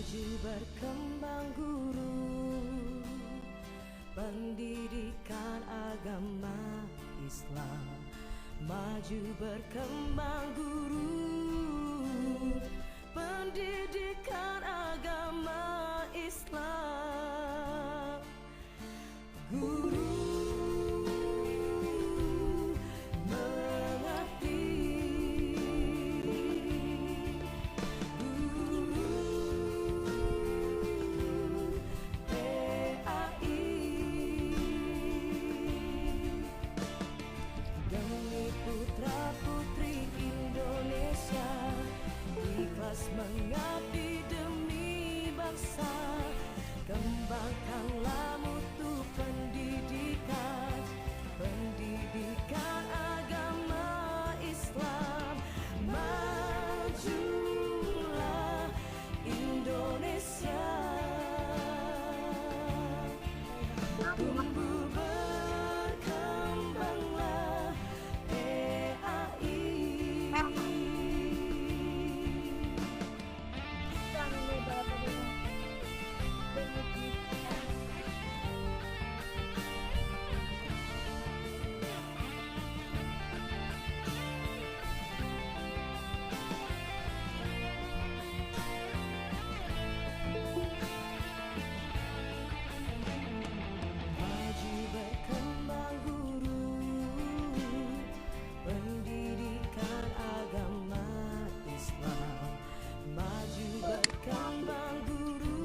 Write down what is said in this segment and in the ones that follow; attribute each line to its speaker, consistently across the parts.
Speaker 1: Maju berkembang guru, pendidikan agama Islam. Maju berkembang guru, pendidikan agama Islam. Guru mengabdi, guru PAI, demi putra putri Indonesia, ikhlas mengabdi demi bangsa. Kembangkanlah mutu pendidikan, pendidikan agama Islam. Majulah Indonesia, tumbuh berkembanglah PAI. Maju berkembang guru, pendidikan agama Islam. Maju berkembang guru,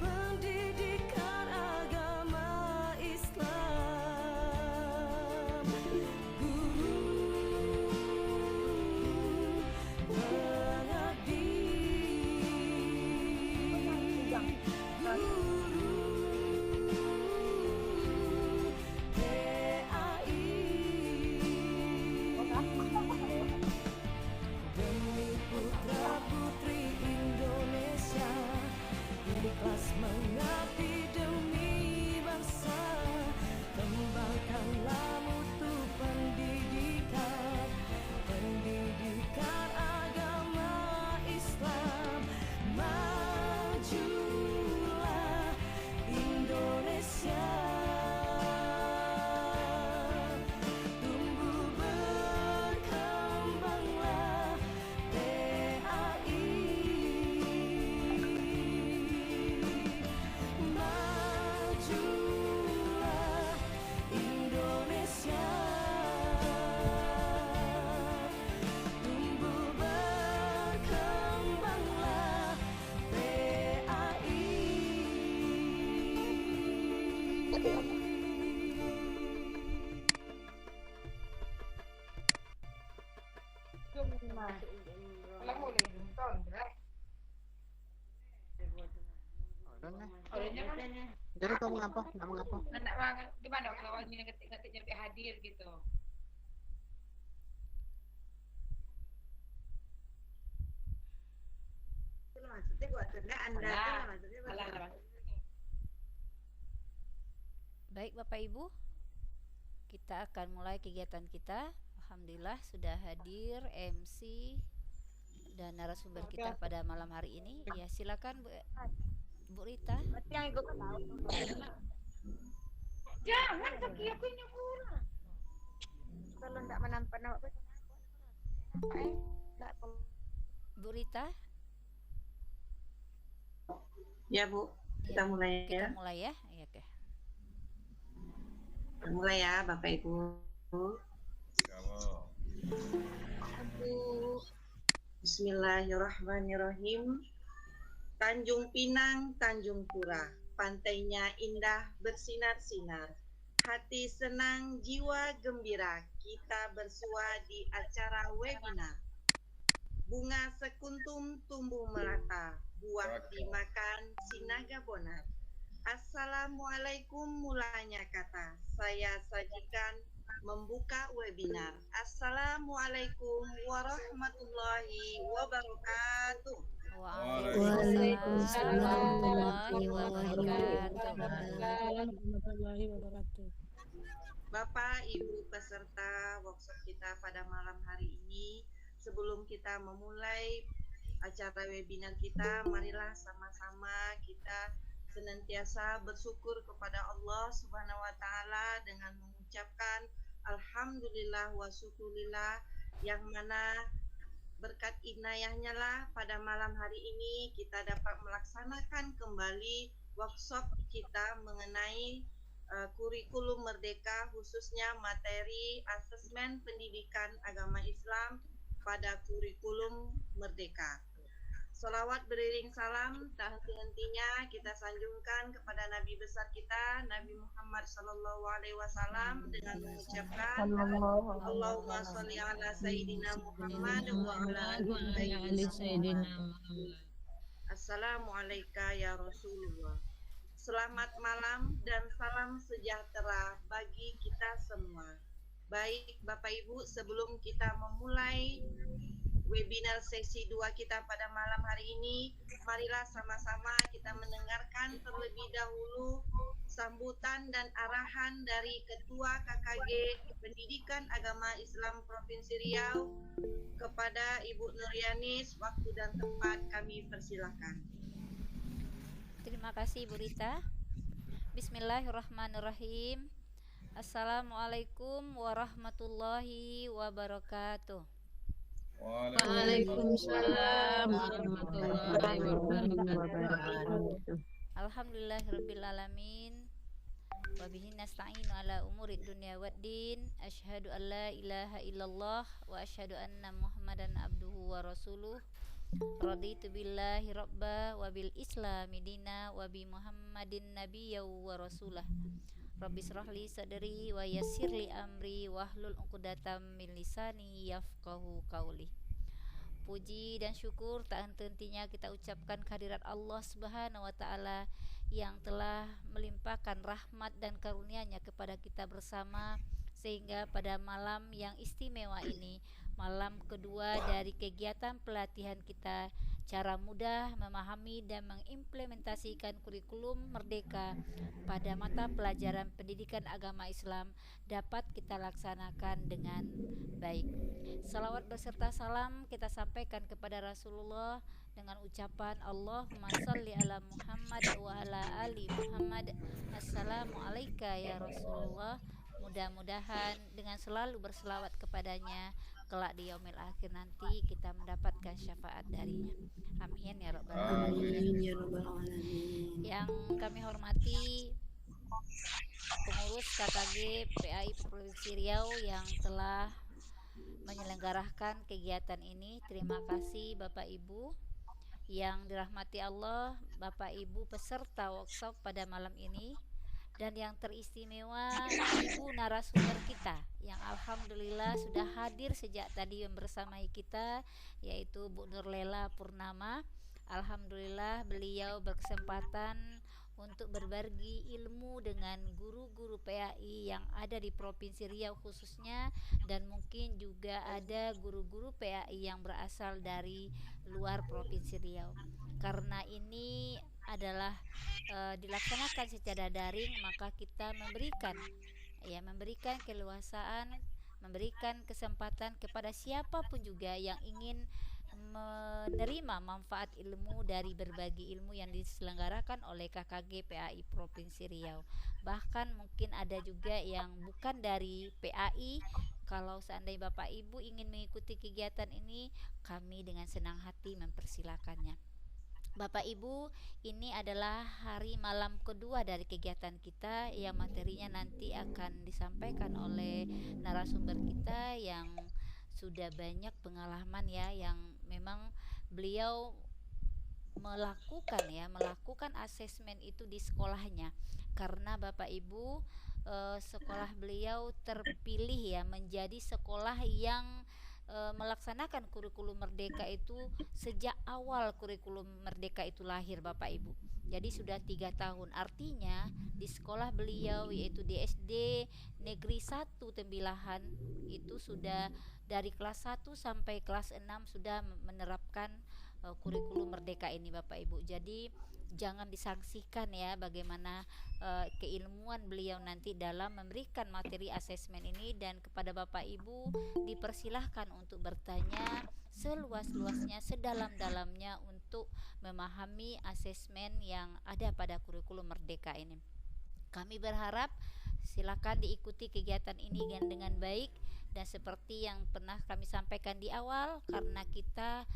Speaker 1: pendidikan agama Islam. Guru mengabdi, demi putra putri Indonesia, ikhlas mengabdi demi bangsa. Kembangkanlah mutu pendidikan, pendidikan agama Islam. Majulah Indonesia, tumbuh berkembanglah PAI. Majulah Indonesia, tumbuh berkembanglah PAI.
Speaker 2: Jadi kamu ngapa? Kamu ngapa?
Speaker 3: Nak banget gimana kalau ini ngetik-ngetik nyampe hadir gitu.
Speaker 2: Maksudnya buat Anda
Speaker 3: Alah.
Speaker 2: maksudnya
Speaker 3: Alah,
Speaker 2: bagaimana?
Speaker 3: alah.
Speaker 4: Baik Bapak Ibu, kita akan mulai kegiatan kita. Alhamdulillah sudah hadir MC dan narasumber kita pada malam hari ini. Ya silakan Bu Rita.
Speaker 2: Yang ikut
Speaker 3: Jangan kaki aku ini kurang.
Speaker 2: kalau tidak menampak nama
Speaker 4: Bu Rita,
Speaker 5: Ya Bu, kita mulai
Speaker 4: kita
Speaker 5: ya.
Speaker 4: mulai ya. Iya, oke.
Speaker 5: Kita mulai ya Bapak Ibu. Bismillahirrahmanirrahim. Tanjung Pinang, Tanjung Pura, pantainya indah bersinar-sinar. Hati senang, jiwa gembira, kita bersua di acara webinar. Bunga sekuntum tumbuh melata, buah dimakan sinaga bonar. Assalamualaikum mulanya kata, saya sajikan membuka webinar. Assalamualaikum warahmatullahi wabarakatuh.
Speaker 4: Waalaikumsalam warahmatullahi wabarakatuh.
Speaker 5: Bapak, Ibu peserta workshop kita pada malam hari ini, sebelum kita memulai acara webinar kita. Marilah sama-sama kita senantiasa bersyukur kepada Allah Subhanahu wa taala dengan mengucapkan alhamdulillah wa syukurillah, yang mana berkat inayahnya lah pada malam hari ini kita dapat melaksanakan kembali workshop kita mengenai kurikulum merdeka, khususnya materi asesmen pendidikan agama Islam pada kurikulum merdeka. Salawat beriring salam tak henti-hentinya kita sanjungkan kepada Nabi besar kita, Nabi Muhammad sallallahu alaihi wasallam, dengan mengucapkan Allahumma sholli ala sayyidina Muhammad wa ala ali sayyidina Muhammad. Assalamualaikum ya Rasulullah. Selamat malam dan salam sejahtera bagi kita semua. Baik Bapak Ibu, sebelum kita memulai webinar sesi 2 kita pada malam hari ini, marilah sama-sama kita mendengarkan terlebih dahulu sambutan dan arahan dari Ketua KKG Pendidikan Agama Islam Provinsi Riau kepada Ibu Nuryanis. Waktu dan tempat kami persilakan.
Speaker 4: Terima kasih Bu Rita. Bismillahirrahmanirrahim. Assalamualaikum warahmatullahi wabarakatuh.
Speaker 6: Waalaikumsalam warahmatullahi wabarakatuh.
Speaker 4: Alhamdulillahirabbil alamin. Wa bihi nasta'inu ala umurid dunya waddin. Asyhadu an la ilaha illallah wa asyhadu anna Muhammadan abduhu wa rasuluh. Raditu billahi rabba wa bil islami dina wa bi Muhammadin nabiyya wa rasulah. Rabbi shrahli sadri wa yassirli amri wahlul 'uqdatam min lisani yafqahu qauli. Puji dan syukur tak henti-hentinya kita ucapkan kehadirat Allah Subhanahu wa taala yang telah melimpahkan rahmat dan karunia-Nya kepada kita bersama, sehingga pada malam yang istimewa ini, malam kedua dari kegiatan pelatihan kita, cara mudah memahami dan mengimplementasikan kurikulum merdeka pada mata pelajaran pendidikan agama Islam, dapat kita laksanakan dengan baik. Salawat beserta salam kita sampaikan kepada Rasulullah dengan ucapan Allahumma sholli ala Muhammad wa ala ali Muhammad. Assalamualaikum ya Rasulullah. Mudah-mudahan dengan selalu berselawat kepadanya, kelak di yaumil akhir nanti kita mendapatkan syafaat darinya. Amin ya rabbal alamin. Yang kami hormati pengurus KKG PAI Provinsi Riau yang telah menyelenggarakan kegiatan ini, terima kasih Bapak Ibu yang dirahmati Allah, Bapak Ibu peserta workshop pada malam ini, dan yang teristimewa Ibu narasumber kita yang alhamdulillah sudah hadir sejak tadi bersamai kita, yaitu Bu Nurlela Purnama. Alhamdulillah beliau berkesempatan untuk berbagi ilmu dengan guru-guru PAI yang ada di Provinsi Riau khususnya, dan mungkin juga ada guru-guru PAI yang berasal dari luar Provinsi Riau. Karena ini adalah dilaksanakan secara daring, maka kita memberikan keluasaan, memberikan kesempatan kepada siapapun juga yang ingin menerima manfaat ilmu dari berbagi ilmu yang diselenggarakan oleh KKG PAI Provinsi Riau. Bahkan mungkin ada juga yang bukan dari PAI. Kalau seandainya Bapak Ibu ingin mengikuti kegiatan ini, kami dengan senang hati mempersilakannya. Bapak Ibu, ini adalah hari malam kedua dari kegiatan kita yang materinya nanti akan disampaikan oleh narasumber kita yang sudah banyak pengalaman ya, yang memang beliau melakukan asesmen itu di sekolahnya, karena Bapak Ibu sekolah beliau terpilih ya menjadi sekolah yang melaksanakan kurikulum merdeka itu sejak awal kurikulum merdeka itu lahir Bapak Ibu. Jadi sudah 3 tahun, artinya di sekolah beliau yaitu di SD Negeri 1 Tembilahan itu sudah dari kelas 1 sampai kelas 6 sudah menerapkan kurikulum merdeka ini Bapak Ibu. Jadi jangan disangsikan ya bagaimana keilmuan beliau nanti dalam memberikan materi asesmen ini, dan kepada Bapak Ibu dipersilahkan untuk bertanya seluas-luasnya, sedalam-dalamnya untuk memahami asesmen yang ada pada kurikulum merdeka ini. Kami berharap silakan diikuti kegiatan ini dengan baik, dan seperti yang pernah kami sampaikan di awal, karena kita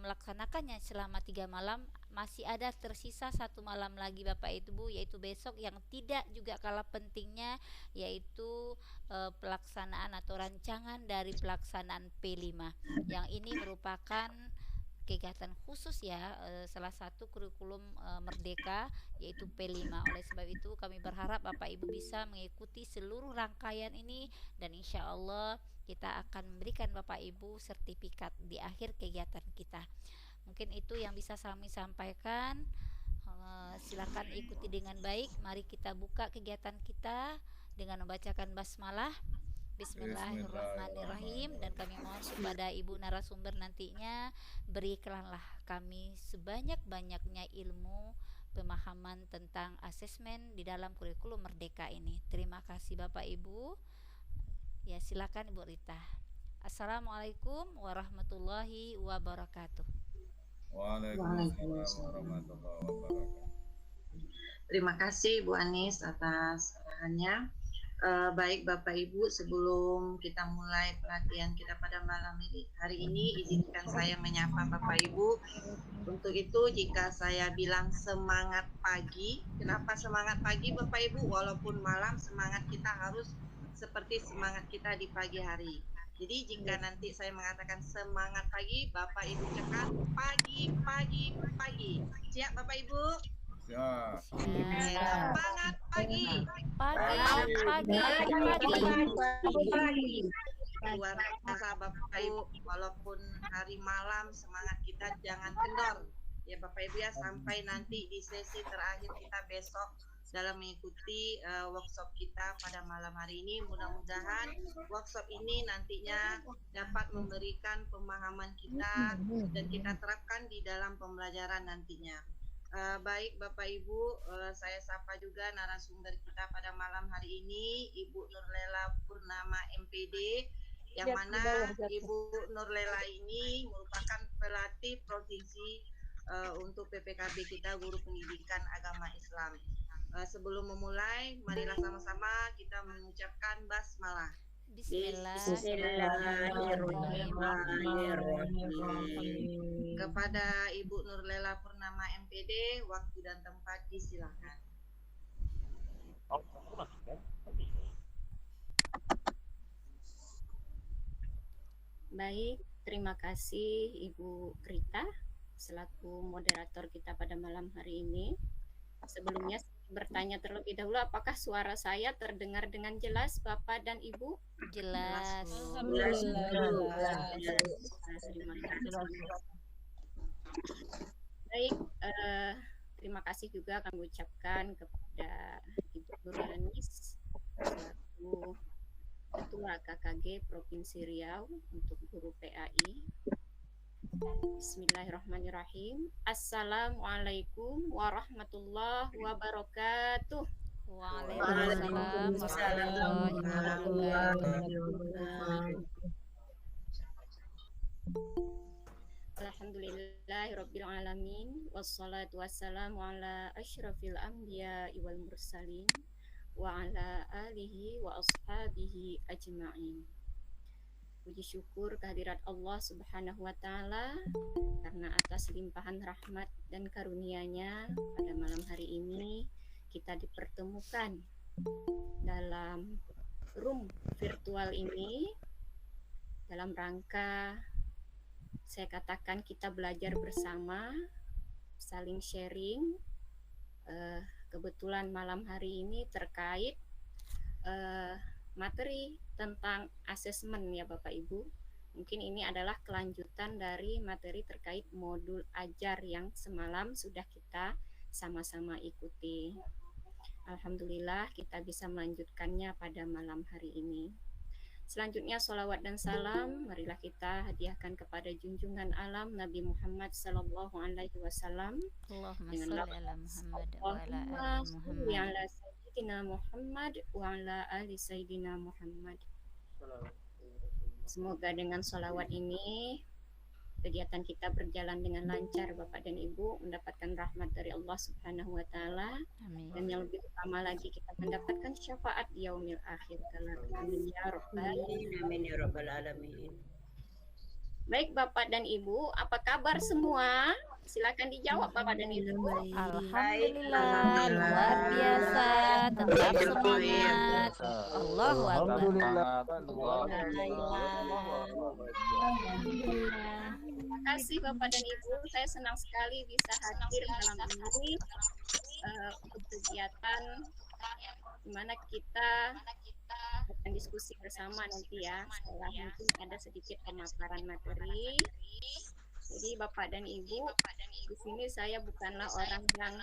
Speaker 4: melaksanakannya selama 3 malam, masih ada tersisa 1 malam lagi Bapak Ibu, yaitu besok, yang tidak juga kalah pentingnya, yaitu pelaksanaan atau rancangan dari pelaksanaan P5 yang ini merupakan kegiatan khusus ya, salah satu kurikulum merdeka, yaitu P5. Oleh sebab itu kami berharap Bapak Ibu bisa mengikuti seluruh rangkaian ini, dan insya Allah kita akan memberikan Bapak Ibu sertifikat di akhir kegiatan kita. Mungkin itu yang bisa kami sampaikan. Silakan ikuti dengan baik. Mari kita buka kegiatan kita dengan membacakan basmalah. Bismillahirrahmanirrahim. Dan kami mohon kepada ibu narasumber nantinya, berikanlah kami sebanyak-banyaknya ilmu pemahaman tentang asesmen di dalam kurikulum merdeka ini. Terima kasih Bapak Ibu. Ya, silakan Ibu Rita. Assalamualaikum warahmatullahi wabarakatuh.
Speaker 7: Waalaikumsalam warahmatullahi wabarakatuh.
Speaker 5: Terima kasih Bu Anis atas arahannya. Baik Bapak Ibu, sebelum kita mulai pelatihan kita pada malam hari ini, izinkan saya menyapa Bapak Ibu. Untuk itu, jika saya bilang semangat pagi, kenapa semangat pagi Bapak Ibu? Walaupun malam, semangat kita harus seperti semangat kita di pagi hari. Jadi jika nanti saya mengatakan semangat pagi, Bapak Ibu cakap pagi, pagi, pagi. Siap Bapak Ibu?
Speaker 7: Siap.
Speaker 5: Semangat pagi.
Speaker 4: Pagi.
Speaker 5: Luar biasa Bapak Ibu, walaupun hari malam semangat kita jangan kendor. Ya Bapak Ibu ya, sampai nanti di sesi terakhir kita besok dalam mengikuti workshop kita pada malam hari ini. Mudah-mudahan workshop ini nantinya dapat memberikan pemahaman kita dan kita terapkan di dalam pembelajaran nantinya. Baik Bapak Ibu, saya sapa juga narasumber kita pada malam hari ini, Ibu Nurlela Purnama MPD, yang mana Ibu Nurlela ini merupakan pelatih provinsi untuk PPKB kita, Guru Pendidikan Agama Islam. Sebelum memulai, marilah sama-sama kita mengucapkan basmalah.
Speaker 6: Bismillahirrahmanirrahim.
Speaker 5: Kepada Ibu Nurlela Purnama MPD, waktu dan tempat disilakan.
Speaker 6: Baik, terima kasih Ibu Rita selaku moderator kita pada malam hari ini. Sebelumnya bertanya terlebih dahulu, apakah suara saya terdengar dengan jelas Bapak dan Ibu?
Speaker 4: Jelas.
Speaker 6: Terima kasih. Baik, terima kasih juga kami ucapkan kepada Ibu Nuranis selaku Ketua KKG Provinsi Riau untuk guru PAI. Bismillahirrahmanirrahim. Assalamualaikum warahmatullahi wabarakatuh.
Speaker 4: Waalaikumsalam warahmatullahi wabarakatuh.
Speaker 6: Alhamdulillahirabbil alamin, wassalatu wassalamu ala asyrafil anbiya'i wal mursalin wa ala alihi wa ashabihi ajma'in. Puji syukur kehadirat Allah Subhanahu wa taala karena atas limpahan rahmat dan karunia-Nya pada malam hari ini kita dipertemukan dalam room virtual ini dalam rangka, saya katakan, kita belajar bersama, saling sharing. Kebetulan malam hari ini terkait materi tentang asesmen ya Bapak Ibu. Mungkin ini adalah kelanjutan dari materi terkait modul ajar yang semalam sudah kita sama-sama ikuti. Alhamdulillah kita bisa melanjutkannya pada malam hari ini. Selanjutnya salawat dan salam marilah kita hadiahkan kepada junjungan alam Nabi Muhammad sallallahu alaihi wasallam
Speaker 4: Allahumma
Speaker 6: dengan
Speaker 4: sholli ala Muhammad wa ala
Speaker 6: Allahumma
Speaker 4: ali
Speaker 6: sholli
Speaker 4: Muhammad.
Speaker 6: ala sayyidina Muhammad wa ala ali sayyidina Muhammad. Semoga dengan sholawat ini kegiatan kita berjalan dengan lancar Bapak dan Ibu, mendapatkan rahmat dari Allah Subhanahu wa taala,
Speaker 4: Amin.
Speaker 6: dan yang lebih utama lagi kita mendapatkan syafaat di yaumil akhir kelak. Amin ya rabbal
Speaker 5: Amin ya rabbal alamin.
Speaker 6: Baik Bapak dan Ibu, apa kabar semua? Silakan dijawab Bapak dan Ibu.
Speaker 4: Alhamdulillah, luar biasa, tetap semangat. Allahu Akbar.
Speaker 6: Terima kasih Bapak dan Ibu, saya senang sekali bisa hadir malam ini untuk kegiatan di mana kita akan diskusi bersama nanti ya, setelah mungkin ada sedikit pemaparan materi. Jadi Bapak dan Ibu, di sini saya bukanlah orang yang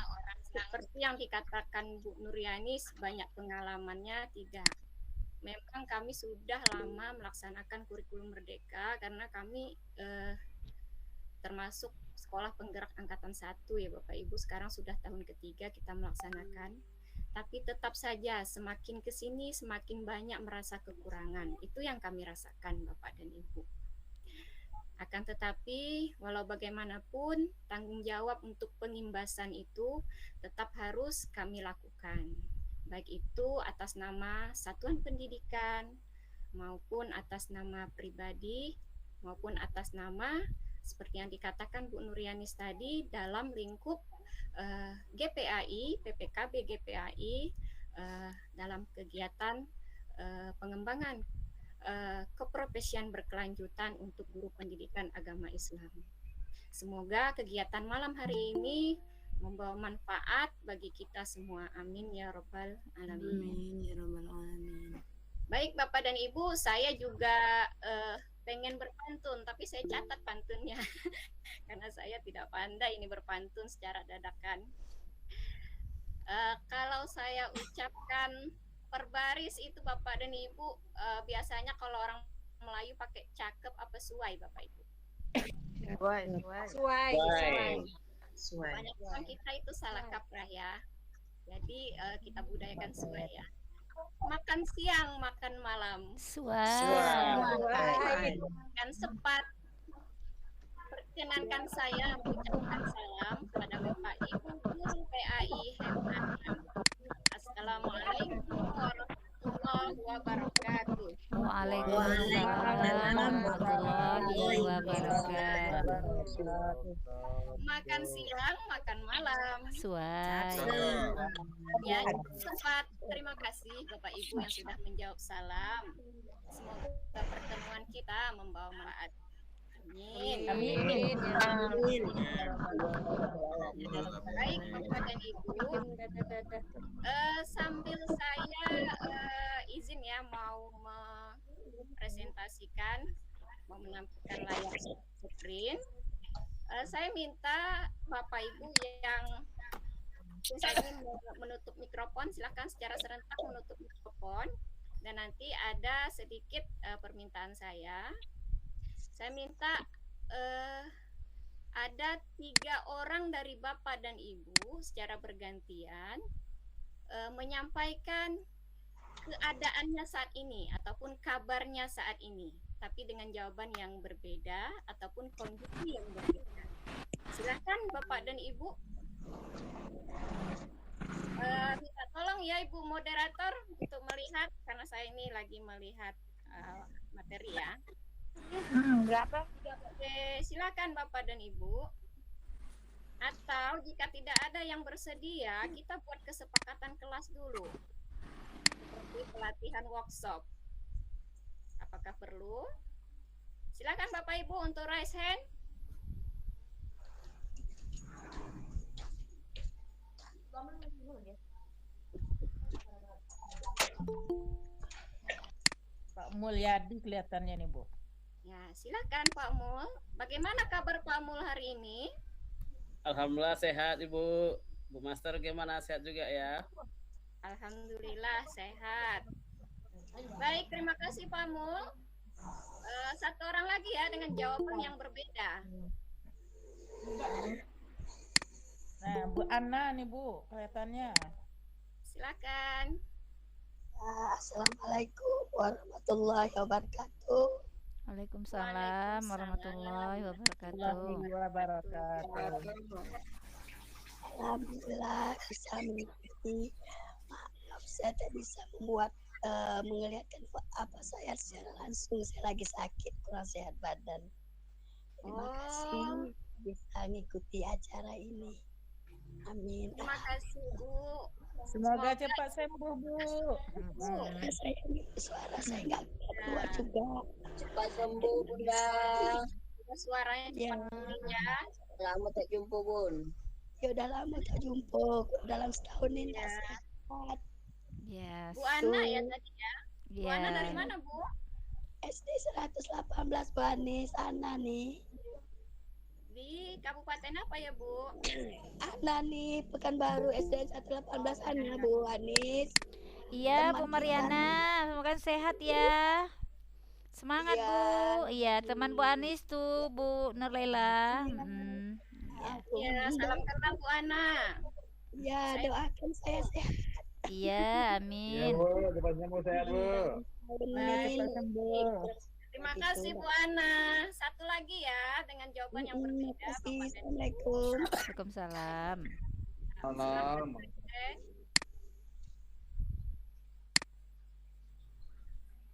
Speaker 6: seperti yang dikatakan Bu Nuryani banyak pengalamannya, tidak. Memang kami sudah lama melaksanakan kurikulum merdeka karena kami termasuk sekolah penggerak angkatan 1 ya Bapak Ibu. Sekarang sudah tahun ketiga kita melaksanakan. Tapi tetap saja semakin kesini semakin banyak merasa kekurangan. Itu yang kami rasakan Bapak dan Ibu. Akan tetapi walau bagaimanapun tanggung jawab untuk pengimbasan itu tetap harus kami lakukan. Baik itu atas nama satuan pendidikan maupun atas nama pribadi maupun atas nama seperti yang dikatakan Bu Nuryanis tadi dalam lingkup GPAI, PPKB GPAI dalam kegiatan pengembangan keprofesian berkelanjutan untuk guru pendidikan agama Islam. Semoga kegiatan malam hari ini membawa manfaat bagi kita semua. Amin ya rabbal alamin.
Speaker 1: Amin ya rabbal alamin.
Speaker 6: Baik Bapak dan Ibu, saya juga pengen berpantun, tapi saya catat pantunnya karena saya tidak pandai ini berpantun secara dadakan. Kalau saya ucapkan per baris itu Bapak dan Ibu, biasanya kalau orang Melayu pakai cakep apa suai Bapak Ibu?
Speaker 5: Suai.
Speaker 6: Banyak orang kita itu salah kaprah ya. Jadi kita budayakan suai ya. Makan siang, makan malam, makan sepat. Perkenankan saya mengucapkan salam kepada Bapak Ibu guru PAI HMAM. Assalamualaikum warahmatullahi wabarakatuh.
Speaker 4: Waalaikumsalam warahmatullahi wabarakatuh.
Speaker 6: Makan siang, makan malam.
Speaker 4: Suai.
Speaker 6: Ya, sempat. Terima kasih Bapak Ibu yang sudah menjawab salam. Semoga pertemuan kita membawa manfaat. Amin. Baik Bapak dan Ibu, sambil saya izin ya mau mempresentasikan, mau menampilkan layar screen. Saya minta Bapak Ibu yang saya ingin menutup mikrofon, silakan secara serentak menutup mikrofon. Dan nanti ada sedikit permintaan saya. Saya minta ada 3 orang dari Bapak dan Ibu secara bergantian menyampaikan keadaannya saat ini ataupun kabarnya saat ini, tapi dengan jawaban yang berbeda ataupun kondisi yang berbeda. Silakan Bapak dan Ibu. Minta tolong ya Ibu moderator untuk melihat karena saya ini lagi melihat materi ya.
Speaker 3: Berapa?
Speaker 6: Oke, silakan Bapak dan Ibu. Atau jika tidak ada yang bersedia, kita buat kesepakatan kelas dulu. Seperti pelatihan workshop. Apakah perlu? Silakan Bapak Ibu untuk raise hand.
Speaker 8: Pak Mulyadi kelihatannya nih Bu.
Speaker 6: Ya, silakan Pak Mul. Bagaimana kabar Pak Mul hari ini?
Speaker 9: Alhamdulillah sehat Ibu. Bu Master gimana, sehat juga ya?
Speaker 6: Alhamdulillah sehat. Baik, terima kasih Pak Mul. Satu orang lagi ya dengan jawaban yang berbeda.
Speaker 8: Nah, Bu Anna nih Bu, kelihatannya.
Speaker 6: Silakan.
Speaker 1: Assalamualaikum warahmatullahi wabarakatuh.
Speaker 4: Waalaikumsalam warahmatullahi wabarakatuh.
Speaker 1: Alhamdulillah bisa mengikuti. Maaf saya tak bisa menglihatkan apa saya secara langsung. Saya lagi sakit, kurang sehat badan. Terima kasih bisa mengikuti acara ini. Amin.
Speaker 6: Terima kasih Bu.
Speaker 8: Semoga cepat sembuh Bu.
Speaker 1: Suara saya nggak keluar juga.
Speaker 10: Cepat sembuh Bunda.
Speaker 6: Suaranya cepat pulih ya.
Speaker 10: Lama tak jumpa Bun.
Speaker 1: Ya udah lama tak jumpa, dalam setahun ini sehat.
Speaker 4: Yes.
Speaker 6: Bu Ana ya tadi ya. Bu
Speaker 4: Ya.
Speaker 6: Ana dari mana Bu?
Speaker 1: SD 118 Bu Anis, Ana nih.
Speaker 6: Di Kabupaten apa ya Bu?
Speaker 1: Ana nih, Pekanbaru SD 118 Ana Bu Anis.
Speaker 4: Iya, Bu
Speaker 1: Teman
Speaker 4: Mariana, semoga sehat ya. Semangat
Speaker 1: Iya.
Speaker 4: Bu. Iya, teman Bu Anis tuh, Bu Nurlela.
Speaker 6: Ya, salam kenal Bu Ana.
Speaker 1: Ya, doakan saya sehat.
Speaker 4: Iya, amin.
Speaker 7: Depannya mau sehat Bu.
Speaker 1: Amin.
Speaker 6: Terima kasih Bu Ana. Satu lagi ya dengan jawaban yang berbeda.
Speaker 1: Terima kasih. Assalamualaikum.
Speaker 4: Waalaikumsalam.
Speaker 7: Salam.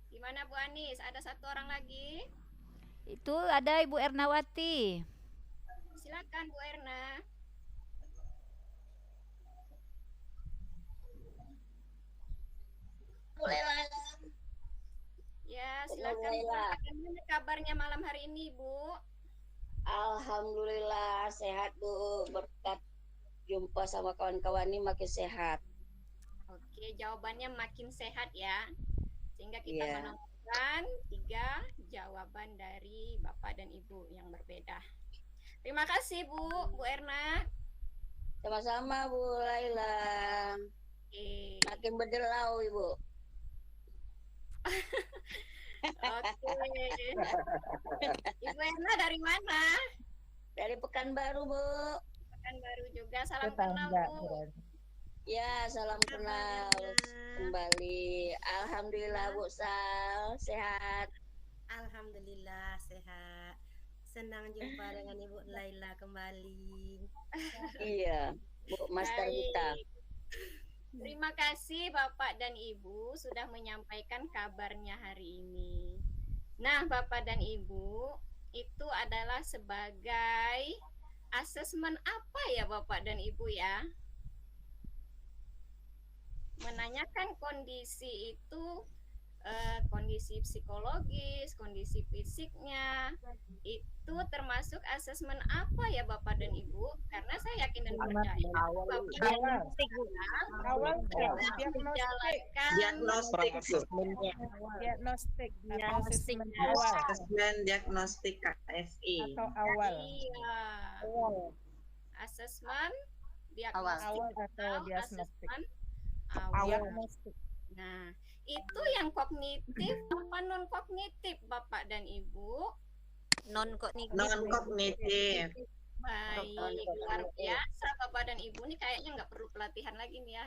Speaker 6: Gimana Bu Anis? Ada satu orang lagi?
Speaker 4: Itu ada Ibu Ernawati.
Speaker 6: Silakan Bu Erna. Ya, silakan Bu. Bagaimana kabarnya malam hari ini, Bu?
Speaker 10: Alhamdulillah sehat Bu. Berkat jumpa sama kawan-kawan ini makin sehat.
Speaker 6: Oke, jawabannya makin sehat ya. Sehingga kita
Speaker 10: Iya.
Speaker 6: menemukan 3 jawaban dari Bapak dan Ibu yang berbeda. Terima kasih Bu Erna.
Speaker 10: Sama-sama Bu Laila.
Speaker 6: Oke.
Speaker 10: Makin berdelau Ibu.
Speaker 6: Oke. Ibu Erna dari mana?
Speaker 10: Dari Pekanbaru Bu.
Speaker 6: Pekanbaru juga. Salam
Speaker 8: Tetangga,
Speaker 6: kenal Bu.
Speaker 8: berarti.
Speaker 10: Ya, salam kenal kembali. Alhamdulillah Bu Sal sehat.
Speaker 11: Alhamdulillah sehat. Senang jumpa dengan Ibu Laila kembali.
Speaker 10: Iya, Bu Master
Speaker 6: Baik.
Speaker 10: kita.
Speaker 6: Terima kasih Bapak dan Ibu sudah menyampaikan kabarnya hari ini. Nah, Bapak dan Ibu, itu adalah sebagai asesmen apa ya Bapak dan Ibu ya? Menanyakan kondisi itu kondisi psikologis, kondisi fisiknya, itu termasuk asesmen apa ya Bapak dan Ibu? Karena saya yakin dan percaya Bapak dan Ibu
Speaker 8: Awal
Speaker 2: Diagnostik
Speaker 8: diagnostik
Speaker 6: Diagnostik
Speaker 8: awal
Speaker 2: asesmen diagnostik KSI.
Speaker 8: atau awal
Speaker 6: Iya. Asesmen
Speaker 8: awal
Speaker 6: diagnostik
Speaker 8: atau diagnostik
Speaker 6: asesmen awal.
Speaker 8: diagnostik.
Speaker 6: Nah, itu yang kognitif apa non kognitif Bapak dan Ibu?
Speaker 11: Non kognitif.
Speaker 2: Non kognitif.
Speaker 6: Baik, luar biasa Bapak dan Ibu nih kayaknya nggak perlu pelatihan lagi nih ya.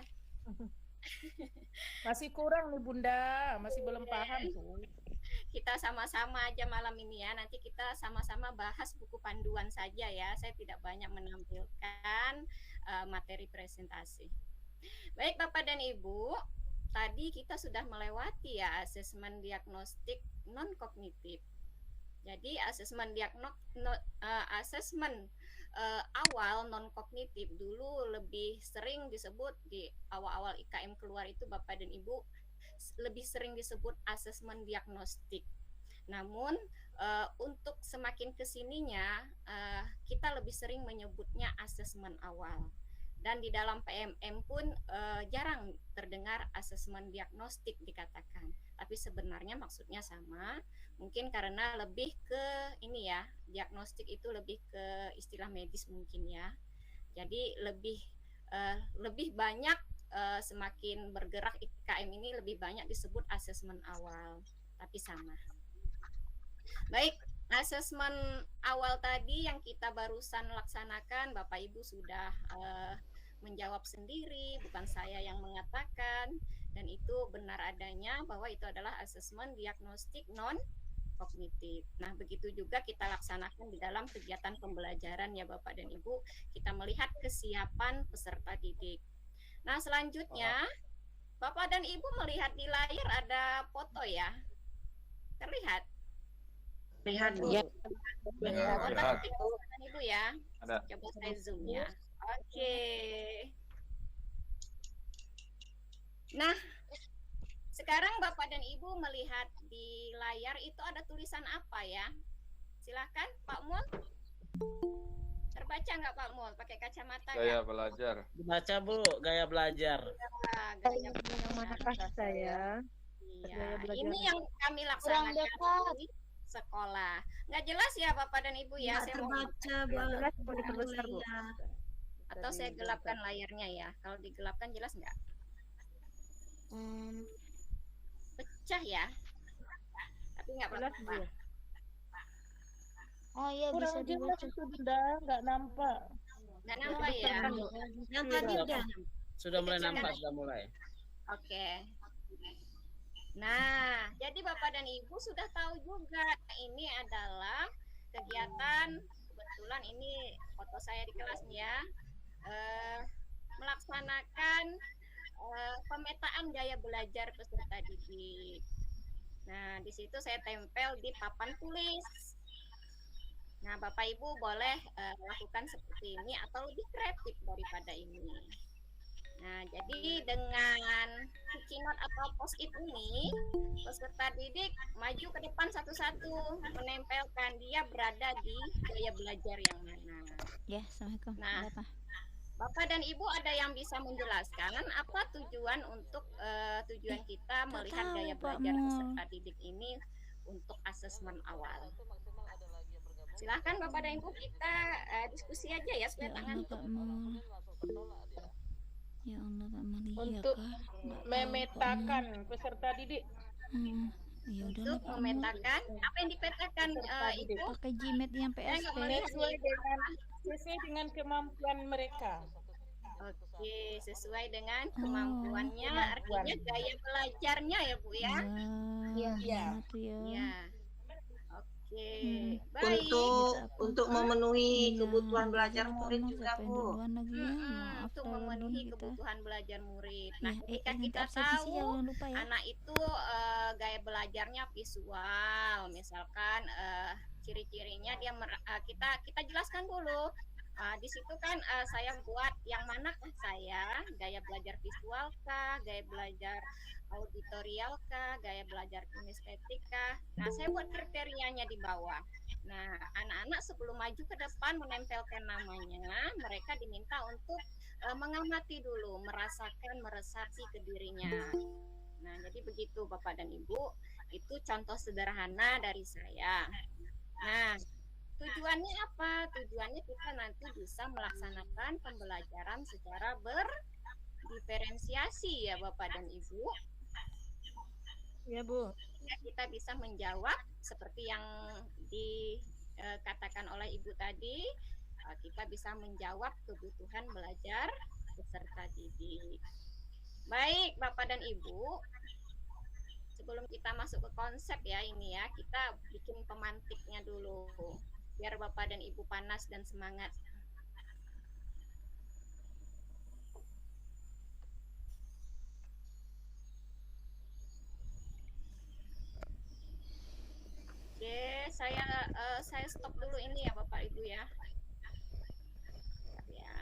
Speaker 8: Masih kurang nih Bunda, masih belum paham tuh.
Speaker 6: Kita sama-sama aja malam ini ya. Nanti kita sama-sama bahas buku panduan saja ya. Saya tidak banyak menampilkan materi presentasi. Baik Bapak dan Ibu, tadi kita sudah melewati ya asesmen diagnostik non kognitif. Jadi asesmen asesmen awal non kognitif dulu lebih sering disebut di awal-awal IKM keluar itu Bapak dan Ibu lebih sering disebut asesmen diagnostik. Namun untuk semakin kesininya kita lebih sering menyebutnya asesmen awal. Dan di dalam PMM pun jarang terdengar asesmen diagnostik dikatakan. Tapi sebenarnya maksudnya sama. Mungkin karena lebih ke ini ya, diagnostik itu lebih ke istilah medis mungkin ya. Jadi lebih banyak semakin bergerak IKM ini lebih banyak disebut asesmen awal, tapi sama. Baik, asesmen awal tadi yang kita barusan laksanakan, Bapak Ibu sudah menjawab sendiri, bukan saya yang mengatakan, dan itu benar adanya bahwa itu adalah asesmen diagnostik non kognitif. Nah, begitu juga kita laksanakan di dalam kegiatan pembelajaran ya Bapak dan Ibu, kita melihat kesiapan peserta didik. Nah, selanjutnya Bapak dan Ibu melihat di layar ada foto ya. Terlihat?
Speaker 2: Lihat, Bu.
Speaker 6: Ya.
Speaker 7: Lihat.
Speaker 6: Ibu ya.
Speaker 7: Ada.
Speaker 6: Coba saya zoom ya. Oke. Nah, sekarang Bapak dan Ibu melihat di layar itu ada tulisan apa ya? Silahkan Pak Mul. Terbaca nggak Pak Mul? Pakai kacamata
Speaker 7: Gaya
Speaker 6: nggak?
Speaker 7: belajar.
Speaker 9: Dibaca Bu, gaya belajar.
Speaker 6: Ya, gaya belajar.
Speaker 8: saya?
Speaker 6: Iya, ini yang kami laksanakan di sekolah. Nggak jelas ya Bapak dan Ibu ya? Saya mau
Speaker 8: Jelas mau diperbesar, Bu.
Speaker 6: atau saya gelapkan layarnya ya. Kalau digelapkan jelas nggak? Pecah ya? Tapi nggak
Speaker 8: Jelas,
Speaker 6: apa-apa.
Speaker 8: Bu.
Speaker 12: Oh iya, bisa
Speaker 8: Kurang jelas
Speaker 12: dibaca.
Speaker 8: sudah, nggak nampak.
Speaker 6: Nggak nampak ya?
Speaker 11: Yang tadi udah.
Speaker 9: Sudah mulai nampak, sudah mulai.
Speaker 6: Oke. Nah, jadi Bapak dan Ibu sudah tahu juga ini adalah kegiatan, kebetulan ini foto saya di kelas nih ya, melaksanakan pemetaan gaya belajar peserta didik. Nah, di situ saya tempel di papan tulis. Nah, Bapak Ibu boleh lakukan seperti ini atau lebih kreatif daripada ini. Nah, jadi dengan sticky note atau post-it ini, peserta didik maju ke depan satu-satu, menempelkan dia berada di gaya belajar yang mana.
Speaker 4: Ya, Assalamualaikum.
Speaker 6: Nah,
Speaker 4: Ada apa?
Speaker 6: Bapak dan Ibu ada yang bisa menjelaskan apa tujuan untuk tujuan kita melihat
Speaker 4: tahu,
Speaker 6: gaya
Speaker 4: Pak
Speaker 6: belajar
Speaker 4: Mul.
Speaker 6: peserta didik ini untuk asesmen awal. Silahkan Bapak dan Ibu kita diskusi aja ya supaya
Speaker 4: Ya
Speaker 6: tangan
Speaker 4: Allah, Pak Mul. Ya Allah, Pak Mul. Iya
Speaker 8: Untuk
Speaker 4: kah? Nggak tahu, Pak
Speaker 8: memetakan peserta didik.
Speaker 4: Mul. Ya
Speaker 6: untuk
Speaker 4: udahlah, Pak Mul.
Speaker 6: memetakan apa yang dipetakan Ibu?
Speaker 4: Pakai Gmail yang
Speaker 6: Saya nggak
Speaker 4: PSP.
Speaker 6: melihat
Speaker 8: Sesuai dengan kemampuan mereka.
Speaker 6: Oke, sesuai dengan
Speaker 4: Oh,
Speaker 6: kemampuannya, artinya gaya belajarnya ya Bu ya.
Speaker 4: Iya.
Speaker 8: Iya.
Speaker 4: Tuh ya.
Speaker 6: Ya. Oke,
Speaker 4: Hmm.
Speaker 6: baik.
Speaker 2: Untuk memenuhi
Speaker 4: Iya,
Speaker 2: kebutuhan belajar
Speaker 4: Pak
Speaker 2: murid
Speaker 4: Mul,
Speaker 2: juga,
Speaker 4: siapa yang
Speaker 2: Bu.
Speaker 4: duluan lagi ya? Maaf
Speaker 6: Untuk
Speaker 4: kalau
Speaker 6: memenuhi
Speaker 4: nih kita.
Speaker 6: kebutuhan belajar murid. Nah,
Speaker 4: Ya,
Speaker 6: ketika
Speaker 4: nanti
Speaker 6: kita
Speaker 4: absensi
Speaker 6: tahu
Speaker 4: jangan lupa ya.
Speaker 6: anak itu gaya belajarnya visual, misalkan ciri-cirinya dia kita jelaskan dulu. Di situ kan saya buat yang manakah saya, gaya belajar visual kah, gaya belajar auditorial kah, gaya belajar kinestetik kah. Nah, saya buat kriterianya di bawah. Nah, anak-anak sebelum maju ke depan menempelkan namanya, mereka diminta untuk mengamati dulu, merasakan, meresapi ke dirinya. Nah, jadi begitu Bapak dan Ibu, itu contoh sederhana dari saya. Nah, tujuannya apa? Tujuannya kita nanti bisa melaksanakan pembelajaran secara berdiferensiasi ya Bapak dan Ibu.
Speaker 8: Ya Bu.
Speaker 6: Kita bisa menjawab seperti yang dikatakan oleh Ibu tadi, kita bisa menjawab kebutuhan belajar peserta didik. Baik Bapak dan Ibu, sebelum kita masuk ke konsep ya ini ya, kita bikin pemantiknya dulu biar Bapak dan Ibu panas dan semangat. Oke, saya stop dulu ini ya Bapak Ibu ya. Ya.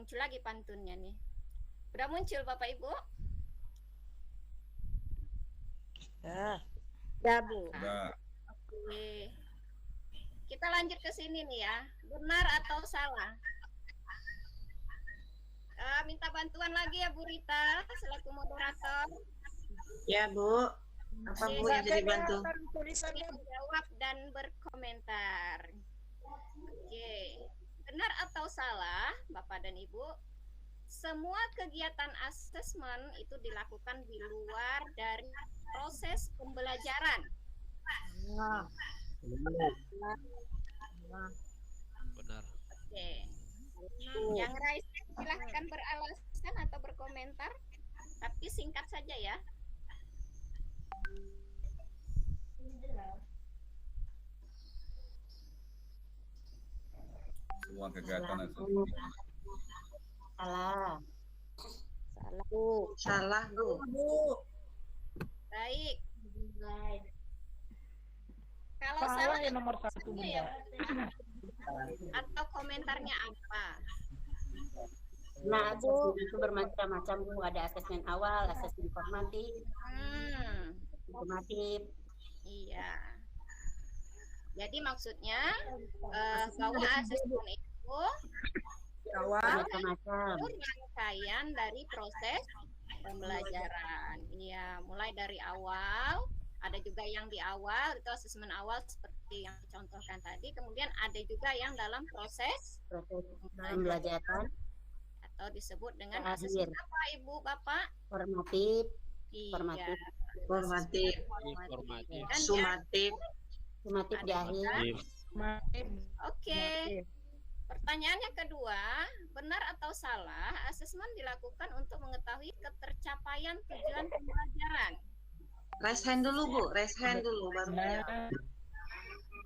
Speaker 6: muncul lagi pantunnya nih. Udah muncul Bapak Ibu?
Speaker 11: Ya, Bu.
Speaker 6: Oke. Kita lanjut ke sini nih ya. Benar atau salah? Minta bantuan lagi ya Bu Rita selaku moderator.
Speaker 5: Ya, Bu. Apa Bu yang jadi bantu?
Speaker 6: Jawab dan berkomentar. Oke. Benar atau salah, Bapak dan Ibu? Semua kegiatan asesmen itu dilakukan di luar dari proses pembelajaran.
Speaker 12: Benar.
Speaker 6: Oke. Yang raise silahkan beralasan atau berkomentar, tapi singkat saja ya.
Speaker 7: Semua kegiatan
Speaker 10: Salah.
Speaker 11: Salah, Bu.
Speaker 5: Salah, Bu.
Speaker 6: Baik. Kalau
Speaker 8: Salah
Speaker 6: salah
Speaker 8: ya nomor 1, Bunda.
Speaker 6: ya, atau komentarnya apa?
Speaker 10: Nah, Bu, itu bermacam-macam, Bu. Ada asesmen awal, asesmen formatif, informatif.
Speaker 6: Iya. Jadi maksudnya bahwa asesmen itu
Speaker 10: Macam-macam.
Speaker 6: rangkaian dari proses pembelajaran. Iya, mulai dari awal, ada juga yang di awal itu asesmen awal seperti yang dicontohkan tadi. Kemudian ada juga yang dalam proses
Speaker 10: Pembelajaran
Speaker 6: atau disebut dengan
Speaker 10: Terakhir.
Speaker 6: asesmen apa Ibu Bapak?
Speaker 10: formatif,
Speaker 6: Iya.
Speaker 10: formatif,
Speaker 5: Formatif,
Speaker 12: Informatif.
Speaker 6: Kan ya?
Speaker 5: sumatif.
Speaker 10: formatif di akhir.
Speaker 6: Oke. Pertanyaannya kedua, benar atau salah asesmen dilakukan untuk mengetahui ketercapaian tujuan pembelajaran?
Speaker 5: Raise hand dulu, Bu. Raise hand dulu baru ya.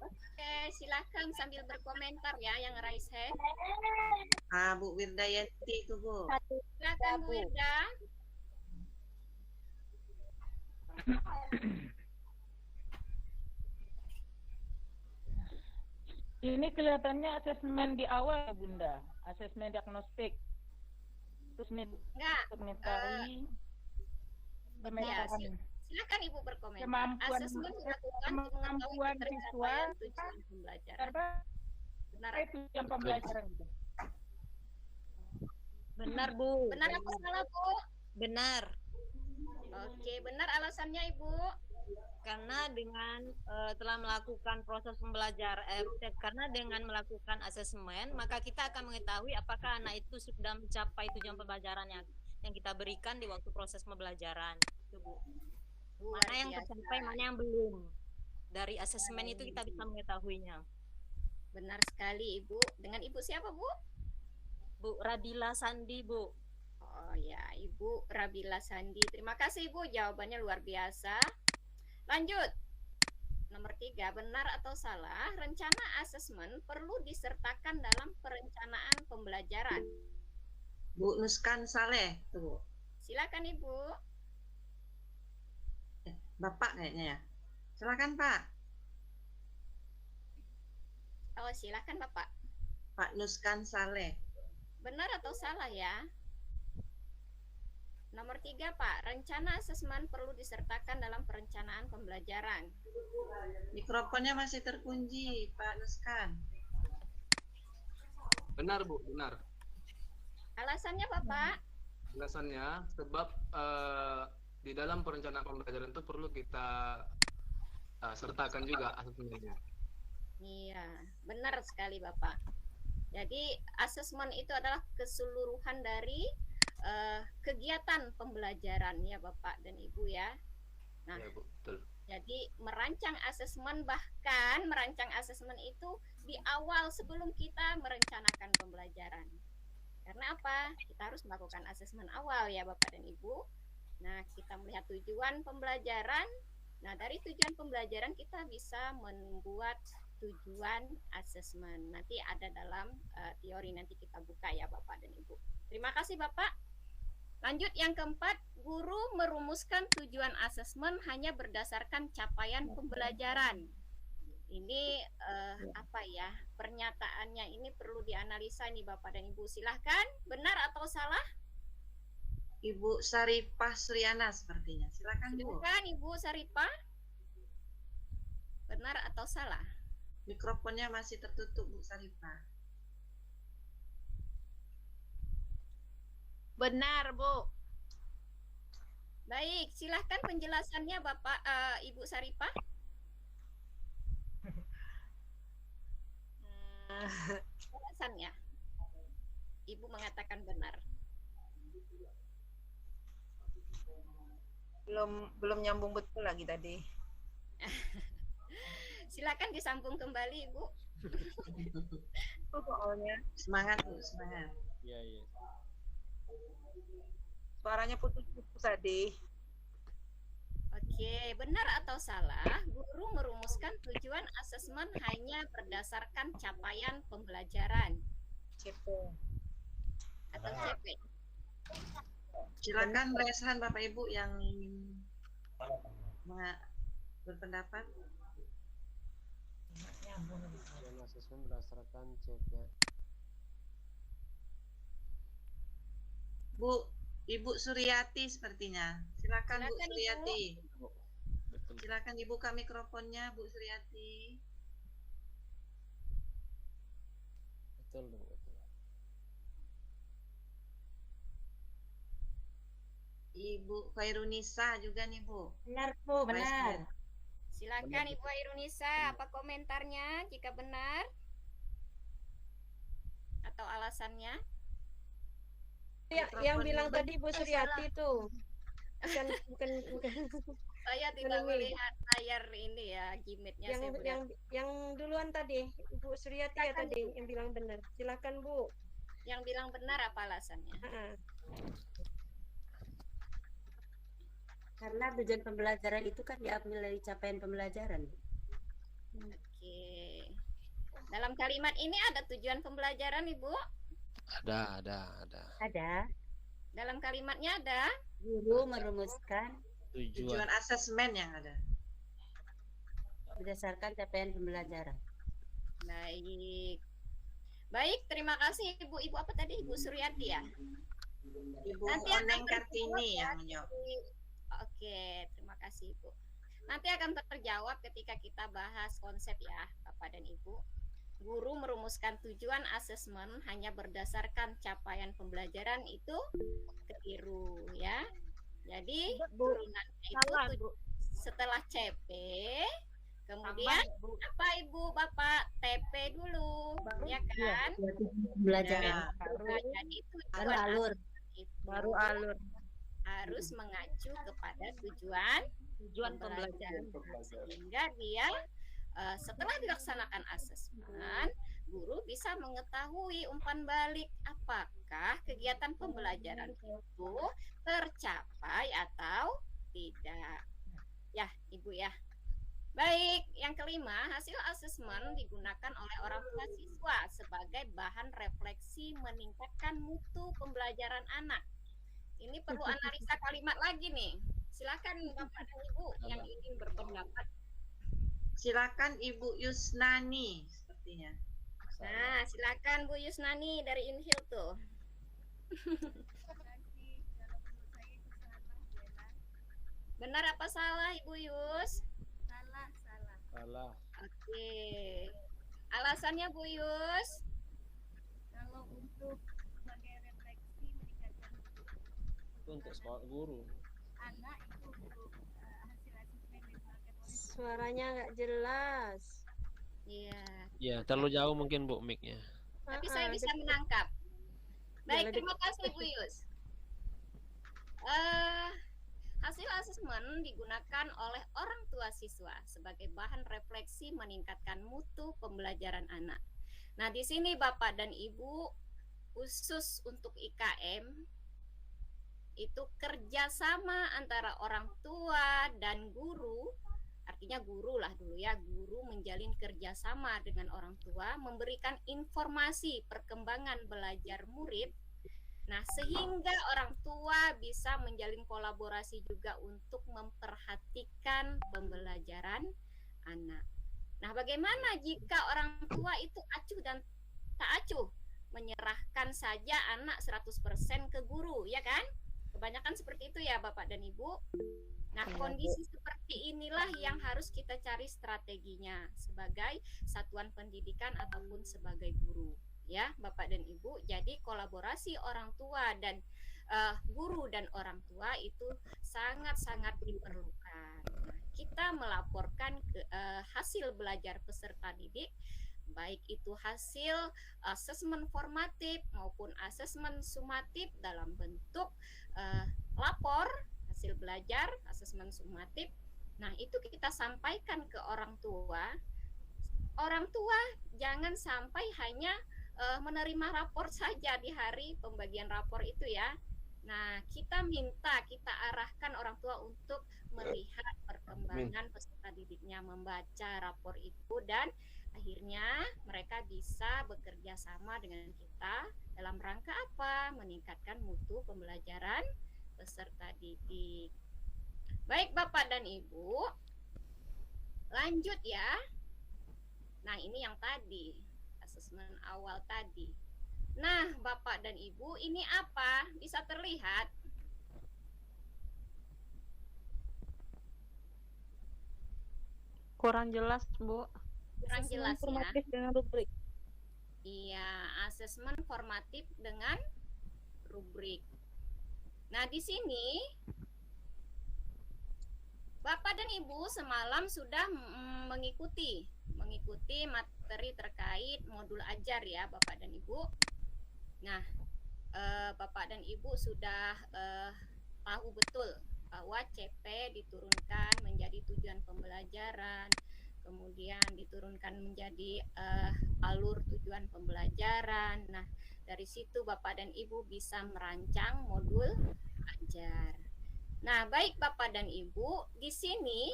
Speaker 6: Oke, silakan sambil berkomentar ya yang raise hand.
Speaker 5: Bu Wirdayanti itu, Bu.
Speaker 6: Silakan Bu Wirda.
Speaker 8: Ini kelihatannya asesmen di awal, Bunda. Asesmen diagnostik. Terus
Speaker 6: Enggak.
Speaker 8: mengetahui
Speaker 6: Ya, silakan Ibu berkomentar.
Speaker 8: Kemampuan-
Speaker 6: Asesmen dilakukan untuk mengetahui
Speaker 8: kemampuan siswa
Speaker 6: ketercapaian tujuan pembelajaran. Benar.
Speaker 8: itu yang pembelajaran itu.
Speaker 11: Benar, Bu.
Speaker 6: Benar apa salah, Bu?
Speaker 11: Benar.
Speaker 6: Oke, benar alasannya Ibu.
Speaker 11: Karena dengan telah melakukan proses pembelajaran, karena dengan melakukan asesmen, maka kita akan mengetahui apakah anak itu sudah mencapai tujuan pembelajaran yang kita berikan di waktu proses pembelajaran. Itu, Bu. Mana yang tercapai, mana yang belum. Dari asesmen itu kita bisa mengetahuinya.
Speaker 6: Benar sekali, Ibu. Dengan Ibu siapa, Bu?
Speaker 11: Bu Rabila Sandi, Bu.
Speaker 6: Oh ya, Ibu Rabila Sandi. Terima kasih, Ibu. Jawabannya luar biasa. Lanjut. Nomor 3, benar atau salah, rencana asesmen perlu disertakan dalam perencanaan pembelajaran.
Speaker 5: Bu Nuskan Saleh, tuh.
Speaker 6: Silakan Ibu.
Speaker 5: Bapak kayaknya ya. Silakan, Pak.
Speaker 6: Oh, silakan Bapak.
Speaker 5: Pak Nuskan Saleh.
Speaker 6: Benar atau salah ya? Nomor 3, Pak, rencana asesmen perlu disertakan dalam perencanaan pembelajaran.
Speaker 5: Mikrofonnya masih terkunci, Pak Nuskan.
Speaker 13: Benar, Bu, benar.
Speaker 6: Alasannya, Bapak?
Speaker 13: Alasannya sebab di dalam perencanaan pembelajaran itu perlu kita sertakan juga asesmennya.
Speaker 6: Iya, benar sekali Bapak. Jadi asesmen itu adalah keseluruhan dari kegiatan pembelajaran ya Bapak dan Ibu ya. Nah,
Speaker 13: Ya, Bu, betul.
Speaker 6: jadi merancang asesmen, bahkan merancang asesmen itu di awal sebelum kita merencanakan pembelajaran. Karena apa? Kita harus melakukan asesmen awal ya Bapak dan Ibu. Nah, kita melihat tujuan pembelajaran. Nah, dari tujuan pembelajaran kita bisa membuat tujuan asesmen. Nanti ada dalam teori, nanti kita buka ya Bapak dan Ibu. Terima kasih Bapak. Lanjut yang keempat, guru merumuskan tujuan asesmen hanya berdasarkan capaian pembelajaran. Ini apa ya, pernyataannya ini perlu dianalisa nih Bapak dan Ibu. Silahkan, benar atau salah?
Speaker 5: Ibu Saripah Suryana sepertinya. Silakan Bu.
Speaker 6: Silakan Ibu Saripah. Benar atau salah?
Speaker 5: Mikrofonnya masih tertutup Bu Saripah.
Speaker 14: Benar, Bu.
Speaker 6: Baik, silahkan penjelasannya Bapak Ibu Saripah. Penjelasannya. Ibu mengatakan benar.
Speaker 14: Belum nyambung betul lagi tadi.
Speaker 6: Silakan disambung kembali, Ibu.
Speaker 14: Soalnya
Speaker 5: Semangat Bu, semangat.
Speaker 12: Iya, iya.
Speaker 14: suaranya putus-putus tadi.
Speaker 6: Oke, benar atau salah? Guru merumuskan tujuan asesmen hanya berdasarkan capaian pembelajaran.
Speaker 14: CP.
Speaker 6: Atau CP.
Speaker 5: Silakan Resan Bapak Ibu yang ingin berpendapat.
Speaker 12: Tujuan asesmen berdasarkan CP.
Speaker 5: Bu, Ibu Suryati sepertinya. Silakan Bu
Speaker 6: Silakan,
Speaker 5: Suryati.
Speaker 12: Betul.
Speaker 5: Silakan dibuka mikrofonnya Bu Suryati.
Speaker 12: Betul, Bu. Betul.
Speaker 5: Ibu Khairunisa juga nih Bu.
Speaker 10: Benar, Bu, benar.
Speaker 6: Silakan Ibu Airunisa, apa komentarnya jika benar? Atau alasannya?
Speaker 15: Yang bilang tadi Bu Suryati tuh. Bukan.
Speaker 6: Saya tidak melihat layar ini ya, gimitnya saya melihat.
Speaker 15: Yang duluan tadi, Bu Suryati ya tadi yang bilang benar. Silakan Bu.
Speaker 6: Yang bilang benar apa alasannya?
Speaker 10: Karena tujuan pembelajaran itu kan diambil dari capaian pembelajaran.
Speaker 6: Oke. Dalam kalimat ini ada tujuan pembelajaran, Ibu?
Speaker 12: Ada.
Speaker 10: Ada.
Speaker 6: Dalam kalimatnya ada?
Speaker 10: Guru merumuskan
Speaker 5: Tujuan asesmen yang ada.
Speaker 10: berdasarkan capaian pembelajaran.
Speaker 6: Baik. Baik, terima kasih Ibu. Ibu apa tadi? Ibu Suryati ya?
Speaker 5: Ibu
Speaker 6: Nanti
Speaker 5: Oneng
Speaker 6: akan
Speaker 5: Kartini
Speaker 6: terjawab
Speaker 5: yang
Speaker 6: ya.
Speaker 5: menjawab.
Speaker 6: Oke, terima kasih Ibu. Nanti akan terjawab ketika kita bahas konsep ya, Bapak dan Ibu. Guru merumuskan tujuan asesmen hanya berdasarkan capaian pembelajaran itu keliru ya. Jadi turunannya itu setelah CP, kemudian apa Ibu Bapak TP dulu, ya kan?
Speaker 10: Pembelajaran.
Speaker 6: Jadi
Speaker 10: Baru alur.
Speaker 6: Baru alur harus mengacu kepada tujuan pembelajaran sehingga dia setelah dilaksanakan asesmen, guru bisa mengetahui umpan balik apakah kegiatan pembelajaran itu tercapai atau tidak. Ya, Ibu ya. Baik, yang kelima, hasil asesmen digunakan oleh orang tua siswa sebagai bahan refleksi meningkatkan mutu pembelajaran anak. Ini perlu analisa kalimat lagi nih. Silakan Bapak dan Ibu yang ingin berpendapat.
Speaker 5: Silakan Ibu Yusnani sepertinya.
Speaker 6: Nah, silakan Bu Yusnani dari Inhil tuh. Benar apa salah Ibu Yus?
Speaker 12: Salah.
Speaker 6: Oke. Alasannya Bu Yus?
Speaker 16: Kalau untuk sebagai refleksi meningkatkan
Speaker 12: Itu untuk sekolah guru.
Speaker 16: anak itu untuk hasil asesmen dikeluarkan oleh
Speaker 15: Suaranya nggak jelas.
Speaker 6: Iya.
Speaker 12: Ya, terlalu jauh mungkin Bu mic-nya.
Speaker 6: Tapi saya bisa menangkap. Baik, terima kasih Bu Yus. Hasil asesmen digunakan oleh orang tua siswa sebagai bahan refleksi meningkatkan mutu pembelajaran anak. Nah, di sini Bapak dan Ibu, khusus untuk IKM, itu kerjasama antara orang tua dan guru, artinya guru lah dulu ya, guru menjalin kerjasama dengan orang tua, memberikan informasi perkembangan belajar murid. Nah, sehingga orang tua bisa menjalin kolaborasi juga untuk memperhatikan pembelajaran anak. Nah, bagaimana jika orang tua itu acuh dan tak acuh, menyerahkan saja anak 100% ke guru, ya kan? Kebanyakan seperti itu ya Bapak dan Ibu. Nah,
Speaker 17: Iya, Bu.
Speaker 6: kondisi seperti inilah yang harus kita cari strateginya sebagai satuan pendidikan ataupun sebagai guru, ya Bapak dan Ibu. Jadi kolaborasi orang tua dan guru dan orang tua itu sangat-sangat diperlukan. Nah, kita melaporkan hasil belajar peserta didik, baik itu hasil asesmen formatif maupun asesmen sumatif dalam bentuk lapor hasil belajar, asesmen sumatif. Nah, itu kita sampaikan ke orang tua. Orang tua jangan sampai hanya menerima rapor saja di hari pembagian rapor itu ya. Nah, kita arahkan orang tua untuk melihat perkembangan peserta didiknya, membaca rapor itu, dan akhirnya mereka bisa bekerja sama dengan kita dalam rangka apa? Meningkatkan mutu pembelajaran peserta didik. Baik Bapak dan Ibu, lanjut ya. Nah, ini yang tadi, asesmen awal tadi. Nah, Bapak dan Ibu, ini apa? Bisa terlihat?
Speaker 14: Kurang jelas, Bu.
Speaker 6: Kurang jelas ya.
Speaker 14: Formatif dengan rubrik.
Speaker 6: Iya, asesmen formatif dengan rubrik. Nah, di sini Bapak dan Ibu semalam sudah mengikuti materi terkait modul ajar ya, Bapak dan Ibu. Nah, Bapak dan Ibu sudah tahu betul bahwa CP diturunkan menjadi tujuan pembelajaran, kemudian diturunkan menjadi alur tujuan pembelajaran. Nah, dari situ Bapak dan Ibu bisa merancang modul ajar. Nah, baik Bapak dan Ibu, di sini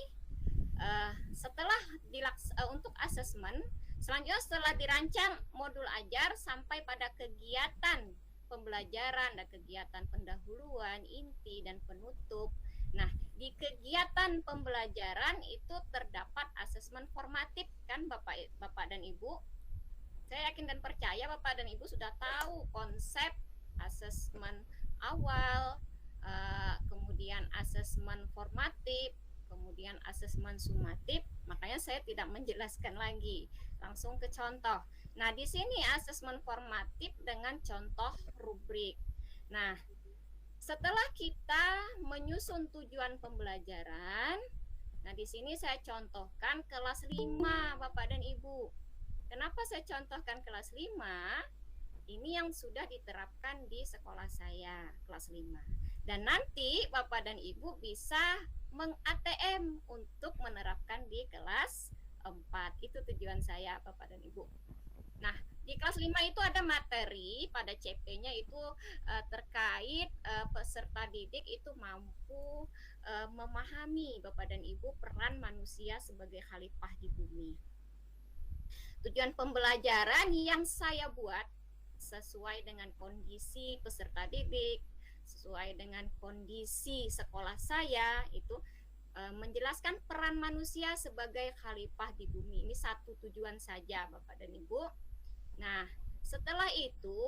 Speaker 6: setelah untuk asesmen, selanjutnya setelah dirancang modul ajar sampai pada kegiatan pembelajaran dan kegiatan pendahuluan, inti, dan penutup. Nah, di kegiatan pembelajaran itu terdapat asesmen formatif kan Bapak dan Ibu. Saya yakin dan percaya Bapak dan Ibu sudah tahu konsep asesmen awal, kemudian asesmen formatif, kemudian asesmen sumatif. Makanya saya tidak menjelaskan lagi, langsung ke contoh. Nah, di sini asesmen formatif dengan contoh rubrik. Nah, setelah kita menyusun tujuan pembelajaran, nah di sini saya contohkan kelas 5 Bapak dan Ibu. Kenapa saya contohkan kelas 5? Ini yang sudah diterapkan di sekolah saya, kelas 5. Dan nanti Bapak dan Ibu bisa meng-ATM untuk menerapkan di kelas 4. Itu tujuan saya Bapak dan Ibu. Nah, di kelas 5 itu ada materi pada CP-nya itu terkait peserta didik itu mampu memahami Bapak dan Ibu peran manusia sebagai khalifah di bumi. Tujuan pembelajaran yang saya buat sesuai dengan kondisi peserta didik, sesuai dengan kondisi sekolah saya itu menjelaskan peran manusia sebagai khalifah di bumi. Ini satu tujuan saja Bapak dan Ibu. Nah, setelah itu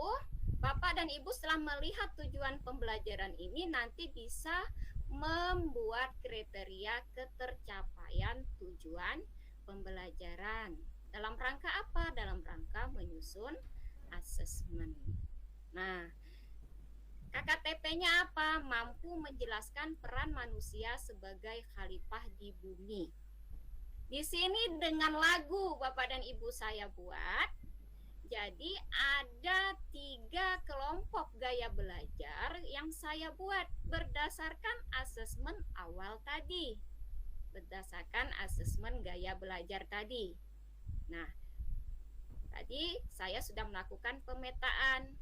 Speaker 6: Bapak dan Ibu setelah melihat tujuan pembelajaran ini nanti bisa membuat kriteria ketercapaian tujuan pembelajaran. Dalam rangka apa? Dalam rangka menyusun asesmen. Nah, KKTP-nya apa? Mampu menjelaskan peran manusia sebagai khalifah di bumi. Di sini dengan lagu Bapak dan Ibu saya buat. Jadi ada 3 kelompok gaya belajar yang saya buat berdasarkan asesmen awal tadi. Berdasarkan asesmen gaya belajar tadi. Nah, tadi saya sudah melakukan pemetaan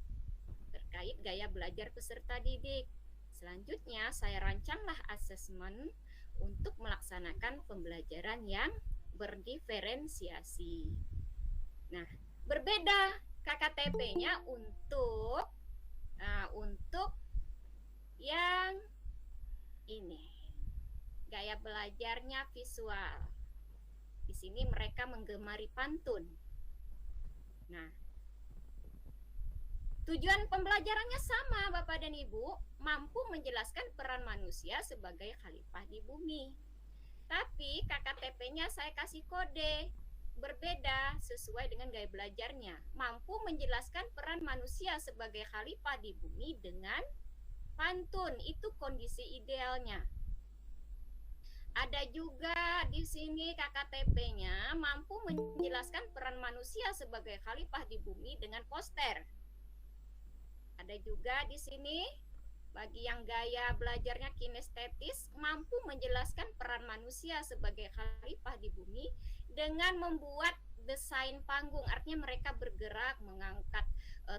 Speaker 6: terkait gaya belajar peserta didik. Selanjutnya saya rancanglah asesmen untuk melaksanakan pembelajaran yang berdiferensiasi. Nah, berbeda KKTP-nya untuk yang ini. Gaya belajarnya visual. Di sini mereka menggemari pantun. Nah, tujuan pembelajarannya sama Bapak dan Ibu, mampu menjelaskan peran manusia sebagai khalifah di bumi. Tapi KKTP-nya saya kasih kode berbeda sesuai dengan gaya belajarnya. Mampu menjelaskan peran manusia sebagai khalifah di bumi dengan pantun. Itu kondisi idealnya. Ada juga di sini KKTP-nya mampu menjelaskan peran manusia sebagai khalifah di bumi dengan poster. Ada juga di sini bagi yang gaya belajarnya kinestetis mampu menjelaskan peran manusia sebagai khalifah di bumi dengan membuat desain panggung. Artinya mereka bergerak mengangkat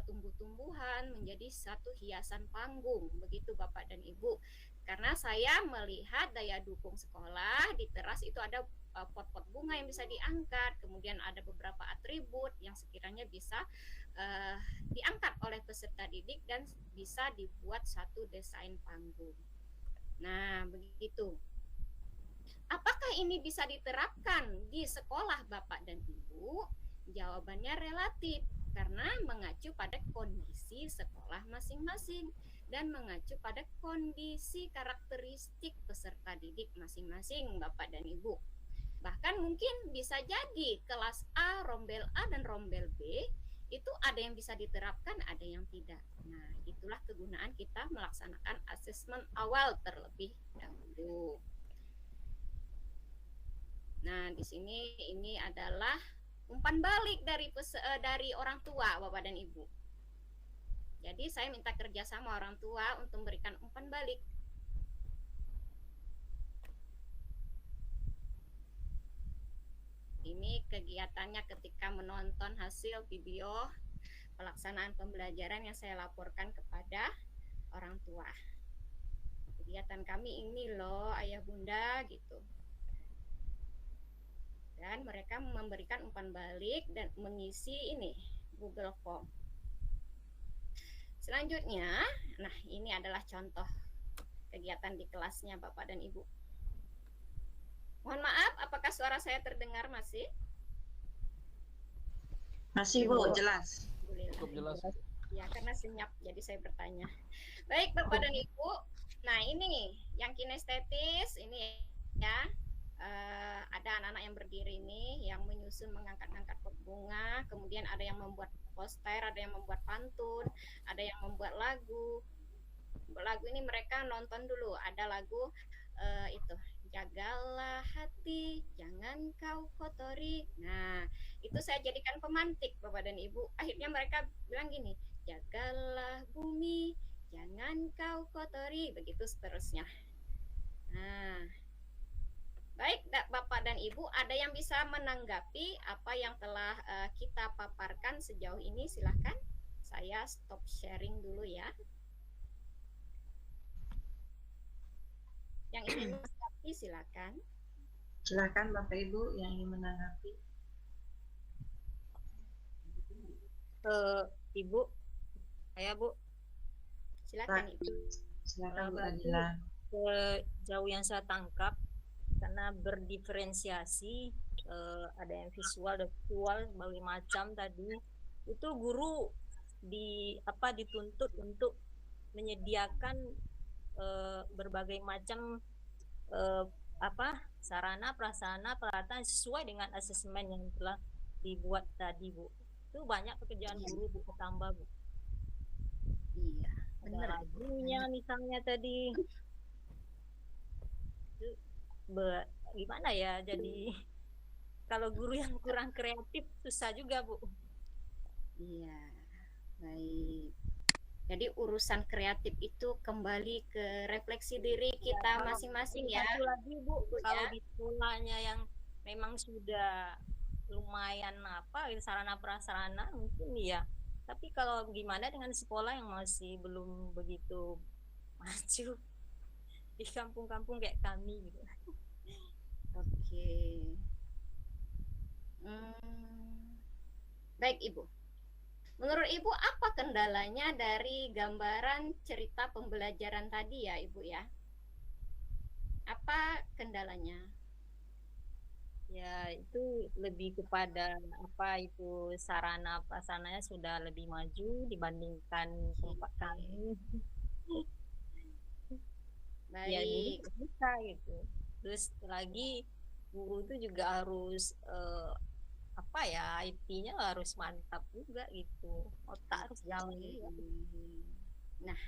Speaker 6: tumbuh-tumbuhan menjadi satu hiasan panggung. Begitu Bapak dan Ibu. Karena saya melihat daya dukung sekolah di teras itu ada pot-pot bunga yang bisa diangkat, kemudian ada beberapa atribut yang sekiranya bisa diangkat oleh peserta didik dan bisa dibuat satu desain panggung. Nah, begitu. Apakah ini bisa diterapkan di sekolah Bapak dan Ibu? Jawabannya relatif, karena mengacu pada kondisi sekolah masing-masing dan mengacu pada kondisi karakteristik peserta didik masing-masing Bapak dan Ibu. Bahkan mungkin bisa jadi kelas A, rombel A dan rombel B itu ada yang bisa diterapkan, ada yang tidak. Nah, itulah kegunaan kita melaksanakan asesmen awal terlebih dahulu. Nah, di sini ini adalah umpan balik dari orang tua Bapak dan Ibu. Jadi saya minta kerjasama orang tua untuk memberikan umpan balik. Ini kegiatannya ketika menonton hasil video pelaksanaan pembelajaran yang saya laporkan kepada orang tua. Kegiatan kami ini loh ayah bunda gitu. Dan mereka memberikan umpan balik dan mengisi ini Google Form. Selanjutnya, nah ini adalah contoh kegiatan di kelasnya Bapak dan Ibu. Mohon maaf, apakah suara saya terdengar masih?
Speaker 5: Masih Bu, jelas.
Speaker 12: Cukup jelas.
Speaker 6: Ya, karena senyap, jadi saya bertanya. Baik Bapak dan Ibu, nah ini yang kinestetis, ini ya. Ada anak-anak yang berdiri ini yang menyusun mengangkat-angkat pot bunga, kemudian ada yang membuat poster, ada yang membuat pantun, ada yang membuat lagu. Lagu ini mereka nonton dulu, ada lagu itu jagalah hati, jangan kau kotori. Nah, itu saya jadikan pemantik Bapak dan Ibu. Akhirnya mereka bilang gini, jagalah bumi, jangan kau kotori, begitu seterusnya. Nah, baik Bapak dan Ibu, ada yang bisa menanggapi apa yang telah kita paparkan sejauh ini? Silahkan, saya stop sharing dulu ya. Yang ingin menanggapi silakan.
Speaker 5: Silakan Bapak Ibu yang ingin menanggapi.
Speaker 11: Ibu, saya Bu.
Speaker 6: Silakan Ibu.
Speaker 5: Silakan Bu Adila.
Speaker 11: Sejauh yang saya tangkap, karena berdiferensiasi, ada yang visual, berbagai macam tadi, itu guru dituntut untuk menyediakan berbagai macam sarana, prasarana, peralatan sesuai dengan asesmen yang telah dibuat tadi Bu. Itu banyak pekerjaan guru Bu tambah Bu.
Speaker 6: Iya, benar.
Speaker 11: Lagunya misalnya tadi. Gimana ya, jadi kalau guru yang kurang kreatif susah juga Bu.
Speaker 6: Iya, baik. Jadi urusan kreatif itu kembali ke refleksi diri kita masing-masing ya.
Speaker 11: Satu lagi Bu, kalau di sekolahnya yang memang sudah lumayan sarana prasarana mungkin ya. Tapi kalau gimana dengan sekolah yang masih belum begitu maju di kampung-kampung kayak kami gitu.
Speaker 6: Oke. Baik Ibu. Menurut Ibu apa kendalanya dari gambaran cerita pembelajaran tadi ya Ibu ya? Apa kendalanya?
Speaker 11: Ya, itu lebih kepada apa itu sarana prasarananya sudah lebih maju dibandingkan tempat kami. Ya, jadi
Speaker 6: Baik.
Speaker 11: bisa gitu. Terus lagi guru itu juga harus apa ya, IP-nya harus mantap juga gitu. Otak harus jalan juga.
Speaker 6: Nah,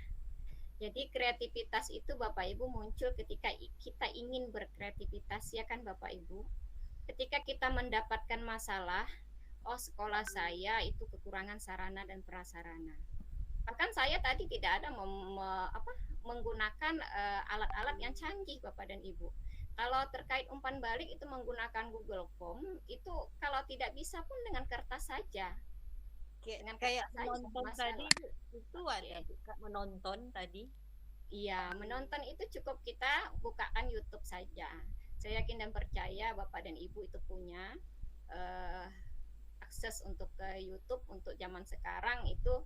Speaker 6: jadi kreativitas itu Bapak Ibu muncul ketika kita ingin berkreativitas, ya kan Bapak Ibu? Ketika kita mendapatkan masalah, oh sekolah saya itu kekurangan sarana dan prasarana. Bahkan saya tadi tidak ada menggunakan alat-alat yang canggih Bapak dan Ibu. Kalau terkait umpan balik itu menggunakan Google Form, itu kalau tidak bisa pun dengan kertas saja. Dengan
Speaker 11: Kayak
Speaker 6: kertas saja,
Speaker 11: menonton
Speaker 6: masalah.
Speaker 11: tadi itu ada juga menonton tadi.
Speaker 6: Iya, menonton itu cukup kita bukakan YouTube saja. Saya yakin dan percaya Bapak dan Ibu itu punya akses untuk ke YouTube untuk zaman sekarang itu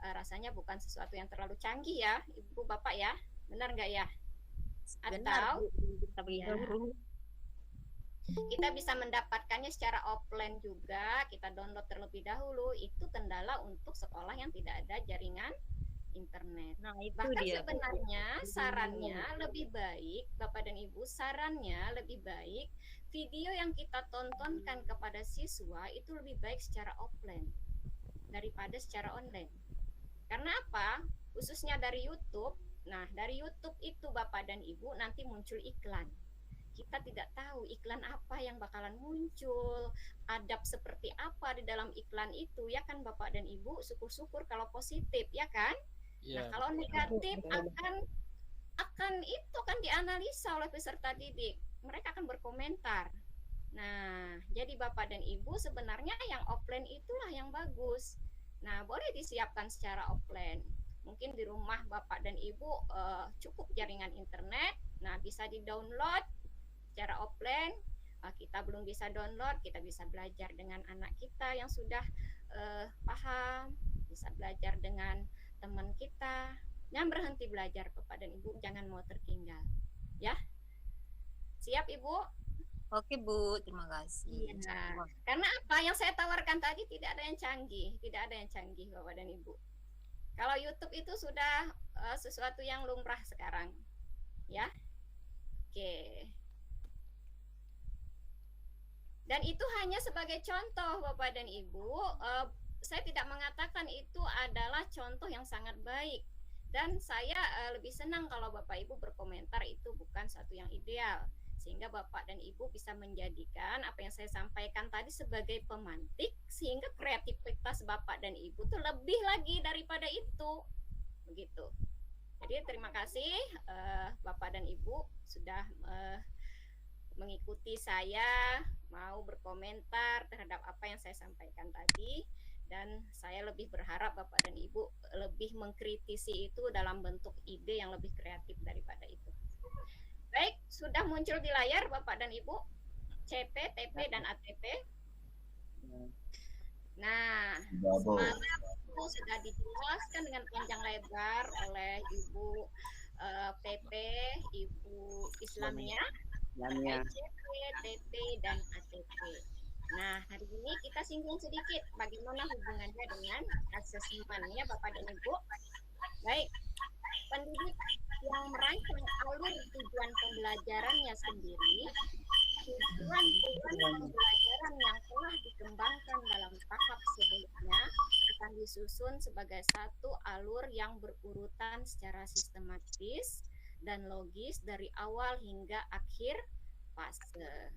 Speaker 6: rasanya bukan sesuatu yang terlalu canggih ya, Ibu Bapak ya, benar nggak ya?
Speaker 11: Benar,
Speaker 6: Atau
Speaker 11: Bu, kita
Speaker 6: ya, kita bisa mendapatkannya secara offline juga, kita download terlebih dahulu. Itu kendala untuk sekolah yang tidak ada jaringan internet.
Speaker 11: Nah, itu
Speaker 6: Bahkan
Speaker 11: dia.
Speaker 6: sebenarnya sarannya lebih baik, Bapak dan Ibu, sarannya lebih baik video yang kita tontonkan kepada siswa itu lebih baik secara offline daripada secara online. Karena apa? Khususnya dari YouTube. Nah, dari YouTube itu Bapak dan Ibu nanti muncul iklan. Kita tidak tahu iklan apa yang bakalan muncul, adab seperti apa di dalam iklan itu, ya kan Bapak dan Ibu? Syukur-syukur kalau positif, ya kan? Nah, kalau negatif akan itu kan dianalisa oleh peserta didik. Mereka akan berkomentar. Nah, jadi Bapak dan Ibu sebenarnya yang offline itulah yang bagus. Nah, boleh disiapkan secara offline. Mungkin di rumah Bapak dan Ibu cukup jaringan internet. Nah, bisa di-download secara offline. Kita belum bisa download, kita bisa belajar dengan anak kita yang sudah paham, bisa belajar dengan teman kita. Jangan berhenti belajar Bapak dan Ibu, jangan mau tertinggal. Ya. Siap Ibu?
Speaker 11: Oke Bu, terima kasih.
Speaker 6: Iya. Karena apa yang saya tawarkan tadi tidak ada yang canggih, tidak ada yang canggih Bapak dan Ibu. Kalau YouTube itu sudah sesuatu yang lumrah sekarang. Ya. Oke. Dan itu hanya sebagai contoh Bapak dan Ibu. Saya tidak mengatakan itu adalah contoh yang sangat baik. Dan saya lebih senang kalau Bapak Ibu berkomentar itu bukan satu yang ideal. Sehingga Bapak dan Ibu bisa menjadikan apa yang saya sampaikan tadi sebagai pemantik. Sehingga kreativitas Bapak dan Ibu itu lebih lagi daripada itu. Begitu. Jadi terima kasih Bapak dan Ibu sudah mengikuti saya, mau berkomentar terhadap apa yang saya sampaikan tadi. Dan saya lebih berharap Bapak dan Ibu lebih mengkritisi itu dalam bentuk ide yang lebih kreatif daripada itu. Baik, sudah muncul di layar Bapak dan Ibu CP, TP, dan ATP. Nah, semalam itu sudah dijelaskan dengan panjang lebar oleh Ibu PP, Ibu Islamia, CP, TP, dan ATP. Nah, hari ini kita singgung sedikit bagaimana hubungannya dengan asesmen ya Bapak dan Ibu. Baik, pendidik yang merancang alur tujuan pembelajarannya sendiri, tujuan pembelajaran yang telah dikembangkan dalam tahap sebelumnya akan disusun sebagai satu alur yang berurutan secara sistematis dan logis dari awal hingga akhir fase.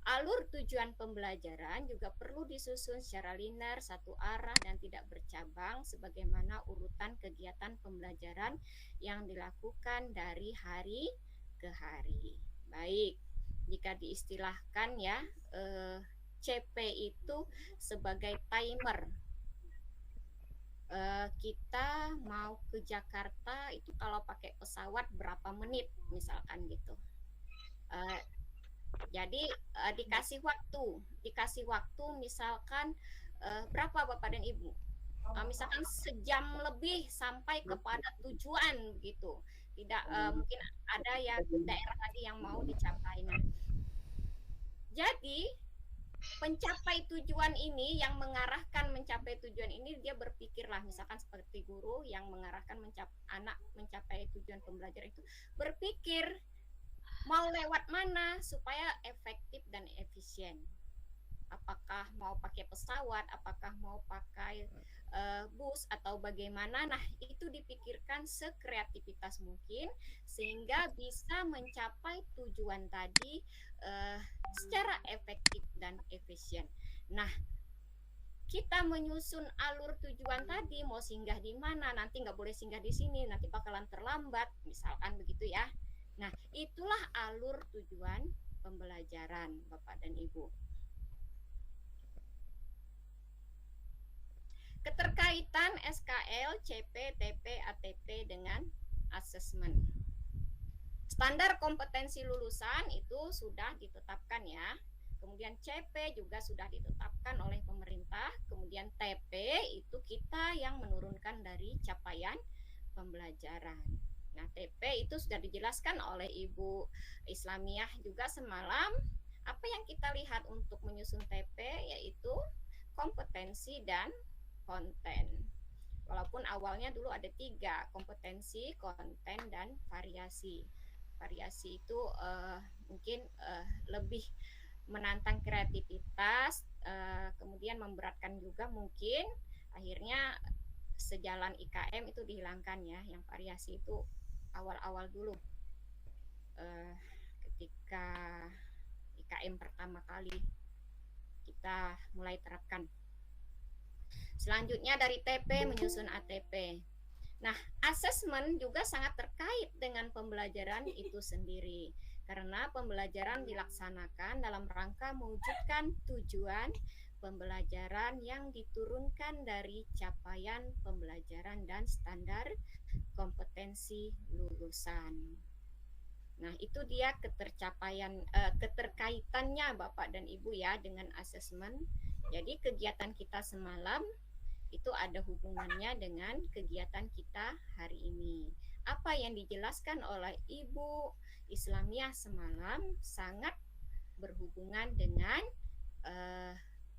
Speaker 6: Alur tujuan pembelajaran juga perlu disusun secara linear, satu arah, dan tidak bercabang sebagaimana urutan kegiatan pembelajaran yang dilakukan dari hari ke hari. Baik, jika diistilahkan ya, CP itu sebagai timer. Kita mau ke Jakarta itu kalau pakai pesawat berapa menit misalkan gitu. Jadi dikasih waktu misalkan berapa Bapak dan Ibu? Misalkan sejam lebih sampai kepada tujuan begitu. Tidak mungkin ada yang daerah tadi yang mau dicapai. Nah, Jadi mencapai tujuan ini, yang mengarahkan mencapai tujuan ini, dia berpikirlah, misalkan seperti guru yang mengarahkan anak mencapai tujuan pembelajaran itu, berpikir mau lewat mana supaya efektif dan efisien. Apakah mau pakai pesawat, apakah mau pakai bus atau bagaimana. Nah, itu dipikirkan sekreativitas mungkin sehingga bisa mencapai tujuan tadi secara efektif dan efisien. Nah, kita menyusun alur tujuan tadi, mau singgah di mana, nanti nggak boleh singgah di sini, nanti bakalan terlambat, misalkan begitu ya. Nah, itulah alur tujuan pembelajaran, Bapak dan Ibu. Keterkaitan SKL, CP, TP, ATP dengan asesmen. Standar kompetensi lulusan itu sudah ditetapkan ya. Kemudian CP juga sudah ditetapkan oleh pemerintah. Kemudian TP itu kita yang menurunkan dari capaian pembelajaran. Nah, TP itu sudah dijelaskan oleh Ibu Islamiah juga semalam. Apa yang kita lihat untuk menyusun TP yaitu kompetensi dan konten. Walaupun awalnya dulu ada 3, kompetensi, konten, dan variasi. Variasi itu mungkin lebih menantang kreativitas, kemudian memberatkan juga mungkin. Akhirnya sejalan IKM itu dihilangkan ya. Yang variasi itu awal-awal dulu ketika IKM pertama kali kita mulai terapkan. Selanjutnya dari TP menyusun ATP. Nah, asesmen juga sangat terkait dengan pembelajaran itu sendiri. Karena pembelajaran dilaksanakan dalam rangka mewujudkan tujuan pembelajaran yang diturunkan dari capaian pembelajaran dan standar kompetensi lulusan. Nah, itu dia keterkaitannya Bapak dan Ibu ya dengan asesmen. Jadi kegiatan kita semalam itu ada hubungannya dengan kegiatan kita hari ini. Apa yang dijelaskan oleh Ibu Islamiah semalam sangat berhubungan dengan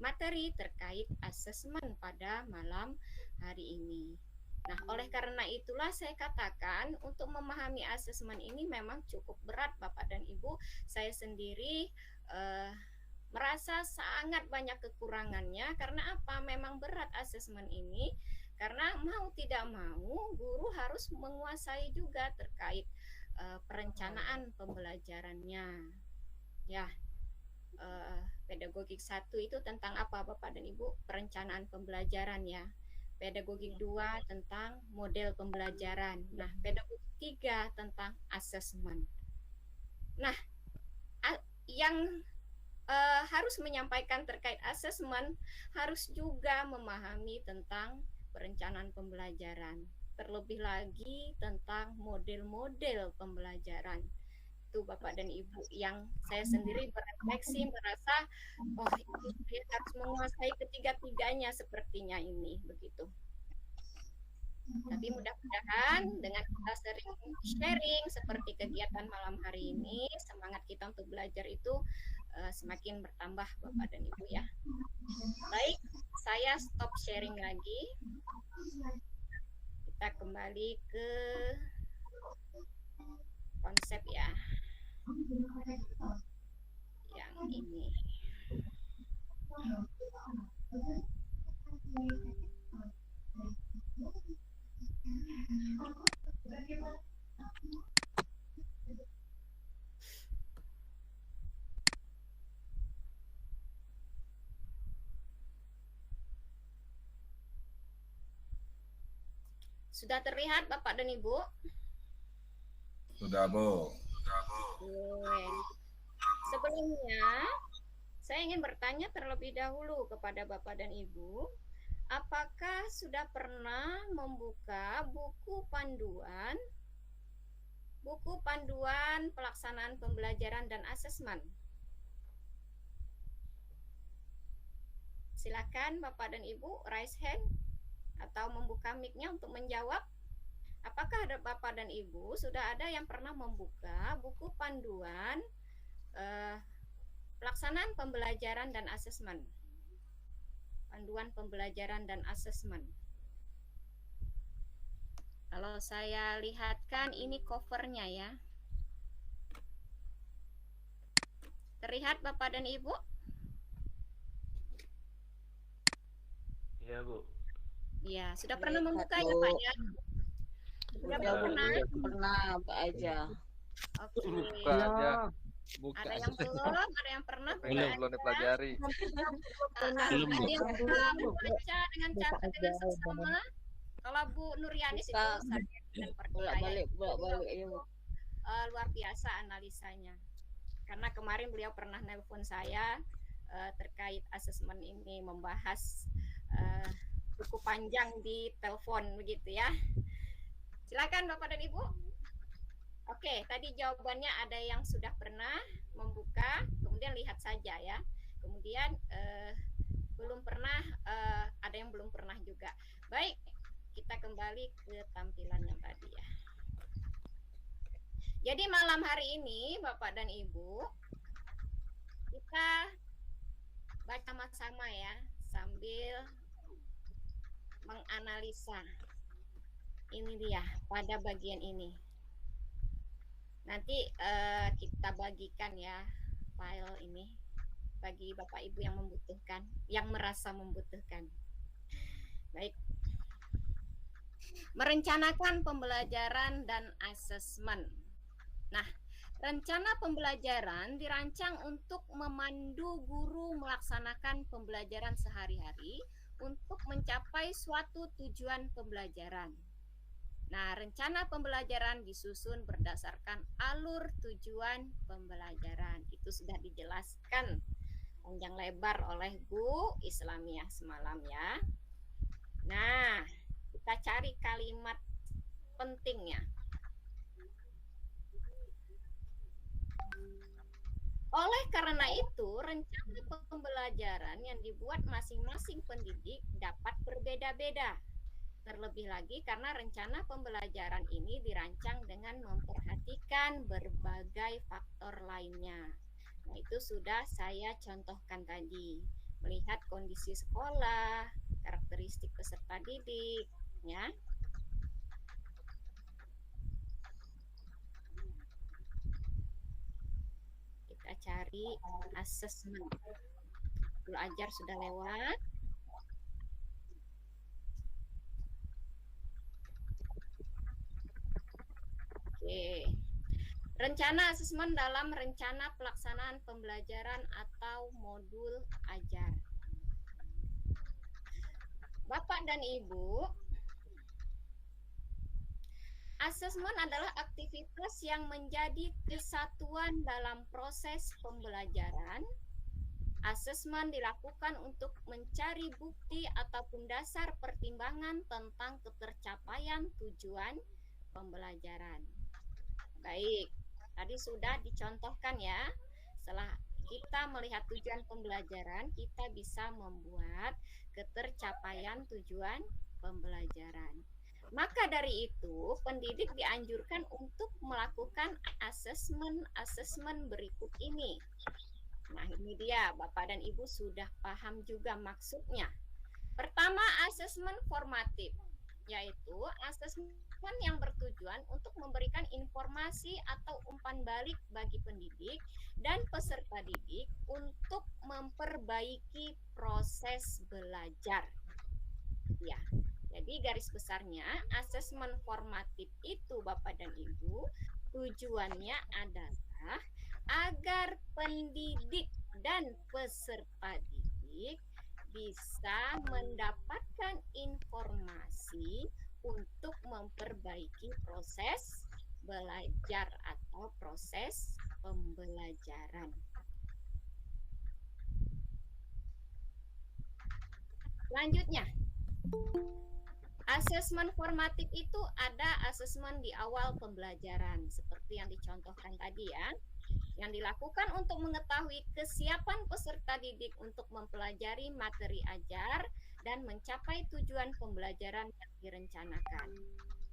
Speaker 6: materi terkait asesmen pada malam hari ini. Nah, oleh karena itulah saya katakan untuk memahami asesmen ini memang cukup berat Bapak dan Ibu. Saya sendiri merasa sangat banyak kekurangannya. Karena apa? Memang berat asesmen ini. Karena mau tidak mau guru harus menguasai juga terkait perencanaan pembelajarannya. Ya, pedagogik 1 itu tentang apa Bapak dan Ibu? Perencanaan pembelajaran ya. Pedagogik 2 tentang model pembelajaran. Nah, pedagogik 3 tentang asesmen. Nah, yang harus menyampaikan terkait asesmen harus juga memahami tentang perencanaan pembelajaran. Terlebih lagi tentang model-model pembelajaran. Itu Bapak dan Ibu yang saya sendiri berefleksi merasa saya harus menguasai ketiga-tiganya sepertinya ini begitu. Tapi mudah-mudahan dengan kita sering sharing seperti kegiatan malam hari ini, semangat kita untuk belajar itu semakin bertambah Bapak dan Ibu ya. Baik, saya stop sharing lagi. Kita kembali ke konsep ya. Yang ini. Sudah terlihat Bapak dan Ibu?
Speaker 7: Sudah, Bu.
Speaker 6: Sebelumnya, saya ingin bertanya terlebih dahulu kepada Bapak dan Ibu, apakah sudah pernah membuka buku panduan pelaksanaan pembelajaran dan asesmen? Silakan Bapak dan Ibu raise hand atau membuka mic-nya untuk menjawab. Apakah ada Bapak dan Ibu sudah ada yang pernah membuka buku panduan pelaksanaan pembelajaran dan asesmen. Panduan pembelajaran dan asesmen. Kalau saya lihatkan ini covernya ya. Terlihat Bapak dan Ibu?
Speaker 12: Iya, Bu.
Speaker 6: Ya, sudah pernah membukanya Pak ya? Sudah pernah?
Speaker 10: Pernah Pak aja.
Speaker 6: Oke.
Speaker 7: Buka aja. Buka.
Speaker 6: Ada yang belum? Ada yang pernah?
Speaker 7: Belum dipelajari.
Speaker 12: Belum, Bu.
Speaker 6: Ada yang pernah membaca dengan cara dengan seksama? Kalau Bu Nurianis itu sarjana dan percaya
Speaker 10: bolak-balik ya, Bu.
Speaker 6: Luar biasa analisanya. Karena kemarin beliau pernah nelpon saya terkait asesmen ini, membahas cukup panjang di telepon begitu ya. Silakan Bapak dan Ibu. Oke, tadi jawabannya ada yang sudah pernah membuka, kemudian lihat saja ya. Kemudian belum pernah, ada yang belum pernah juga. Baik, kita kembali ke tampilan yang tadi ya. Jadi malam hari ini Bapak dan Ibu, kita baca sama-sama ya, sambil menganalisa. Ini dia pada bagian ini. Nanti kita bagikan ya file ini bagi Bapak Ibu yang membutuhkan, yang merasa membutuhkan. Baik. Merencanakan pembelajaran dan asesmen. Nah, rencana pembelajaran dirancang untuk memandu guru melaksanakan pembelajaran sehari-hari untuk mencapai suatu tujuan pembelajaran. Nah, rencana pembelajaran disusun berdasarkan alur tujuan pembelajaran. Itu sudah dijelaskan panjang lebar oleh Bu Islamiah semalam ya. Nah, kita cari kalimat pentingnya. Oleh karena itu, rencana pembelajaran yang dibuat masing-masing pendidik dapat berbeda-beda. Terlebih lagi karena rencana pembelajaran ini dirancang dengan memperhatikan berbagai faktor lainnya. Nah, itu sudah saya contohkan tadi. Melihat kondisi sekolah, karakteristik peserta didik, ya. Kita cari asesmen. Dulu ajar sudah lewat. Oke. Rencana asesmen dalam rencana pelaksanaan pembelajaran atau modul ajar. Bapak dan Ibu, asesmen adalah aktivitas yang menjadi kesatuan dalam proses pembelajaran. Asesmen dilakukan untuk mencari bukti ataupun dasar pertimbangan tentang ketercapaian tujuan pembelajaran. Baik, tadi sudah dicontohkan ya. Setelah kita melihat tujuan pembelajaran, kita bisa membuat ketercapaian tujuan pembelajaran. Maka dari itu, pendidik dianjurkan untuk melakukan asesmen berikut ini. Nah, ini dia, Bapak dan Ibu sudah paham juga maksudnya. Pertama, asesmen formatif, yaitu asesmen yang bertujuan untuk memberikan informasi atau umpan balik bagi pendidik dan peserta didik untuk memperbaiki proses belajar. Ya, jadi garis besarnya asesmen formatif itu Bapak dan Ibu tujuannya adalah agar pendidik dan peserta didik bisa mendapatkan informasi untuk memperbaiki proses belajar atau proses pembelajaran. Selanjutnya, asesmen formatif itu ada asesmen di awal pembelajaran seperti yang dicontohkan tadi ya, yang dilakukan untuk mengetahui kesiapan peserta didik untuk mempelajari materi ajar dan mencapai tujuan pembelajaran yang direncanakan.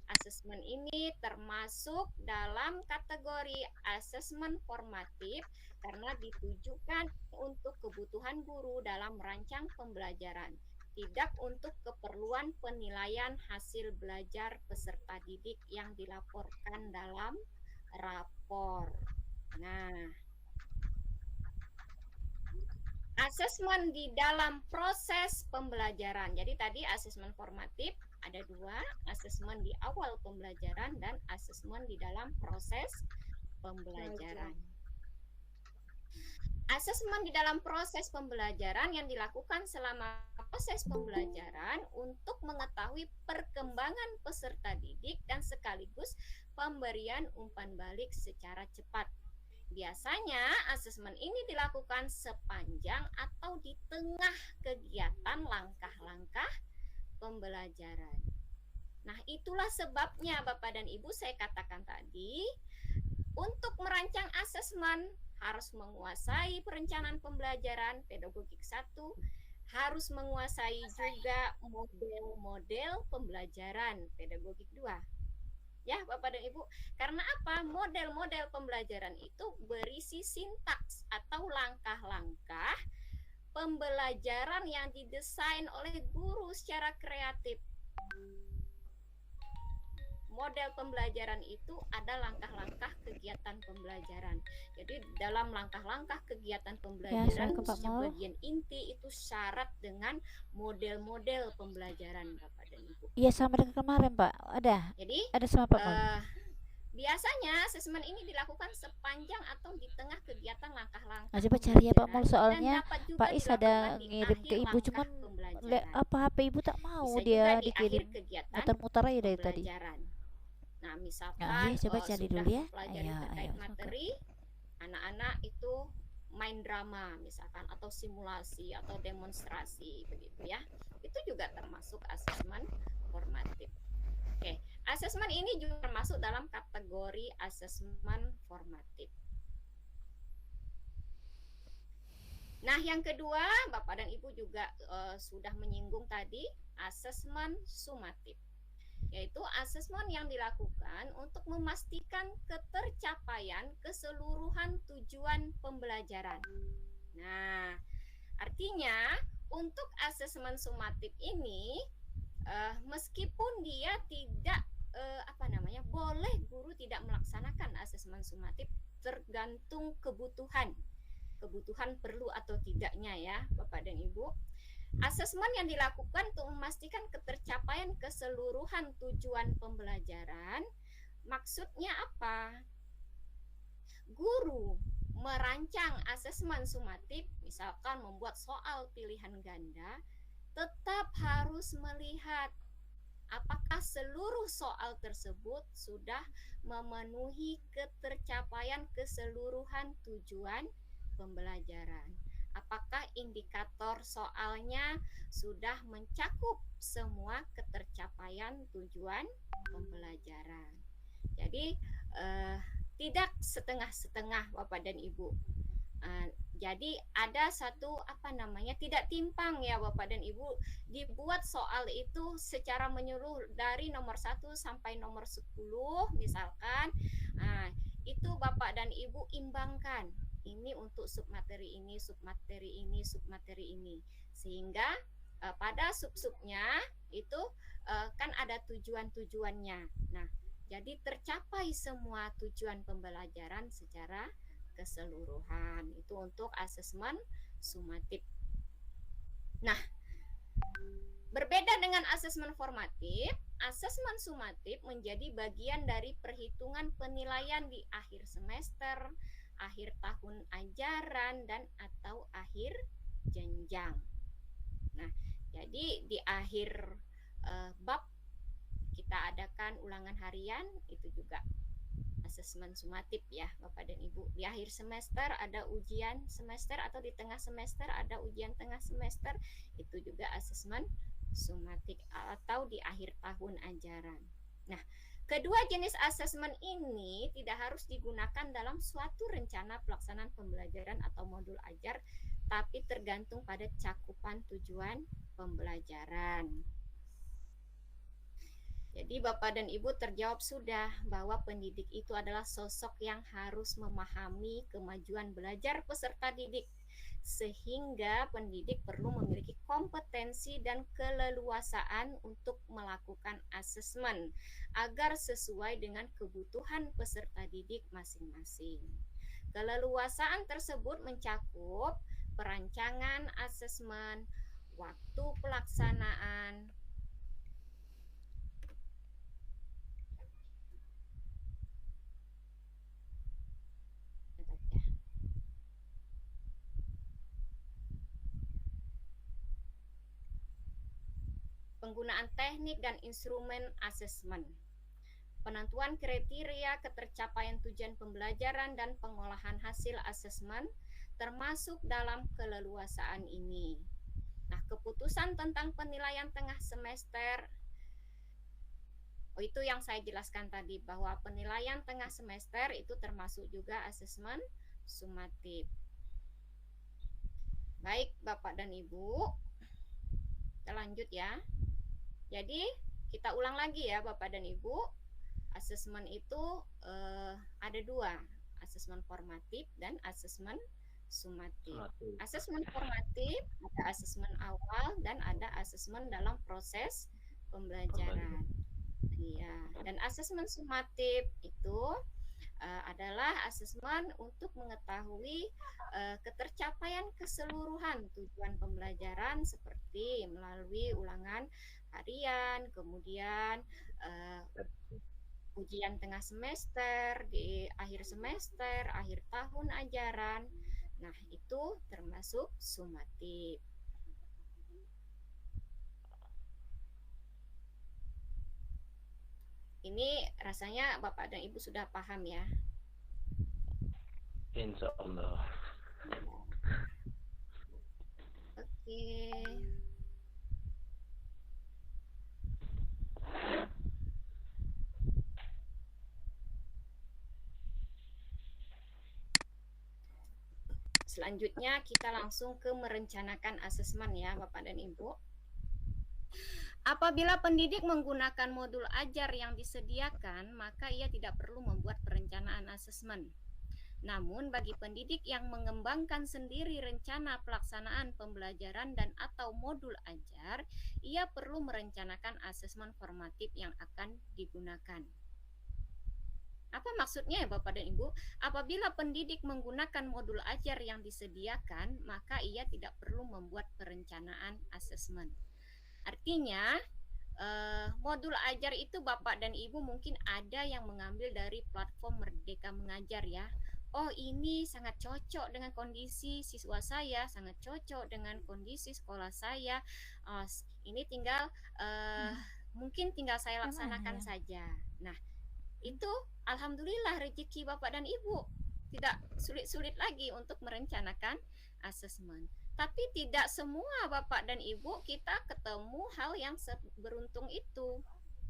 Speaker 6: Asesmen ini termasuk dalam kategori asesmen formatif karena ditujukan untuk kebutuhan guru dalam merancang pembelajaran, tidak untuk keperluan penilaian hasil belajar peserta didik yang dilaporkan dalam rapor. Nah, asesmen di dalam proses pembelajaran. Jadi tadi asesmen formatif ada dua, asesmen di awal pembelajaran dan asesmen di dalam proses pembelajaran. Asesmen di dalam proses pembelajaran yang dilakukan selama proses pembelajaran untuk mengetahui perkembangan peserta didik dan sekaligus pemberian umpan balik secara cepat. Biasanya asesmen ini dilakukan sepanjang atau di tengah kegiatan langkah-langkah pembelajaran. Nah, itulah sebabnya Bapak dan Ibu saya katakan tadi, untuk merancang asesmen harus menguasai perencanaan pembelajaran pedagogik 1, harus menguasai juga model-model pembelajaran pedagogik 2. Ya, Bapak dan Ibu, karena apa? Model-model pembelajaran itu berisi sintaks atau langkah-langkah pembelajaran yang didesain oleh guru secara kreatif. Model pembelajaran itu ada langkah-langkah kegiatan pembelajaran. Jadi dalam langkah-langkah kegiatan pembelajaran khususnya bagian inti itu syarat dengan model-model pembelajaran Bapak dan Ibu.
Speaker 4: Iya, sama dengan kemarin Pak.
Speaker 6: Jadi
Speaker 4: ada sama Pak.
Speaker 6: Biasanya asesmen ini dilakukan sepanjang atau di tengah kegiatan langkah-langkah.
Speaker 4: Nah, coba cari ya Pak Mul, soalnya Pak Is ada ngirim ke Ibu, cuman HP Ibu tak mau
Speaker 6: bisa
Speaker 4: dia
Speaker 6: di
Speaker 4: dikirim. Muter-muter aja dari tadi.
Speaker 6: Nah, misalkan
Speaker 4: Nah, coba cari
Speaker 6: sudah
Speaker 4: dulu ya.
Speaker 6: mempelajari terkait materi, anak-anak itu main drama misalkan atau simulasi atau demonstrasi begitu ya. Itu juga termasuk asesmen formatif. Oke, asesmen ini juga termasuk dalam kategori asesmen formatif. Nah, yang kedua, Bapak dan Ibu juga sudah menyinggung tadi, asesmen sumatif, yaitu asesmen yang dilakukan untuk memastikan ketercapaian keseluruhan tujuan pembelajaran. Nah, artinya untuk asesmen sumatif ini meskipun dia tidak boleh guru tidak melaksanakan asesmen sumatif, tergantung kebutuhan perlu atau tidaknya ya Bapak dan Ibu. Asesmen yang dilakukan untuk memastikan ketercapaian keseluruhan tujuan pembelajaran, maksudnya apa? Guru merancang asesmen sumatif, misalkan membuat soal pilihan ganda, tetap harus melihat apakah seluruh soal tersebut sudah memenuhi ketercapaian keseluruhan tujuan pembelajaran. Apakah indikator soalnya sudah mencakup semua ketercapaian tujuan pembelajaran. Jadi tidak setengah-setengah Bapak dan Ibu. Jadi ada satu tidak timpang ya Bapak dan Ibu, dibuat soal itu secara menyeluruh dari nomor 1 sampai nomor 10 misalkan. Nah, itu Bapak dan Ibu imbangkan. Ini untuk submateri ini, submateri ini, submateri ini. Sehingga pada sub-subnya itu kan ada tujuan-tujuannya. Nah, jadi tercapai semua tujuan pembelajaran secara keseluruhan. Itu untuk asesmen sumatif. Nah, berbeda dengan asesmen formatif, asesmen sumatif menjadi bagian dari perhitungan penilaian di akhir semester, akhir tahun ajaran, dan atau akhir jenjang. Nah, jadi di akhir bab kita adakan ulangan harian, itu juga asesmen sumatif ya Bapak dan Ibu. Di akhir semester ada ujian semester atau di tengah semester ada ujian tengah semester, itu juga asesmen sumatif atau di akhir tahun ajaran. Nah, kedua jenis asesmen ini tidak harus digunakan dalam suatu rencana pelaksanaan pembelajaran atau modul ajar, tapi tergantung pada cakupan tujuan pembelajaran. Jadi Bapak dan Ibu terjawab sudah bahwa pendidik itu adalah sosok yang harus memahami kemajuan belajar peserta didik, sehingga pendidik perlu memiliki kompetensi dan keleluasaan untuk melakukan asesmen agar sesuai dengan kebutuhan peserta didik masing-masing. Keleluasaan tersebut mencakup perancangan asesmen, waktu pelaksanaan, penggunaan teknik dan instrumen asesmen, penentuan kriteria ketercapaian tujuan pembelajaran dan pengolahan hasil asesmen termasuk dalam keleluasaan ini. Nah, keputusan tentang penilaian tengah semester, itu yang saya jelaskan tadi, bahwa penilaian tengah semester itu termasuk juga asesmen sumatif. Baik, Bapak dan Ibu, kita lanjut ya. Jadi kita ulang lagi ya Bapak dan Ibu. Asesmen itu ada dua, asesmen formatif dan asesmen sumatif. Asesmen formatif ada asesmen awal dan ada asesmen dalam proses pembelajaran. Iya, dan asesmen sumatif itu adalah asesmen untuk mengetahui ketercapaian keseluruhan tujuan pembelajaran seperti melalui ulangan harian, kemudian ujian tengah semester, di akhir semester, akhir tahun ajaran. Nah, itu termasuk sumatif. Ini rasanya Bapak dan Ibu sudah paham ya?
Speaker 12: Insya Allah.
Speaker 6: Oke. Selanjutnya kita langsung ke merencanakan asesmen ya Bapak dan Ibu. Apabila pendidik menggunakan modul ajar yang disediakan, maka ia tidak perlu membuat perencanaan asesmen. Namun bagi pendidik yang mengembangkan sendiri rencana pelaksanaan pembelajaran dan atau modul ajar, ia perlu merencanakan asesmen formatif yang akan digunakan. Apa maksudnya ya Bapak dan Ibu? Apabila pendidik menggunakan modul ajar yang disediakan, maka ia tidak perlu membuat perencanaan asesmen. Artinya modul ajar itu Bapak dan Ibu mungkin ada yang mengambil dari platform Merdeka Mengajar ya. Oh, ini sangat cocok dengan kondisi siswa saya, sangat cocok dengan kondisi sekolah saya. Ini tinggal mungkin tinggal saya laksanakan saja. Nah, itu alhamdulillah rezeki Bapak dan Ibu. Tidak sulit-sulit lagi untuk merencanakan asesmen. Tapi tidak semua Bapak dan Ibu kita ketemu hal yang beruntung itu.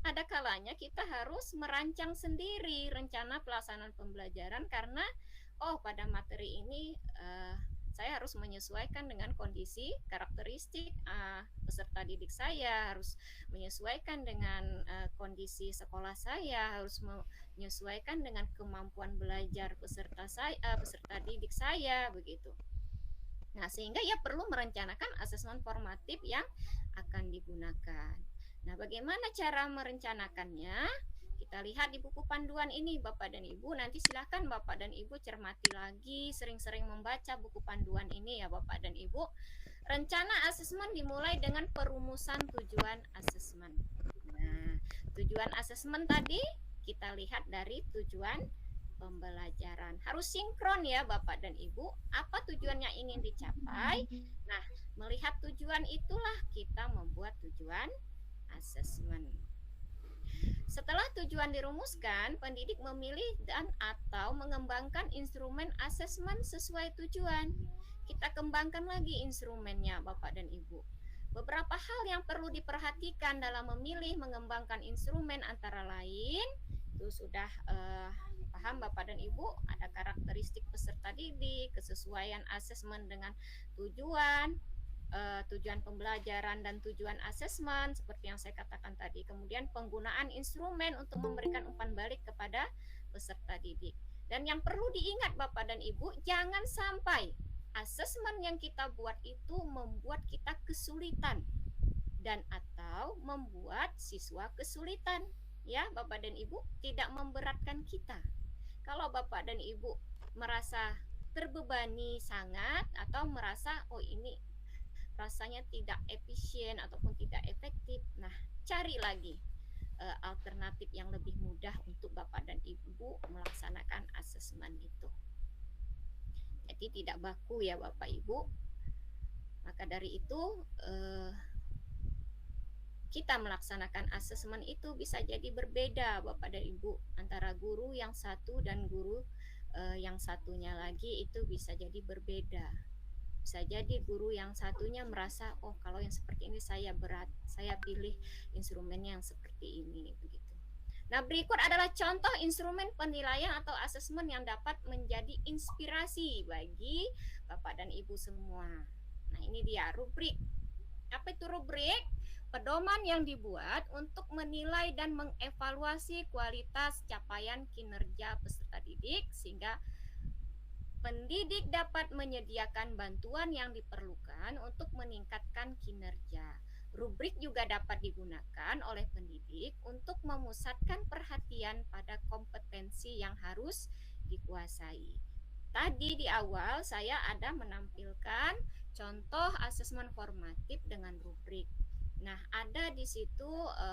Speaker 6: Ada kalanya kita harus merancang sendiri rencana pelaksanaan pembelajaran karena pada materi ini saya harus menyesuaikan dengan kondisi karakteristik peserta didik saya, harus menyesuaikan dengan kondisi sekolah saya, harus menyesuaikan dengan kemampuan belajar peserta didik saya, begitu. Nah, sehingga ia perlu merencanakan asesmen formatif yang akan digunakan. Nah, bagaimana cara merencanakannya? Kita lihat di buku panduan ini Bapak dan Ibu. Nanti silahkan Bapak dan Ibu cermati lagi, sering-sering membaca buku panduan ini ya Bapak dan Ibu. Rencana asesmen dimulai dengan perumusan tujuan asesmen. Nah, tujuan asesmen tadi kita lihat dari tujuan pembelajaran. Harus sinkron ya Bapak dan Ibu. Apa tujuan yang ingin dicapai? Nah, melihat tujuan itulah kita membuat tujuan asesmen. Setelah tujuan dirumuskan, pendidik memilih dan atau mengembangkan instrumen asesmen sesuai tujuan. Kita kembangkan lagi instrumennya Bapak dan Ibu. Beberapa hal yang perlu diperhatikan dalam memilih mengembangkan instrumen antara lain, itu sudah paham Bapak dan Ibu, ada karakteristik peserta didik, kesesuaian asesmen dengan tujuan, tujuan pembelajaran dan tujuan asesmen seperti yang saya katakan tadi. Kemudian penggunaan instrumen untuk memberikan umpan balik kepada peserta didik. Dan yang perlu diingat Bapak dan Ibu, jangan sampai asesmen yang kita buat itu membuat kita kesulitan dan atau membuat siswa kesulitan. Ya, Bapak dan Ibu, tidak memberatkan kita. Kalau Bapak dan Ibu merasa terbebani sangat atau merasa oh ini rasanya tidak efisien ataupun tidak efektif, nah cari lagi alternatif yang lebih mudah untuk Bapak dan Ibu melaksanakan asesmen itu. Jadi tidak baku ya Bapak Ibu. Maka dari itu kita melaksanakan asesmen itu bisa jadi berbeda Bapak dan Ibu, antara guru yang satu dan guru yang satunya lagi itu bisa jadi berbeda. Bisa jadi guru yang satunya merasa oh kalau yang seperti ini saya berat, saya pilih instrumennya yang seperti ini begitu. Nah, berikut adalah contoh instrumen penilaian atau asesmen yang dapat menjadi inspirasi bagi Bapak dan Ibu semua. Nah, ini dia rubrik. Apa itu rubrik? Pedoman yang dibuat untuk menilai dan mengevaluasi kualitas capaian kinerja peserta didik sehingga pendidik dapat menyediakan bantuan yang diperlukan untuk meningkatkan kinerja. Rubrik juga dapat digunakan oleh pendidik untuk memusatkan perhatian pada kompetensi yang harus dikuasai. Tadi di awal saya ada menampilkan contoh asesmen formatif dengan rubrik. Nah, ada di situ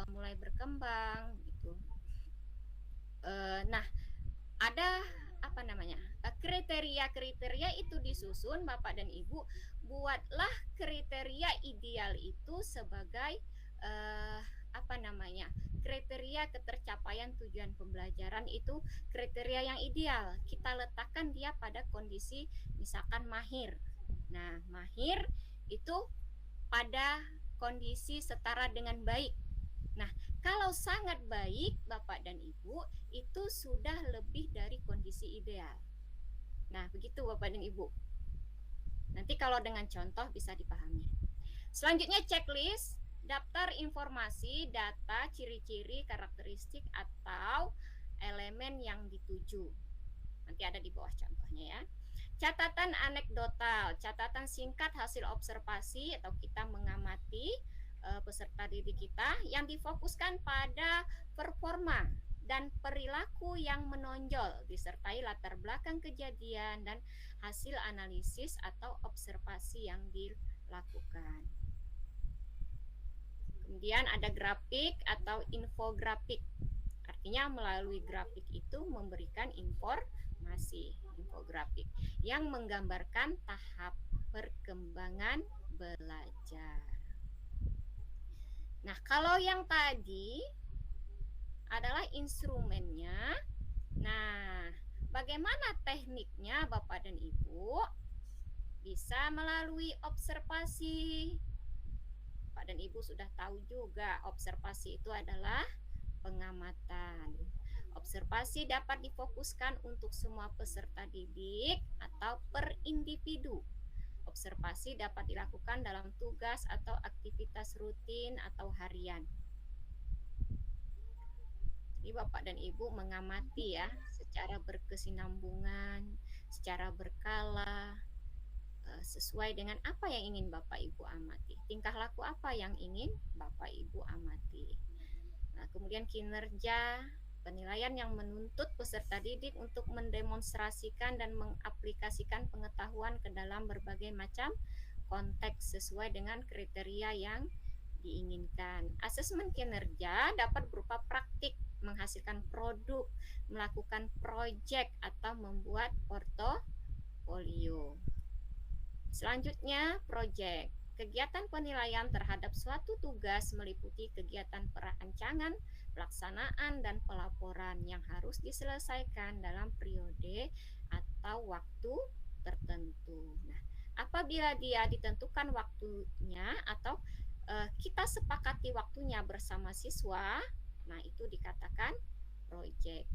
Speaker 6: mulai berkembang gitu. Nah, ada apa namanya? Kriteria-kriteria itu disusun Bapak dan Ibu, buatlah kriteria ideal itu sebagai apa namanya? Kriteria ketercapaian tujuan pembelajaran itu kriteria yang ideal. Kita letakkan dia pada kondisi misalkan mahir. Nah, mahir itu pada kondisi setara dengan baik. Nah, kalau sangat baik Bapak dan Ibu itu sudah lebih dari kondisi ideal. Nah, begitu Bapak dan Ibu. Nanti kalau dengan contoh bisa dipahami. Selanjutnya checklist, daftar informasi, data, ciri-ciri, karakteristik atau elemen yang dituju. Nanti ada di bawah contohnya ya. Catatan anekdotal, catatan singkat hasil observasi atau kita mengamati peserta didik kita yang difokuskan pada performa dan perilaku yang menonjol disertai latar belakang kejadian dan hasil analisis atau observasi yang dilakukan. Kemudian ada grafik atau infografik. Artinya melalui grafik itu memberikan informasi, infografik yang menggambarkan tahap perkembangan belajar. Nah, kalau yang tadi adalah instrumennya. Nah, bagaimana tekniknya Bapak dan Ibu? Bisa melalui observasi. Bapak dan Ibu sudah tahu juga observasi itu adalah pengamatan. Observasi dapat difokuskan untuk semua peserta didik atau per individu. Observasi dapat dilakukan dalam tugas atau aktivitas rutin atau harian. Jadi Bapak dan Ibu mengamati ya secara berkesinambungan, secara berkala, sesuai dengan apa yang ingin Bapak Ibu amati. Tingkah laku apa yang ingin Bapak Ibu amati. Nah, kemudian kinerja, penilaian yang menuntut peserta didik untuk mendemonstrasikan dan mengaplikasikan pengetahuan ke dalam berbagai macam konteks sesuai dengan kriteria yang diinginkan. Asesmen kinerja dapat berupa praktik, menghasilkan produk, melakukan proyek atau membuat portofolio. Selanjutnya, proyek. Kegiatan penilaian terhadap suatu tugas meliputi kegiatan perancangan, pelaksanaan, dan pelaporan yang harus diselesaikan dalam periode atau waktu tertentu. Nah, apabila dia ditentukan waktunya atau kita sepakati waktunya bersama siswa, nah itu dikatakan proyek.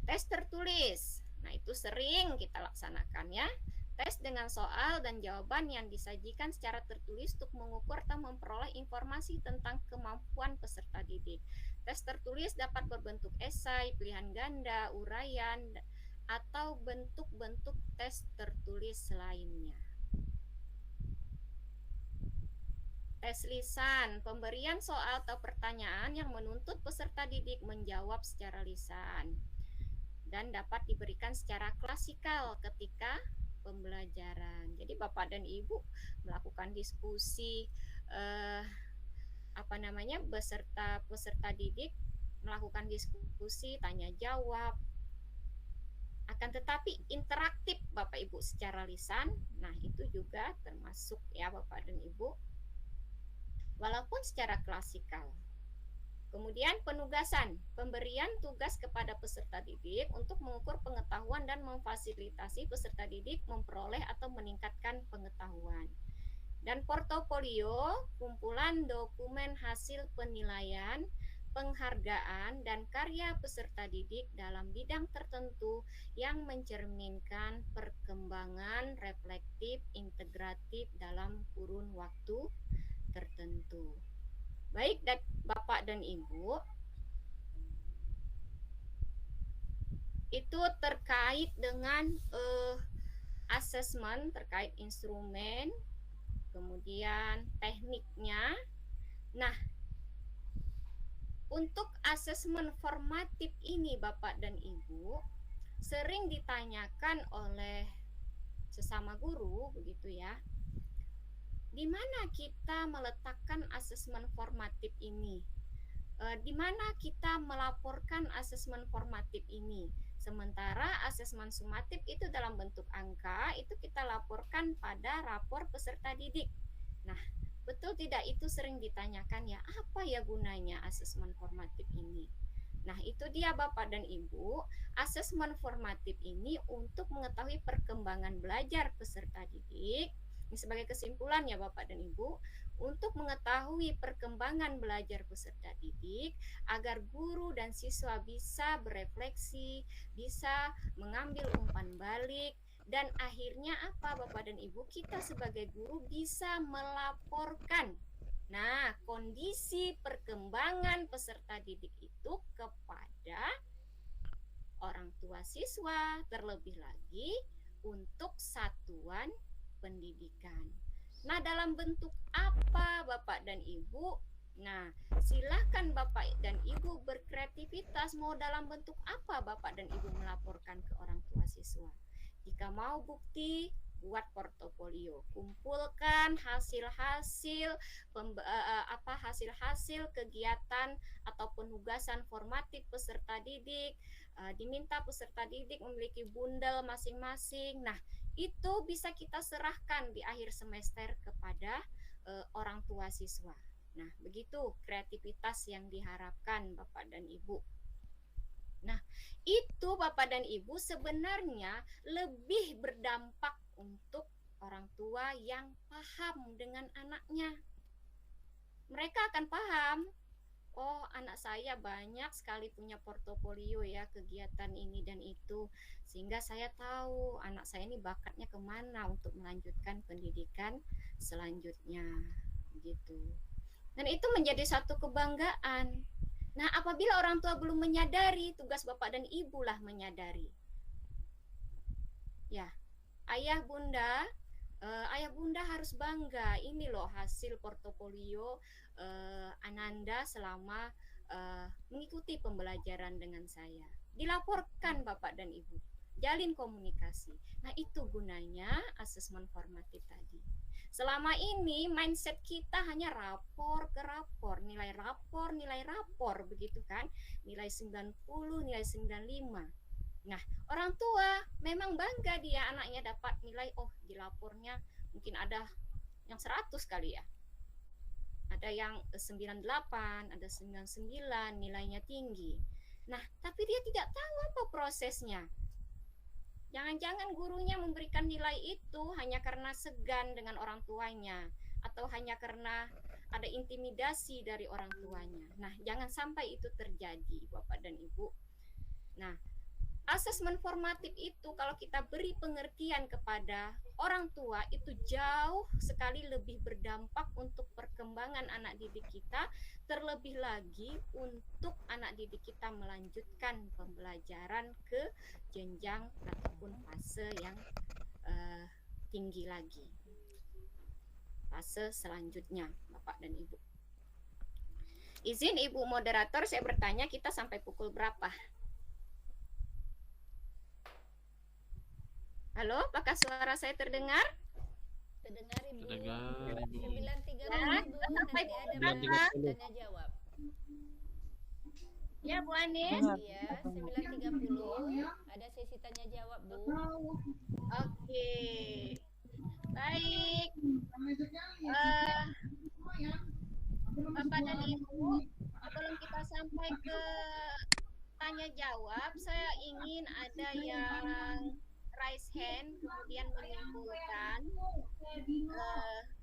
Speaker 6: Tes tertulis, nah itu sering kita laksanakan ya. Tes dengan soal dan jawaban yang disajikan secara tertulis untuk mengukur atau memperoleh informasi tentang kemampuan peserta didik. Tes tertulis dapat berbentuk esai, pilihan ganda, uraian, atau bentuk-bentuk tes tertulis lainnya. Tes lisan, pemberian soal atau pertanyaan yang menuntut peserta didik menjawab secara lisan dan dapat diberikan secara klasikal ketika pembelajaran. Jadi Bapak dan Ibu melakukan diskusi beserta peserta didik, melakukan diskusi, tanya jawab. Akan tetapi interaktif Bapak Ibu secara lisan. Nah, itu juga termasuk ya Bapak dan Ibu. Walaupun secara klasikal. Kemudian penugasan, pemberian tugas kepada peserta didik untuk mengukur pengetahuan dan memfasilitasi peserta didik memperoleh atau meningkatkan pengetahuan. Dan portofolio, kumpulan dokumen hasil penilaian, penghargaan, dan karya peserta didik dalam bidang tertentu yang mencerminkan perkembangan reflektif integratif dalam kurun waktu tertentu. Baik, Bapak dan Ibu, itu terkait dengan asesmen, terkait instrumen, kemudian tekniknya. Nah, untuk asesmen formatif ini Bapak dan Ibu sering ditanyakan oleh sesama guru, begitu ya. Di mana kita meletakkan asesmen formatif ini? Di mana kita melaporkan asesmen formatif ini? Sementara asesmen sumatif itu dalam bentuk angka, itu kita laporkan pada rapor peserta didik. Nah, betul tidak itu sering ditanyakan ya, apa ya gunanya asesmen formatif ini? Nah, itu dia Bapak dan Ibu, asesmen formatif ini untuk mengetahui perkembangan belajar peserta didik. Ini sebagai kesimpulan ya Bapak dan Ibu, untuk mengetahui perkembangan belajar peserta didik agar guru dan siswa bisa berefleksi, bisa mengambil umpan balik, dan akhirnya apa Bapak dan Ibu, kita sebagai guru bisa melaporkan kondisi perkembangan peserta didik itu kepada orang tua siswa, terlebih lagi untuk satuan pendidikan. Nah, dalam bentuk apa Bapak dan Ibu? Nah, silakan Bapak dan Ibu berkreativitas, mau dalam bentuk apa Bapak dan Ibu melaporkan ke orang tua siswa. Jika mau bukti, buat portofolio, kumpulkan hasil-hasil hasil-hasil kegiatan atau penugasan formatif peserta didik. Diminta peserta didik memiliki bundel masing-masing. Nah, itu bisa kita serahkan di akhir semester kepada orang tua siswa. Nah, begitu kreativitas yang diharapkan Bapak dan Ibu. Nah, itu Bapak dan Ibu sebenarnya lebih berdampak untuk orang tua yang paham dengan anaknya. Mereka akan paham, oh anak saya banyak sekali punya portofolio ya, kegiatan ini dan itu, sehingga saya tahu anak saya ini bakatnya kemana untuk melanjutkan pendidikan selanjutnya, gitu. Dan itu menjadi satu kebanggaan. Nah, apabila orang tua belum menyadari, tugas Bapak dan Ibu lah menyadari. Ya, ayah bunda harus bangga. Ini loh hasil portofolio Ananda selama mengikuti pembelajaran dengan saya. Dilaporkan Bapak dan Ibu, jalin komunikasi. Nah, itu gunanya asesmen formatif tadi. Selama ini mindset kita hanya rapor ke rapor, nilai rapor, begitu kan? Nilai 90, nilai 95. Nah, orang tua memang bangga dia anaknya dapat nilai, oh di lapornya mungkin ada yang 100 kali ya. Ada yang 98, ada 99, nilainya tinggi. Nah, tapi dia tidak tahu apa prosesnya. Jangan-jangan gurunya memberikan nilai itu hanya karena segan dengan orang tuanya, atau hanya karena ada intimidasi dari orang tuanya. Nah, jangan sampai itu terjadi Bapak dan Ibu. Nah, asesmen formatif itu kalau kita beri pengertian kepada orang tua itu jauh sekali lebih berdampak untuk perkembangan anak didik kita, terlebih lagi untuk anak didik kita melanjutkan pembelajaran ke jenjang ataupun fase yang tinggi lagi, fase selanjutnya, Bapak dan Ibu. Izin Ibu moderator, saya bertanya kita sampai pukul berapa? Halo, apakah suara saya terdengar?
Speaker 4: Terdengar Ibu.
Speaker 12: Terdengar, Ibu.
Speaker 4: 9.30
Speaker 6: Ya,
Speaker 4: Ibu,
Speaker 6: sampai
Speaker 4: nanti ada
Speaker 6: berapa?
Speaker 4: tanya jawab.
Speaker 6: Ya, Bu Anis.
Speaker 4: Iya, 9.30 ada sesi tanya jawab, Bu.
Speaker 6: Oke. Baik. Bapak dan Ibu, sebelum kita sampai ke tanya jawab, saya ingin ada yang raise hand kemudian menyimpulkan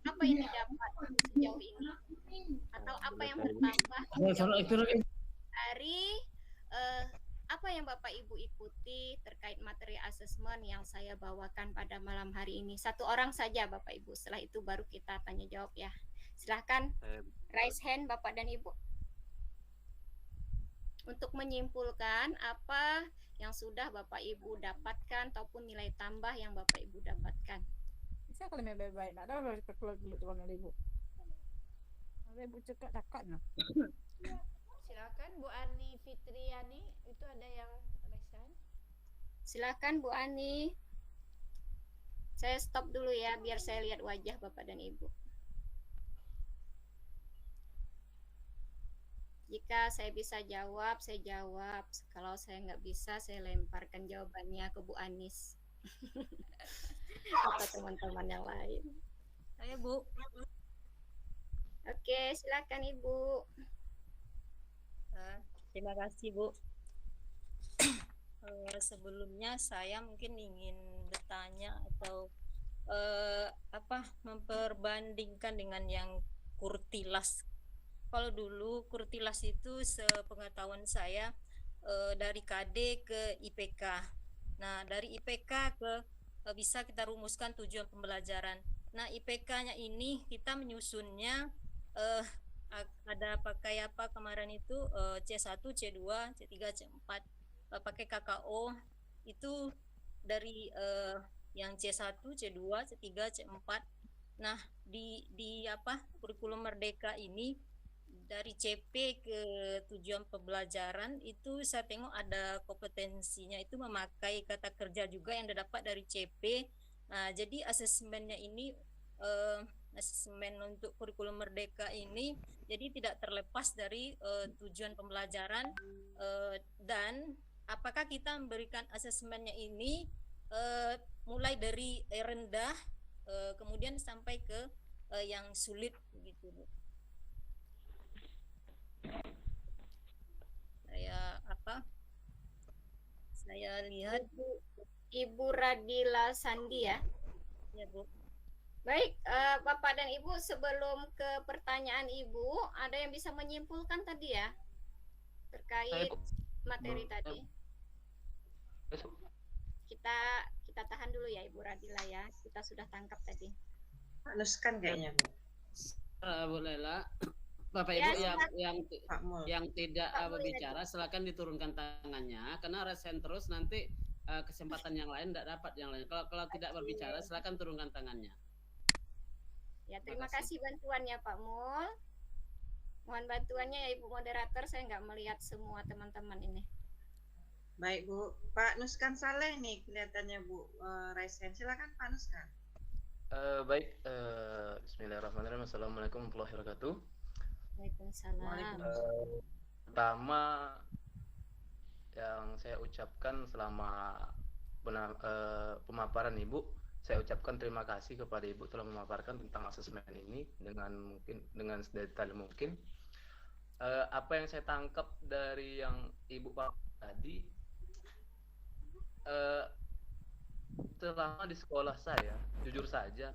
Speaker 6: apa yang didapat sejauh ini atau apa yang bertambah dari apa yang Bapak Ibu ikuti terkait materi asesmen yang saya bawakan pada malam hari ini. Satu orang saja Bapak Ibu, setelah itu baru kita tanya jawab ya. Silahkan raise hand Bapak dan Ibu untuk menyimpulkan apa yang sudah Bapak Ibu dapatkan ataupun nilai tambah yang Bapak Ibu dapatkan.
Speaker 8: Bisa kalau memang baik-baik, nak dah kita keluar dulu tuan Ibu. Ibu cakap nah.
Speaker 4: Silakan Bu Ani Fitriani, itu ada yang resign.
Speaker 6: Silakan Bu Ani. Saya stop dulu ya biar saya lihat wajah Bapak dan Ibu. Jika saya bisa jawab, saya jawab. Kalau saya nggak bisa, saya lemparkan jawabannya ke Bu Anis atau teman-teman yang lain.
Speaker 11: Ayo Bu.
Speaker 6: Oke, silakan Ibu.
Speaker 11: Terima kasih Bu. Sebelumnya saya mungkin ingin bertanya atau memperbandingkan dengan yang kurtilas. Kalau dulu kurtilas itu sepengetahuan saya dari KD ke IPK. Nah, dari IPK ke bisa kita rumuskan tujuan pembelajaran. Nah, IPK-nya ini kita menyusunnya ada pakai apa kemarin itu C1, C2, C3, C4 pakai KKO itu dari yang C1, C2, C3, C4. Nah, di kurikulum Merdeka ini dari CP ke tujuan pembelajaran itu saya tengok ada kompetensinya itu memakai kata kerja juga yang didapat dari CP. Nah, jadi asesmennya ini asesmen untuk kurikulum Merdeka ini jadi tidak terlepas dari tujuan pembelajaran dan apakah kita memberikan asesmennya ini mulai dari rendah kemudian sampai ke yang sulit gitu Bu. Saya lihat
Speaker 6: Ibu Radila Sandi ya.
Speaker 11: Ya Bu.
Speaker 6: Baik, Bapak dan Ibu, sebelum ke pertanyaan Ibu, ada yang bisa menyimpulkan tadi ya terkait materi tadi. Kita tahan dulu ya Ibu Radila ya. Kita sudah tangkap tadi.
Speaker 5: Haluskan kayaknya Bu.
Speaker 9: Bu Lela, Bapak
Speaker 6: Ya,
Speaker 9: Ibu yang tidak berbicara silakan diturunkan tangannya karena resen terus nanti kesempatan yang lain tidak dapat yang lain. Kalau tidak berbicara silakan turunkan tangannya.
Speaker 6: Ya, terima kasih bantuannya Pak Mul. Mohon bantuannya ya Ibu moderator, saya nggak melihat semua teman-teman ini.
Speaker 5: Baik Bu, Pak Nuskan Saleh nih kelihatannya Bu raise hand. Silakan Pak Nuskan.
Speaker 13: Baik, Bismillahirrahmanirrahim. Assalamualaikum warahmatullahi wabarakatuh.
Speaker 6: Waalaikumsalam.
Speaker 13: Pertama yang saya ucapkan selama pemaparan Ibu, saya ucapkan terima kasih kepada Ibu telah memaparkan tentang asesmen ini dengan sedetail mungkin. Apa yang saya tangkap dari yang Ibu Pak tadi, selama di sekolah saya, jujur saja,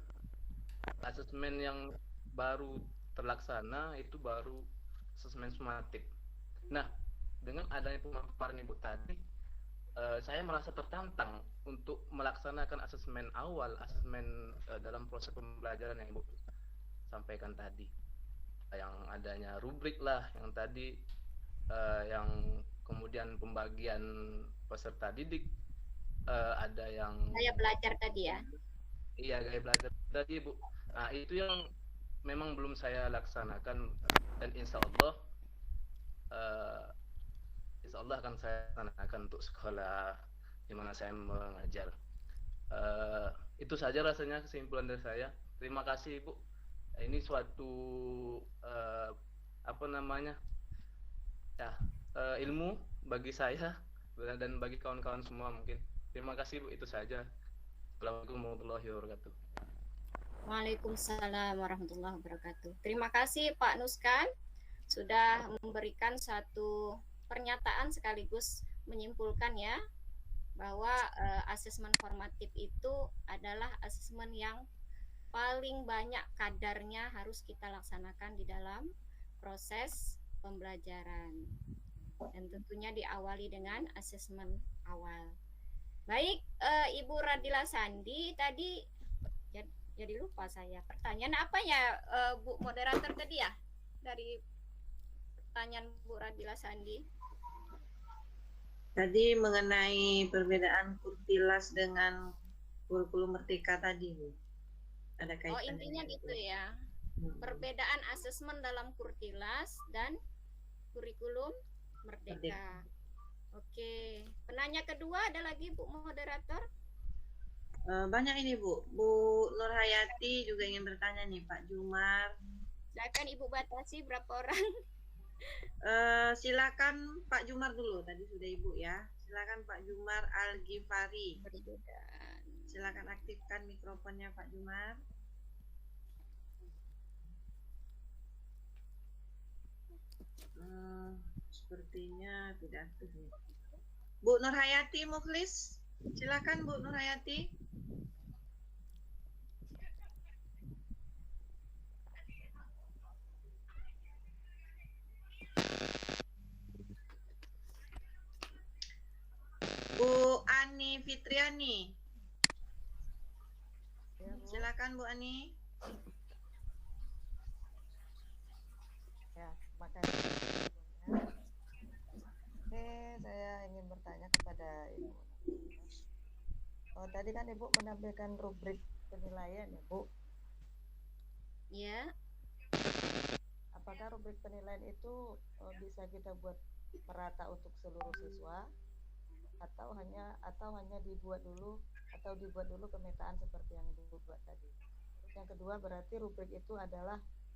Speaker 13: asesmen yang baru terlaksana itu baru asesmen sumatif. Nah, dengan adanya pemaparan Ibu tadi, saya merasa tertantang untuk melaksanakan asesmen awal, asesmen dalam proses pembelajaran yang Ibu sampaikan tadi, yang adanya rubrik lah, yang tadi yang kemudian pembagian peserta didik, ada yang
Speaker 6: Gaya belajar tadi ya.
Speaker 13: Iya, gaya belajar tadi Bu. Nah itu yang memang belum saya laksanakan, dan insya Allah akan saya laksanakan untuk sekolah di mana saya mengajar. Itu saja rasanya kesimpulan dari saya. Terima kasih Ibu. Ini suatu apa namanya ya, ilmu bagi saya dan bagi kawan-kawan semua mungkin. Terima kasih Bu, itu saja. Assalamualaikum warahmatullahi wabarakatuh.
Speaker 6: Waalaikumsalam warahmatullahi wabarakatuh. Terima kasih Pak Nuskan sudah memberikan satu pernyataan sekaligus menyimpulkan ya bahwa asesmen formatif itu adalah asesmen yang paling banyak kadarnya harus kita laksanakan di dalam proses pembelajaran, dan tentunya diawali dengan asesmen awal. Baik, Ibu Radila Sandi, tadi jadi lupa saya pertanyaan apa ya, Bu moderator tadi ya, dari pertanyaan Bu Radila Sandi.
Speaker 5: Tadi mengenai perbedaan Kurtilas dengan kurikulum Merdeka tadi, Bu. Ada kaitan.
Speaker 6: Oh, intinya gitu ya. Perbedaan asesmen dalam Kurtilas dan kurikulum Merdeka. Oke, penanya kedua ada lagi Bu moderator?
Speaker 5: Banyak ini Bu. Bu Nur Hayati juga ingin bertanya nih, Pak Jumar.
Speaker 6: Silakan Ibu batasi berapa orang?
Speaker 5: Silakan Pak Jumar dulu. Tadi sudah Ibu ya. Silakan Pak Jumar Al-Ghifari. Silakan aktifkan mikrofonnya Pak Jumar. Sepertinya tidak aktif. Bu Nur Hayati Mukhlis, silakan Bu Nur Hayati. Bu Ani Fitriani, silakan Bu Ani.
Speaker 17: Ya, terima kasih. Oke, saya ingin bertanya kepada Ibu. Oh, tadi kan Ibu menampilkan rubrik penilaian ya, Bu?
Speaker 6: Ya.
Speaker 17: Apakah rubrik penilaian itu bisa kita buat merata untuk seluruh siswa, atau hanya dibuat dulu pemetaan seperti yang Ibu buat tadi? Terus yang kedua, berarti rubrik itu adalah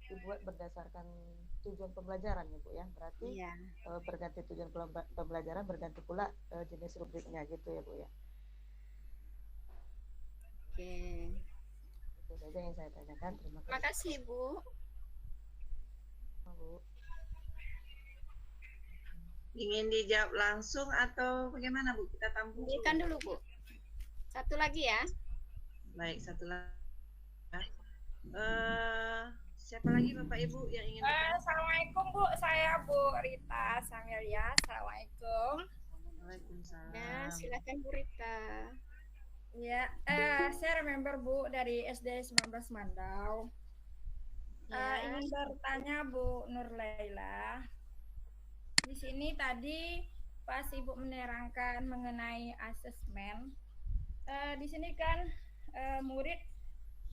Speaker 17: dibuat berdasarkan tujuan pembelajaran ya Bu ya, berarti berganti tujuan pembelajaran berganti pula jenis rubriknya gitu ya Bu ya.
Speaker 6: Oke,
Speaker 17: itu saja yang saya tanyakan.
Speaker 6: Terima kasih Bu.
Speaker 17: Bu,
Speaker 5: ingin dijawab langsung atau bagaimana Bu? Kita tampung
Speaker 6: dulu Bu. Satu lagi ya.
Speaker 5: Baik, satu lagi. Siapa lagi Bapak Ibu yang ingin
Speaker 18: Assalamualaikum Bu, saya Bu Rita Samelia. Assalamualaikum.
Speaker 5: Waalaikumsalam.
Speaker 6: Ya, silakan Bu Rita.
Speaker 18: Ya, saya member Bu dari SD 19 Mandau. Ingin bertanya Bu Nur Laila. Di sini tadi pas Ibu menerangkan mengenai asesmen, di sini kan murid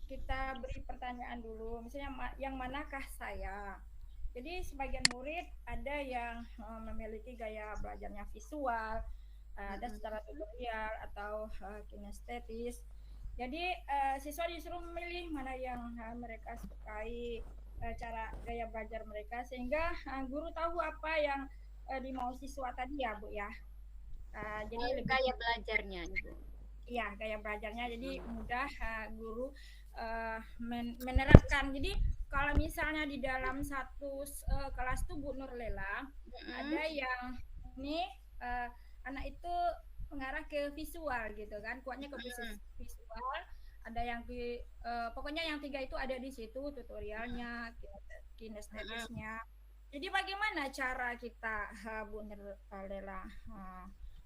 Speaker 18: kita beri pertanyaan dulu, misalnya yang manakah saya. Jadi sebagian murid ada yang memiliki gaya belajarnya visual, ada secara tutorial atau kinestetis. Jadi siswa disuruh memilih mana yang mereka sukai, cara gaya belajar mereka, sehingga guru tahu apa yang dimau siswa tadi ya Bu ya. Jadi
Speaker 6: gaya belajarnya Ibu.
Speaker 18: Iya, gaya belajarnya jadi mudah guru menerapkan. Jadi kalau misalnya di dalam satu kelas tuh Bu Nur Lela, ada yang ini anak itu mengarah ke visual gitu kan, kuatnya ke visual, ada yang pokoknya yang 3 itu ada di situ, tutorialnya, kinestetisnya. Jadi bagaimana cara kita Bu Nur Lela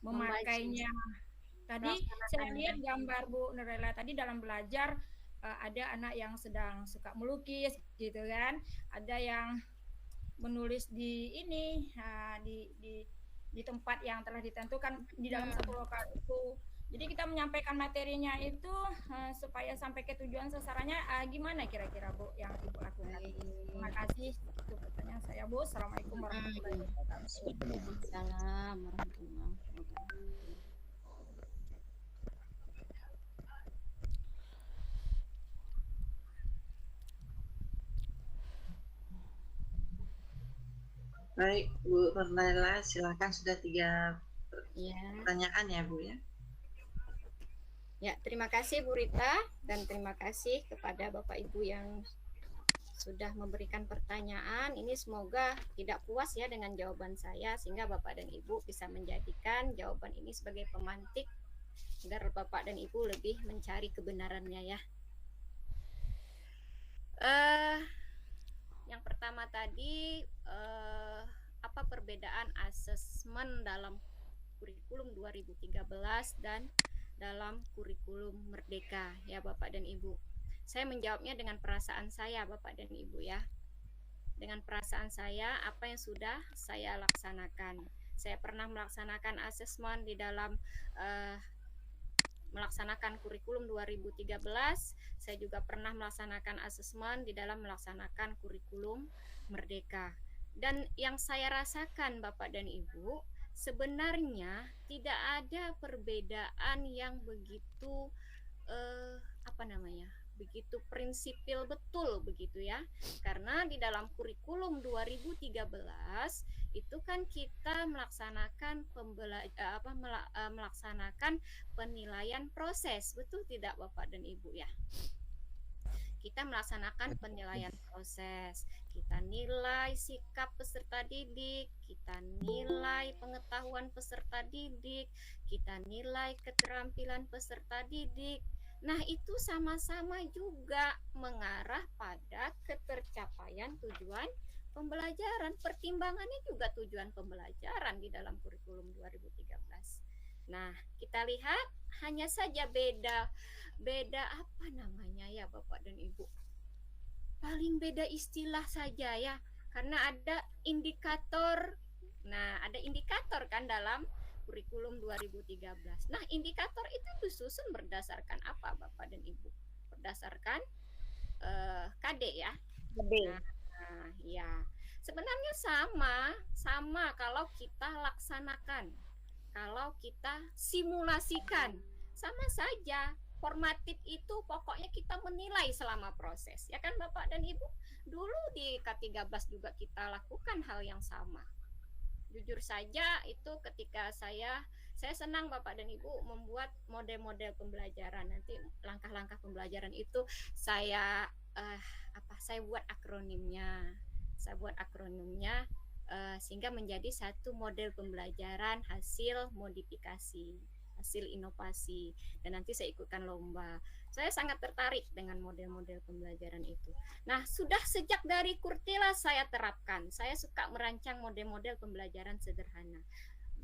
Speaker 18: memakainya. Tadi saya lihat gambar Bu Nurlela tadi dalam belajar ada anak yang sedang suka melukis gitu kan, ada yang menulis di ini di tempat yang telah ditentukan di dalam satu lokal itu. Jadi kita menyampaikan materinya itu supaya sampai ke tujuan sasarannya gimana kira-kira Bu yang Ibu lakukan? Terima kasih. Itu pertanyaan saya Bu. Assalamualaikum warahmatullahi wabarakatuh.
Speaker 6: Waalaikumsalam warahmatullahi wabarakatuh.
Speaker 5: Baik, Bu Nurlela, silakan sudah 3 pertanyaan ya Bu ya.
Speaker 6: Ya, terima kasih Bu Rita dan terima kasih kepada Bapak Ibu yang sudah memberikan pertanyaan. Ini semoga tidak puas ya dengan jawaban saya sehingga Bapak dan Ibu bisa menjadikan jawaban ini sebagai pemantik agar Bapak dan Ibu lebih mencari kebenarannya ya. Yang pertama tadi apa perbedaan asesmen dalam kurikulum 2013 dan dalam kurikulum Merdeka ya Bapak dan Ibu. Saya menjawabnya dengan perasaan saya Bapak dan Ibu ya. Dengan perasaan saya apa yang sudah saya laksanakan. Saya pernah melaksanakan asesmen di dalam melaksanakan kurikulum 2013. Saya juga pernah melaksanakan asesmen di dalam melaksanakan kurikulum Merdeka. Dan yang saya rasakan Bapak dan Ibu, sebenarnya tidak ada perbedaan yang begitu begitu prinsipil betul begitu ya. Karena di dalam kurikulum 2013 itu kan kita melaksanakan melaksanakan penilaian proses, betul tidak Bapak dan Ibu ya? Kita melaksanakan penilaian proses, kita nilai sikap peserta didik, kita nilai pengetahuan peserta didik, kita nilai keterampilan peserta didik. Nah, itu sama-sama juga mengarah pada ketercapaian tujuan pembelajaran. Pertimbangannya juga tujuan pembelajaran di dalam kurikulum 2013. Nah, kita lihat hanya saja beda apa namanya ya Bapak dan Ibu. Paling beda istilah saja ya, karena ada indikator. Nah, ada indikator kan dalam kurikulum 2013. Nah, indikator itu disusun berdasarkan apa Bapak dan Ibu? Berdasarkan KD ya. Nah, ya. Sebenarnya sama kalau kita laksanakan. Kalau kita simulasikan, sama saja. Formatif itu pokoknya kita menilai selama proses. Ya kan Bapak dan Ibu? Dulu di K13 juga kita lakukan hal yang sama. Jujur saja itu ketika saya senang Bapak dan Ibu membuat model-model pembelajaran. Nanti langkah-langkah pembelajaran itu saya buat akronimnya. Saya buat akronimnya sehingga menjadi satu model pembelajaran hasil modifikasi, hasil inovasi, dan nanti saya ikutkan lomba. Saya sangat tertarik dengan model-model pembelajaran itu. Nah, sudah sejak dari Kurtila saya terapkan. Saya suka merancang model-model pembelajaran sederhana.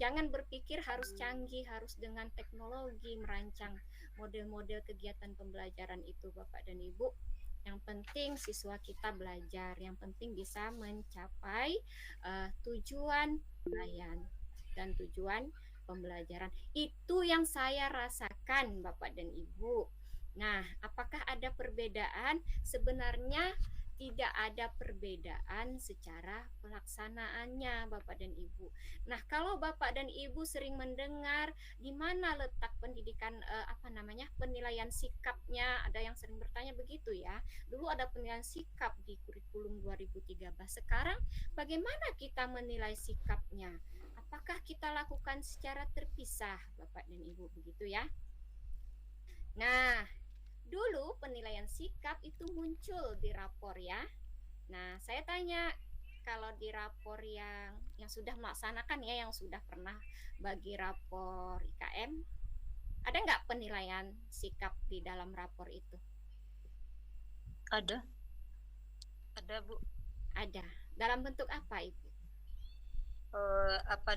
Speaker 6: Jangan berpikir harus canggih, harus dengan teknologi merancang model-model kegiatan pembelajaran itu Bapak dan Ibu. Yang penting siswa kita belajar, yang penting bisa mencapai tujuan penilaian dan tujuan pembelajaran. Itu yang saya rasakan Bapak dan Ibu. Nah, apakah ada perbedaan? Sebenarnya tidak ada perbedaan secara pelaksanaannya Bapak dan Ibu. Nah, kalau Bapak dan Ibu sering mendengar di mana letak pendidikan penilaian sikapnya, ada yang sering bertanya begitu ya. Dulu ada penilaian sikap di kurikulum 2013. Sekarang bagaimana kita menilai sikapnya? Apakah kita lakukan secara terpisah Bapak dan Ibu begitu ya? Nah, dulu penilaian sikap itu muncul di rapor ya. Nah, saya tanya kalau di rapor yang sudah melaksanakan ya, yang sudah pernah bagi rapor IKM, ada nggak penilaian sikap di dalam rapor itu?
Speaker 11: Ada Bu.
Speaker 6: Ada. Dalam bentuk apa Ibu?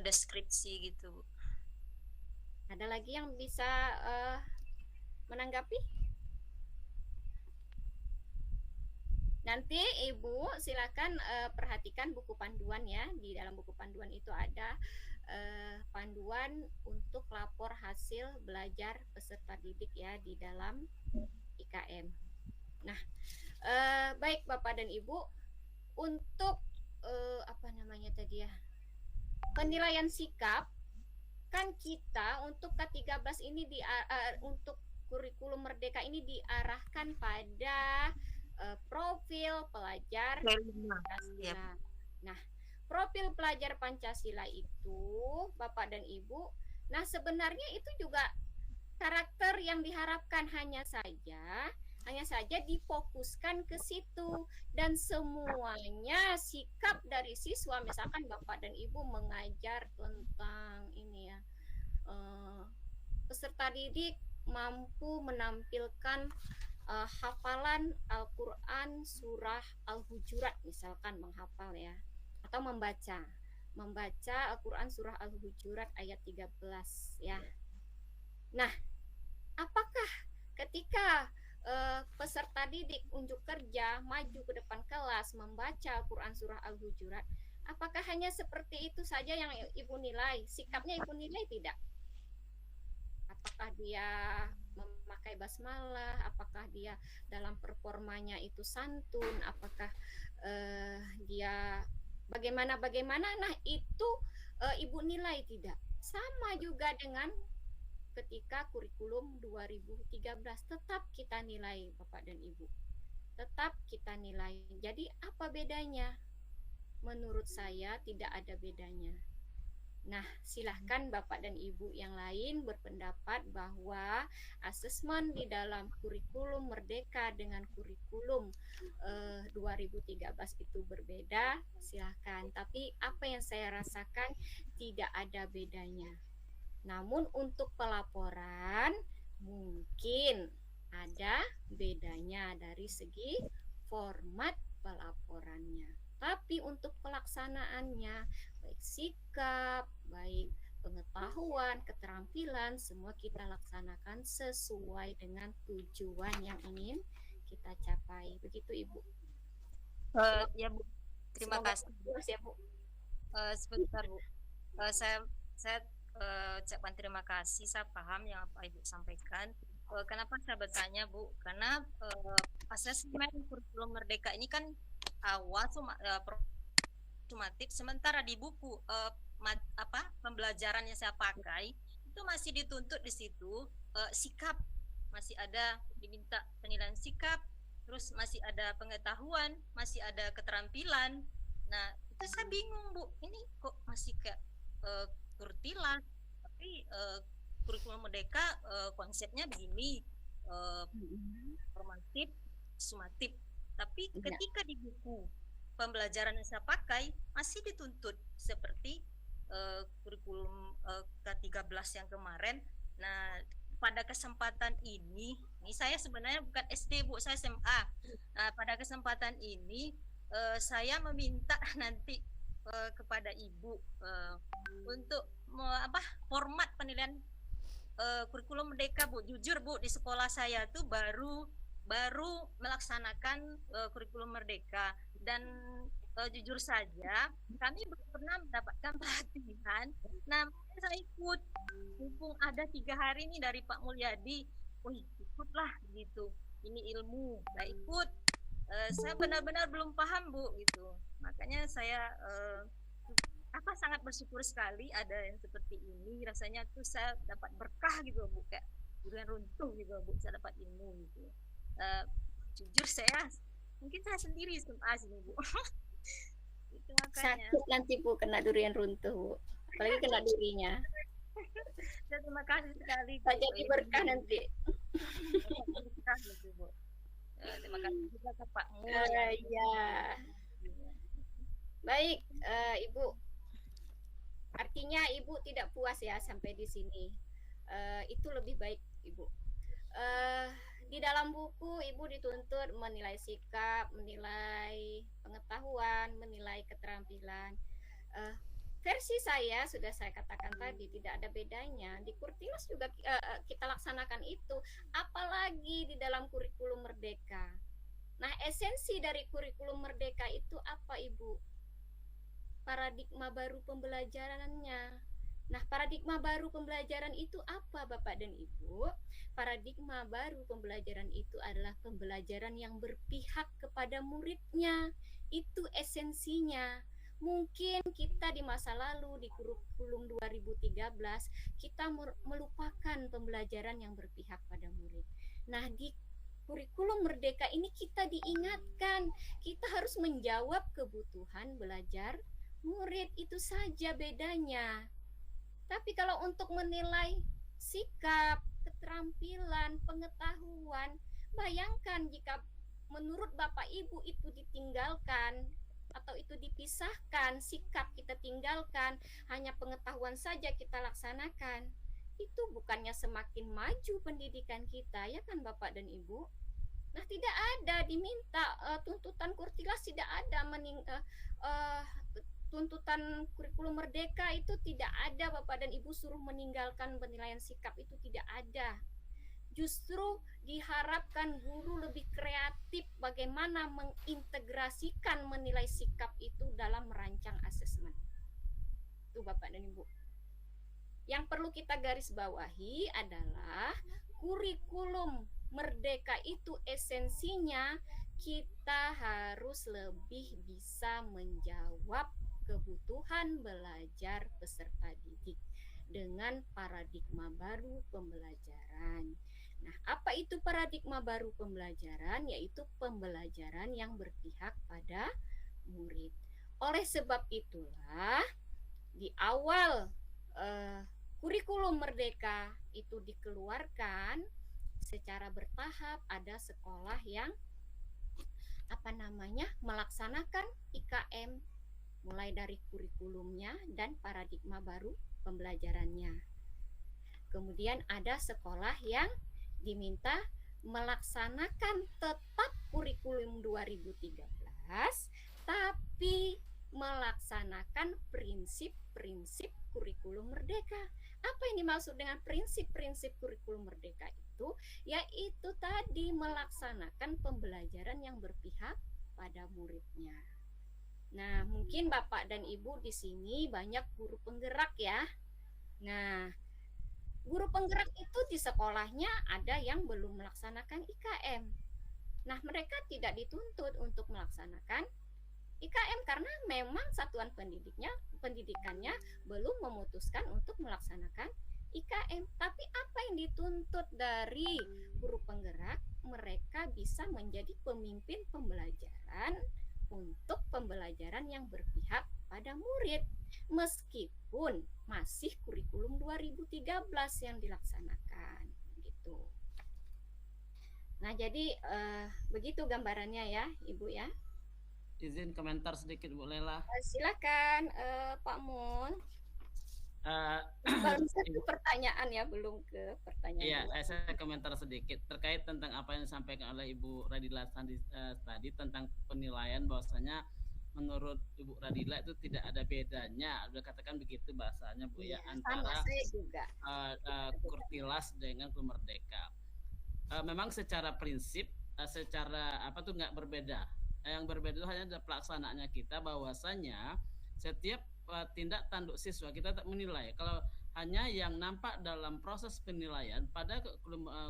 Speaker 11: Deskripsi gitu Bu.
Speaker 6: Ada lagi yang bisa menanggapi? Nanti Ibu silakan perhatikan buku panduan ya. Di dalam buku panduan itu ada panduan untuk lapor hasil belajar peserta didik ya di dalam IKM. Nah, baik Bapak dan Ibu, untuk apa namanya tadi ya, penilaian sikap kan kita untuk K13 ini untuk kurikulum merdeka ini diarahkan pada profil pelajar Pancasila. Nah, profil pelajar Pancasila itu Bapak dan Ibu, nah sebenarnya itu juga karakter yang diharapkan hanya saja difokuskan ke situ, dan semuanya sikap dari siswa, misalkan Bapak dan Ibu mengajar tentang ini ya, peserta didik mampu menampilkan hafalan Al-Quran surah Al-Hujurat, misalkan menghafal ya, atau membaca Al-Quran surah Al-Hujurat ayat 13 ya. Nah, apakah ketika peserta didik unjuk kerja maju ke depan kelas membaca Al-Quran surah Al-Hujurat, apakah hanya seperti itu saja yang Ibu nilai? Sikapnya Ibu nilai tidak? Apakah dia memakai basmalah? Apakah dia dalam performanya itu santun? Apakah dia bagaimana? Nah, itu Ibu nilai tidak? Sama juga dengan ketika kurikulum 2013, tetap kita nilai Bapak dan Ibu. Tetap kita nilai. Jadi apa bedanya? Menurut saya tidak ada bedanya. Nah, silahkan Bapak dan Ibu yang lain berpendapat bahwa asesmen di dalam kurikulum merdeka dengan kurikulum 2013 itu berbeda, silahkan. Tapi apa yang saya rasakan tidak ada bedanya. Namun untuk pelaporan mungkin ada bedanya dari segi format pelaporannya. Tapi untuk pelaksanaannya, baik sikap, baik pengetahuan, keterampilan, semua kita laksanakan sesuai dengan tujuan yang ingin kita capai. Begitu Ibu.
Speaker 11: Ya Bu, terima kasih.
Speaker 6: Ya Bu.
Speaker 11: Sebentar Bu, saya ucapkan terima kasih. Saya paham yang apa Ibu sampaikan. Kenapa saya bertanya Bu? Karena asesmen kurikulum merdeka ini kan awal sumatif, sementara di buku pembelajaran yang saya pakai itu masih dituntut di situ sikap, masih ada diminta penilaian sikap, terus masih ada pengetahuan, masih ada keterampilan. Nah itu saya bingung Bu, ini kok masih kayak kurtilah, tapi kurikulum merdeka konsepnya begini, formatif, sumatif. Tapi ketika di buku pembelajaran yang saya pakai masih dituntut seperti kurikulum K13 yang kemarin. Nah, pada kesempatan ini saya sebenarnya bukan SD Bu, saya SMA. Nah, pada kesempatan ini saya meminta nanti kepada Ibu untuk format penilaian kurikulum merdeka Bu. Jujur Bu, di sekolah saya tuh baru melaksanakan kurikulum merdeka, dan jujur saja kami belum pernah mendapatkan pelatihan. Nah saya ikut, mumpung ada 3 hari ini dari Pak Mulyadi, ikutlah gitu, ini ilmu, saya ikut. Saya benar-benar belum paham Bu gitu, makanya saya sangat bersyukur sekali ada yang seperti ini. Rasanya tuh saya dapat berkah gitu Bu, kayak durian runtuh gitu Bu, saya dapat ilmu gitu. Jujur mungkin saya sendiri SMA sini Bu. Itu makanya.
Speaker 6: Sakit nanti Bu kena durian runtuh Bu, apalagi kena durinya.
Speaker 11: Terima kasih sekali Bu.
Speaker 6: Jadi berkah nanti.
Speaker 11: Terima kasih juga ke Pak Mul.
Speaker 6: Ya. Baik Ibu, artinya Ibu tidak puas ya sampai di sini. Itu lebih baik Ibu. Di dalam buku Ibu dituntut menilai sikap, menilai pengetahuan, menilai keterampilan. versi saya sudah saya katakan tadi tidak ada bedanya. Di Kurtilas juga kita laksanakan itu, apalagi di dalam kurikulum Merdeka. Nah, esensi dari kurikulum Merdeka itu apa, Ibu? Paradigma baru pembelajarannya. Nah, paradigma baru pembelajaran itu apa, Bapak dan Ibu? Paradigma baru pembelajaran itu adalah pembelajaran yang berpihak kepada muridnya. Itu esensinya. Mungkin kita di masa lalu, di kurikulum 2013, kita melupakan pembelajaran yang berpihak pada murid. Nah, di kurikulum Merdeka ini kita diingatkan, kita harus menjawab kebutuhan belajar murid, itu saja bedanya. Tapi kalau untuk menilai sikap, keterampilan, pengetahuan, bayangkan jika menurut Bapak Ibu itu ditinggalkan atau itu dipisahkan, sikap kita tinggalkan, hanya pengetahuan saja kita laksanakan, itu bukannya semakin maju pendidikan kita, ya kan Bapak dan Ibu? Nah, tidak ada diminta tuntutan Kurtilas, tidak ada tuntutan kurikulum Merdeka itu tidak ada Bapak dan Ibu suruh meninggalkan penilaian sikap, itu tidak ada. Justru diharapkan guru lebih kreatif bagaimana mengintegrasikan menilai sikap itu dalam merancang asesmen. Itu Bapak dan Ibu. Yang perlu kita garis bawahi adalah kurikulum Merdeka itu esensinya kita harus lebih bisa menjawab kebutuhan belajar peserta didik dengan paradigma baru pembelajaran. Nah, apa itu paradigma baru pembelajaran? Yaitu pembelajaran yang berpihak pada murid. Oleh sebab itulah, di awal kurikulum Merdeka itu dikeluarkan secara bertahap, ada sekolah yang melaksanakan IKM mulai dari kurikulumnya dan paradigma baru pembelajarannya. Kemudian ada sekolah yang diminta melaksanakan tetap kurikulum 2013 tapi melaksanakan prinsip-prinsip kurikulum Merdeka. Apa yang dimaksud dengan prinsip-prinsip kurikulum Merdeka itu? Yaitu tadi melaksanakan pembelajaran yang berpihak pada muridnya. Nah, mungkin Bapak dan Ibu di sini banyak guru penggerak ya. Nah, guru penggerak itu di sekolahnya ada yang belum melaksanakan IKM. Nah, mereka tidak dituntut untuk melaksanakan IKM karena memang satuan pendidikannya belum memutuskan untuk melaksanakan IKM. Tapi apa yang dituntut dari guru penggerak? Mereka bisa menjadi pemimpin pembelajaran untuk pembelajaran yang berpihak pada murid meskipun masih kurikulum 2013 yang dilaksanakan gitu. Nah, jadi begitu gambarannya ya, Ibu ya.
Speaker 9: Izin komentar sedikit Bu Lela.
Speaker 6: Silakan Pak Mun. Baru satu pertanyaan ya, belum ke pertanyaan.
Speaker 9: Iya, saya komentar sedikit terkait tentang apa yang disampaikan oleh Ibu Radila tadi tentang penilaian bahwasanya menurut Ibu Radila itu tidak ada bedanya, udah katakan begitu bahasanya Bu ya, antara Kurtilas dengan kurikulum Merdeka. Memang secara prinsip, secara apa tuh nggak berbeda. Yang berbeda itu hanya adalah pelaksanaannya kita, bahwasanya setiap tindak tanduk siswa kita tak menilai. Kalau hanya yang nampak dalam proses penilaian pada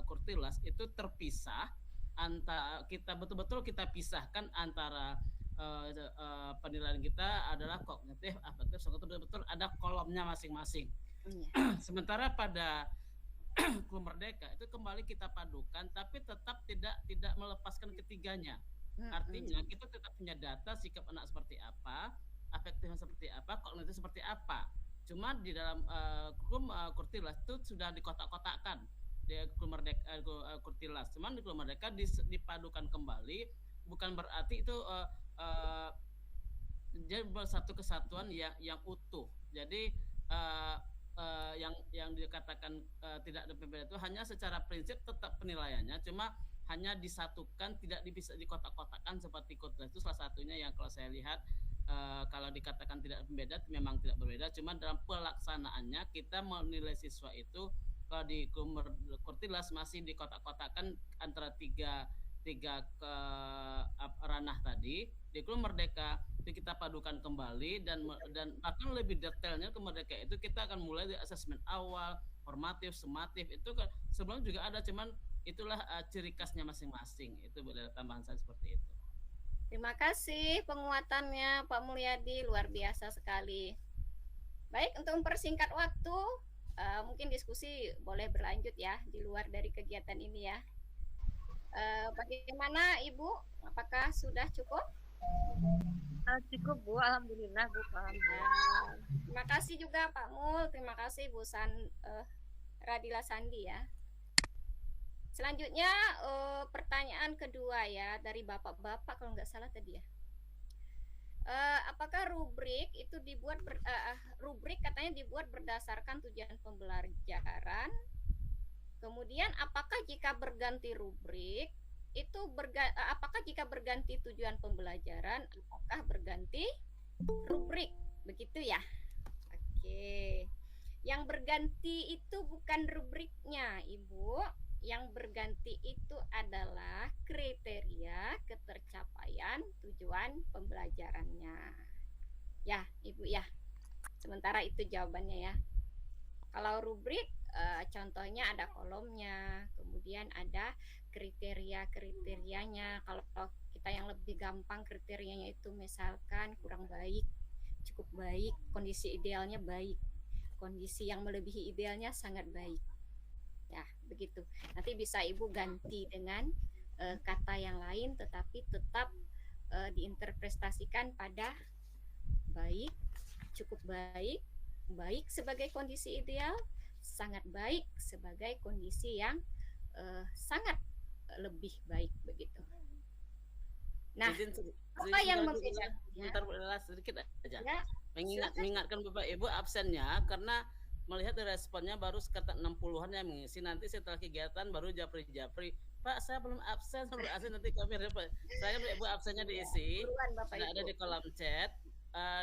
Speaker 9: Kurtilas itu terpisah, antara kita betul-betul kita pisahkan antara penilaian kita adalah kognitif, afektif, betul-betul ada kolomnya masing-masing. Sementara pada kurikulum Merdeka itu kembali kita padukan, tapi tetap tidak melepaskan ketiganya. Artinya kita tetap punya data sikap anak seperti apa, afektifnya seperti apa, kognitif seperti apa. Cuma di dalam Kurtilas itu sudah dikotak-kotakkan di Kurtilas. Cuman di Merdeka dipadukan kembali, bukan berarti itu jadi satu kesatuan yang utuh. Jadi yang dikatakan tidak ada perbedaan itu hanya secara prinsip tetap penilaiannya, cuma hanya disatukan, tidak bisa dikotak-kotakan seperti Kurtilas. Itu salah satunya yang kalau saya lihat kalau dikatakan tidak berbeda, memang tidak berbeda. Cuma dalam pelaksanaannya kita menilai siswa itu kalau di Kurtilas masih dikotak-kotakan antara tiga ranah tadi. Di Klub Merdeka itu kita padukan kembali dan bahkan lebih detailnya ke Merdeka itu kita akan mulai dari asesmen awal, formatif, sumatif itu kan sebelumnya juga ada, cuman itulah ciri khasnya masing-masing. Itu boleh tambahan saya seperti itu.
Speaker 6: Terima kasih penguatannya Pak Mulyadi, luar biasa sekali. Baik, untuk mempersingkat waktu, mungkin diskusi boleh berlanjut ya di luar dari kegiatan ini ya. Bagaimana Ibu? Apakah sudah cukup?
Speaker 11: Cukup Bu, alhamdulillah Bu.
Speaker 6: Terima kasih juga Pak Mul, terima kasih Bu Radila Sandi ya. Selanjutnya pertanyaan kedua ya dari bapak-bapak kalau nggak salah tadi ya. Apakah rubrik itu dibuat rubrik katanya dibuat berdasarkan tujuan pembelajaran? Kemudian apakah jika berganti rubrik itu apakah jika berganti tujuan pembelajaran apakah berganti rubrik? Begitu ya. Oke. Yang berganti itu bukan rubriknya, Ibu. Yang berganti itu adalah kriteria ketercapaian tujuan pembelajarannya. Ya, Ibu ya. Sementara itu jawabannya ya. Kalau rubrik, contohnya ada kolomnya, kemudian ada kriteria-kriterianya. Kalau kita yang lebih gampang kriterianya itu misalkan kurang baik, cukup baik, kondisi idealnya baik, kondisi yang melebihi idealnya sangat baik. Ya, begitu. Nanti bisa Ibu ganti dengan kata yang lain tetapi tetap diinterpretasikan pada baik, cukup baik, baik sebagai kondisi ideal, sangat baik sebagai kondisi yang sangat lebih baik begitu. Nah, apa yang membedakan?
Speaker 9: Sedikit aja. Ya, mengingatkan Bapak Ibu absennya karena melihat responnya baru sekitar 60-an yang mengisi. Nanti setelah kegiatan baru japri-japri, Pak saya belum absen, nanti kami saya Ibu absennya diisi. Sudah ada di kolom chat.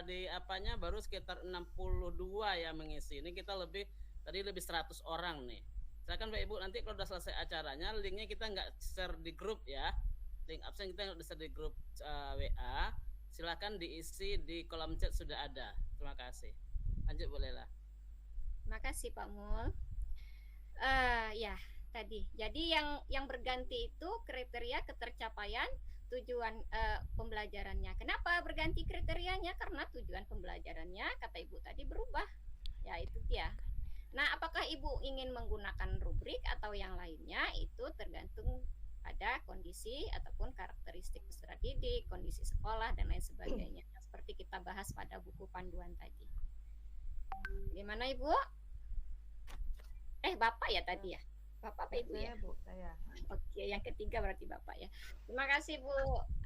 Speaker 9: Di apanya baru sekitar 62 yang mengisi. Ini kita tadi lebih 100 orang nih. Silakan Pak Ibu, nanti kalau sudah selesai acaranya linknya kita nggak share di grup ya. Link absen kita nggak share di grup WA. Silakan diisi di kolom chat sudah ada. Terima kasih. Lanjut bolehlah.
Speaker 6: Terima kasih Pak Mul. Ya tadi. Jadi yang berganti itu kriteria ketercapaian tujuan pembelajarannya. Kenapa berganti kriterianya? Karena tujuan pembelajarannya kata Ibu tadi berubah. Ya itu dia. Nah, apakah Ibu ingin menggunakan rubrik atau yang lainnya itu tergantung pada kondisi ataupun karakteristik peserta didik, kondisi sekolah dan lain sebagainya. Seperti kita bahas pada buku panduan tadi. Gimana Ibu? Bapak ya tadi ya? Bapak apa Ibu ya?
Speaker 17: Bu, saya.
Speaker 6: Oke, yang ketiga berarti Bapak ya. Terima kasih Bu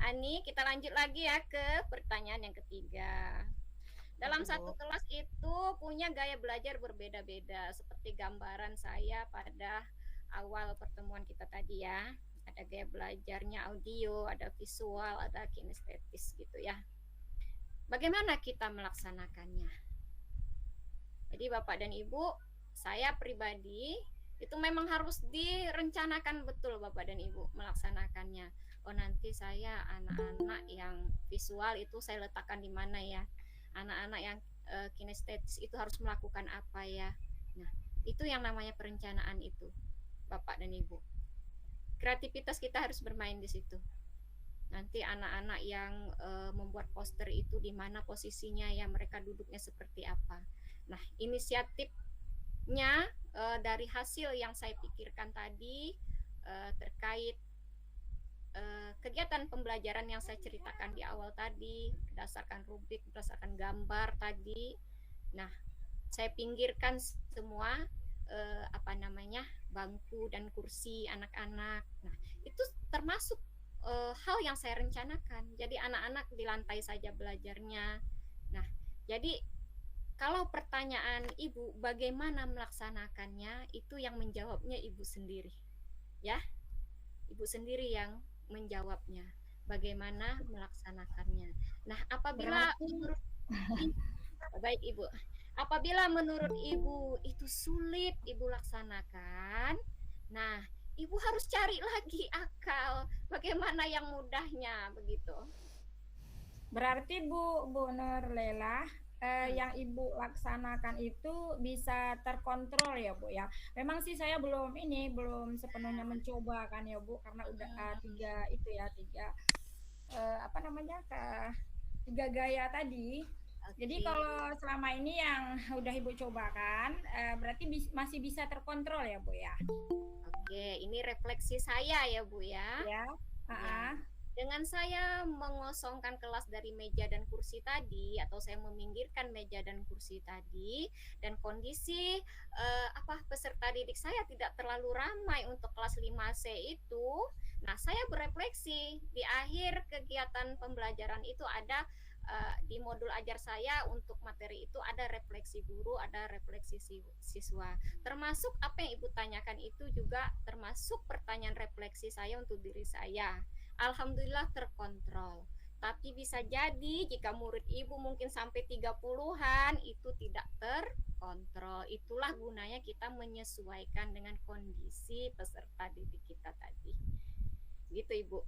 Speaker 6: Ani. Kita lanjut lagi ya ke pertanyaan yang ketiga. Dalam satu kelas itu punya gaya belajar berbeda-beda. Seperti gambaran saya pada awal pertemuan kita tadi ya. Ada gaya belajarnya audio, ada visual, ada kinestetis gitu ya. Bagaimana kita melaksanakannya? Jadi Bapak dan Ibu, saya pribadi itu memang harus direncanakan betul Bapak dan Ibu melaksanakannya. Oh nanti saya anak-anak yang visual itu saya letakkan di mana ya? Anak-anak yang kinestetis itu harus melakukan apa ya? Nah itu yang namanya perencanaan itu Bapak dan Ibu. Kreativitas kita harus bermain di situ. Nanti anak-anak yang membuat poster itu di mana posisinya ya, mereka duduknya seperti apa. Nah inisiatifnya dari hasil yang saya pikirkan tadi terkait kegiatan pembelajaran yang saya ceritakan di awal tadi, berdasarkan rubrik, berdasarkan gambar tadi. Nah, saya pinggirkan semua bangku dan kursi anak-anak. Nah, itu termasuk hal yang saya rencanakan. Jadi anak-anak di lantai saja belajarnya. Nah, jadi kalau pertanyaan Ibu bagaimana melaksanakannya, itu yang menjawabnya Ibu sendiri. Ya. Ibu sendiri yang menjawabnya. Bagaimana melaksanakannya. Nah, apabila baik Ibu, apabila menurut Ibu itu sulit Ibu laksanakan, nah Ibu harus cari lagi akal bagaimana yang mudahnya begitu.
Speaker 18: Berarti Bu Nur Lela, yang Ibu laksanakan itu bisa terkontrol ya Bu ya. Memang sih saya belum sepenuhnya mencoba kan ya Bu, karena udah tiga tiga gaya tadi. Jadi kalau selama ini yang udah Ibu cobakan, berarti masih bisa terkontrol ya Bu ya.
Speaker 6: Oke, ini refleksi saya ya Bu ya.
Speaker 18: Ya.
Speaker 6: Ya. Dengan saya mengosongkan kelas dari meja dan kursi tadi, atau saya meminggirkan meja dan kursi tadi, dan kondisi peserta didik saya tidak terlalu ramai untuk kelas 5C itu, nah saya berefleksi di akhir kegiatan pembelajaran itu ada di modul ajar saya untuk materi itu ada refleksi guru, ada refleksi siswa. Termasuk apa yang Ibu tanyakan itu juga termasuk pertanyaan refleksi saya untuk diri saya. Alhamdulillah terkontrol. Tapi bisa jadi jika murid Ibu mungkin sampai 30-an itu tidak terkontrol. Itulah gunanya kita menyesuaikan dengan kondisi peserta didik kita tadi. Gitu Ibu.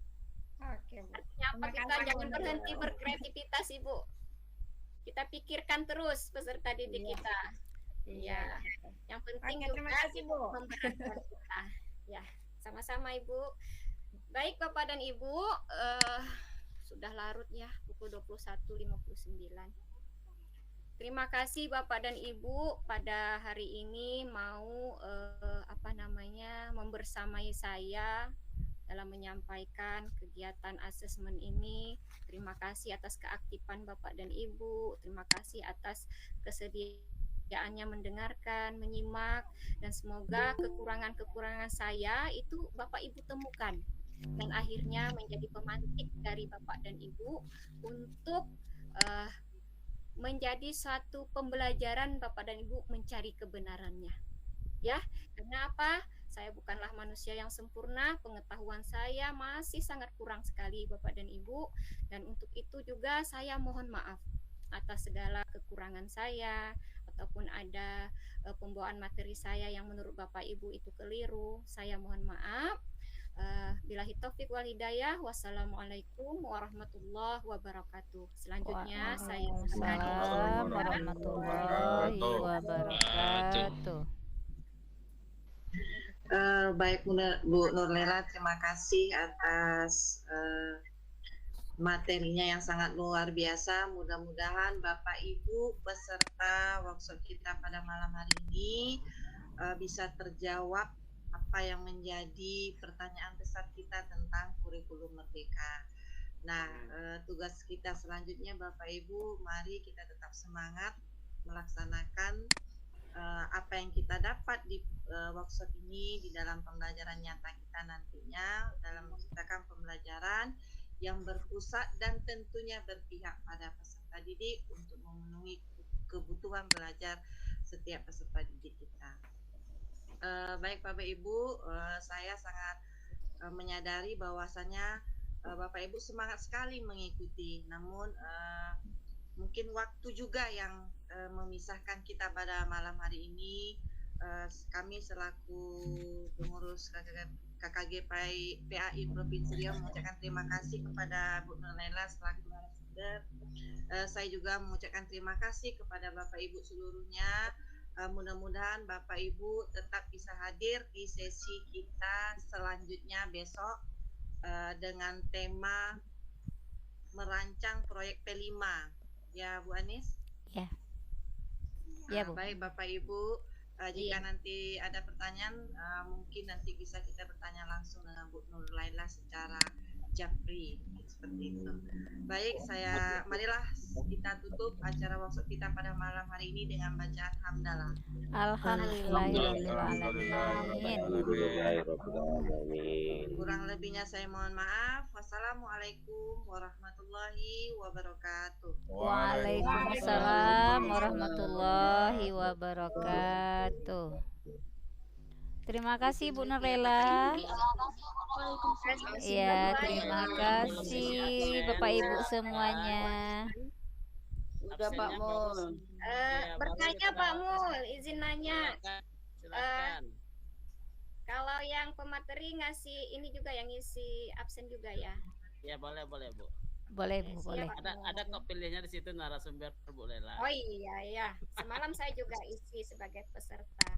Speaker 18: Oke, Bu.
Speaker 6: Artinya apa, kita jangan berhenti berkreativitas Ibu. Kita pikirkan terus peserta didik kita. Iya. Yang penting
Speaker 18: terima kasih Bu.
Speaker 6: Memberatkan kita. Ya, sama-sama Ibu. Baik Bapak dan Ibu, sudah larut ya, pukul 21.59. Terima kasih Bapak dan Ibu pada hari ini mau membersamai saya dalam menyampaikan kegiatan asesmen ini. Terima kasih atas keaktifan Bapak dan Ibu. Terima kasih atas kesediaannya mendengarkan, menyimak, dan semoga kekurangan-kekurangan saya itu Bapak Ibu temukan dan akhirnya menjadi pemantik dari Bapak dan Ibu untuk menjadi suatu pembelajaran Bapak dan Ibu mencari kebenarannya. Ya, kenapa? Saya bukanlah manusia yang sempurna, pengetahuan saya masih sangat kurang sekali Bapak dan Ibu, dan untuk itu juga saya mohon maaf atas segala kekurangan saya, ataupun ada pembawaan materi saya yang menurut Bapak Ibu itu keliru. Saya mohon maaf. Billahi taufik wal hidayah. Wassalamualaikum warahmatullahi wabarakatuh. Selanjutnya saya
Speaker 4: Waalaikumsalam warahmatullahi wabarakatuh.
Speaker 5: Baik Bu Nurlela, terima kasih atas materinya yang sangat luar biasa. Mudah-mudahan Bapak Ibu peserta workshop kita pada malam hari ini bisa terjawab apa yang menjadi pertanyaan besar kita tentang kurikulum merdeka. Nah, tugas kita selanjutnya Bapak Ibu, mari kita tetap semangat melaksanakan apa yang kita dapat di workshop ini di dalam pembelajaran nyata kita nantinya, dalam menciptakan pembelajaran yang berpusat dan tentunya berpihak pada peserta didik untuk memenuhi kebutuhan belajar setiap peserta didik kita. Baik Bapak Ibu, saya sangat menyadari bahwasanya Bapak Ibu semangat sekali mengikuti, namun mungkin waktu juga yang memisahkan kita pada malam hari ini. Kami selaku pengurus KKG PAI Provinsi Riau mengucapkan terima kasih kepada Bu Nurlela selaku narasumber. Saya juga mengucapkan terima kasih kepada Bapak Ibu seluruhnya. Mudah-mudahan Bapak Ibu tetap bisa hadir di sesi kita selanjutnya besok dengan tema merancang proyek P5, ya Bu Anis?
Speaker 4: Ya. Ya Bu.
Speaker 5: Baik Bapak Ibu, jika nanti ada pertanyaan mungkin nanti bisa kita bertanya langsung dengan Bu Nurlela secara japri seperti itu. Baik, marilah kita tutup acara workshop kita pada malam hari ini dengan bacaan hamdalah.
Speaker 4: Alhamdulillahirrahmanirrahim.
Speaker 5: Kurang lebihnya saya mohon maaf. Wassalamualaikum warahmatullahi wabarakatuh.
Speaker 4: Waalaikumsalam warahmatullahi wabarakatuh. Terima kasih Bu Nurlela. Ya, terima kasih Bapak Ibu semuanya.
Speaker 10: Udah Pak Mul.
Speaker 6: Bertanya Pak Mul, izin nanya.
Speaker 9: Silakan.
Speaker 6: Kalau yang pemateri ngasih ini juga yang ngisi absen juga ya?
Speaker 9: Ya boleh Bu.
Speaker 4: Boleh Bu, boleh.
Speaker 9: Ada kok pilihnya di situ narasumber Bu Lela.
Speaker 6: Oh iya ya. Semalam saya juga isi sebagai peserta.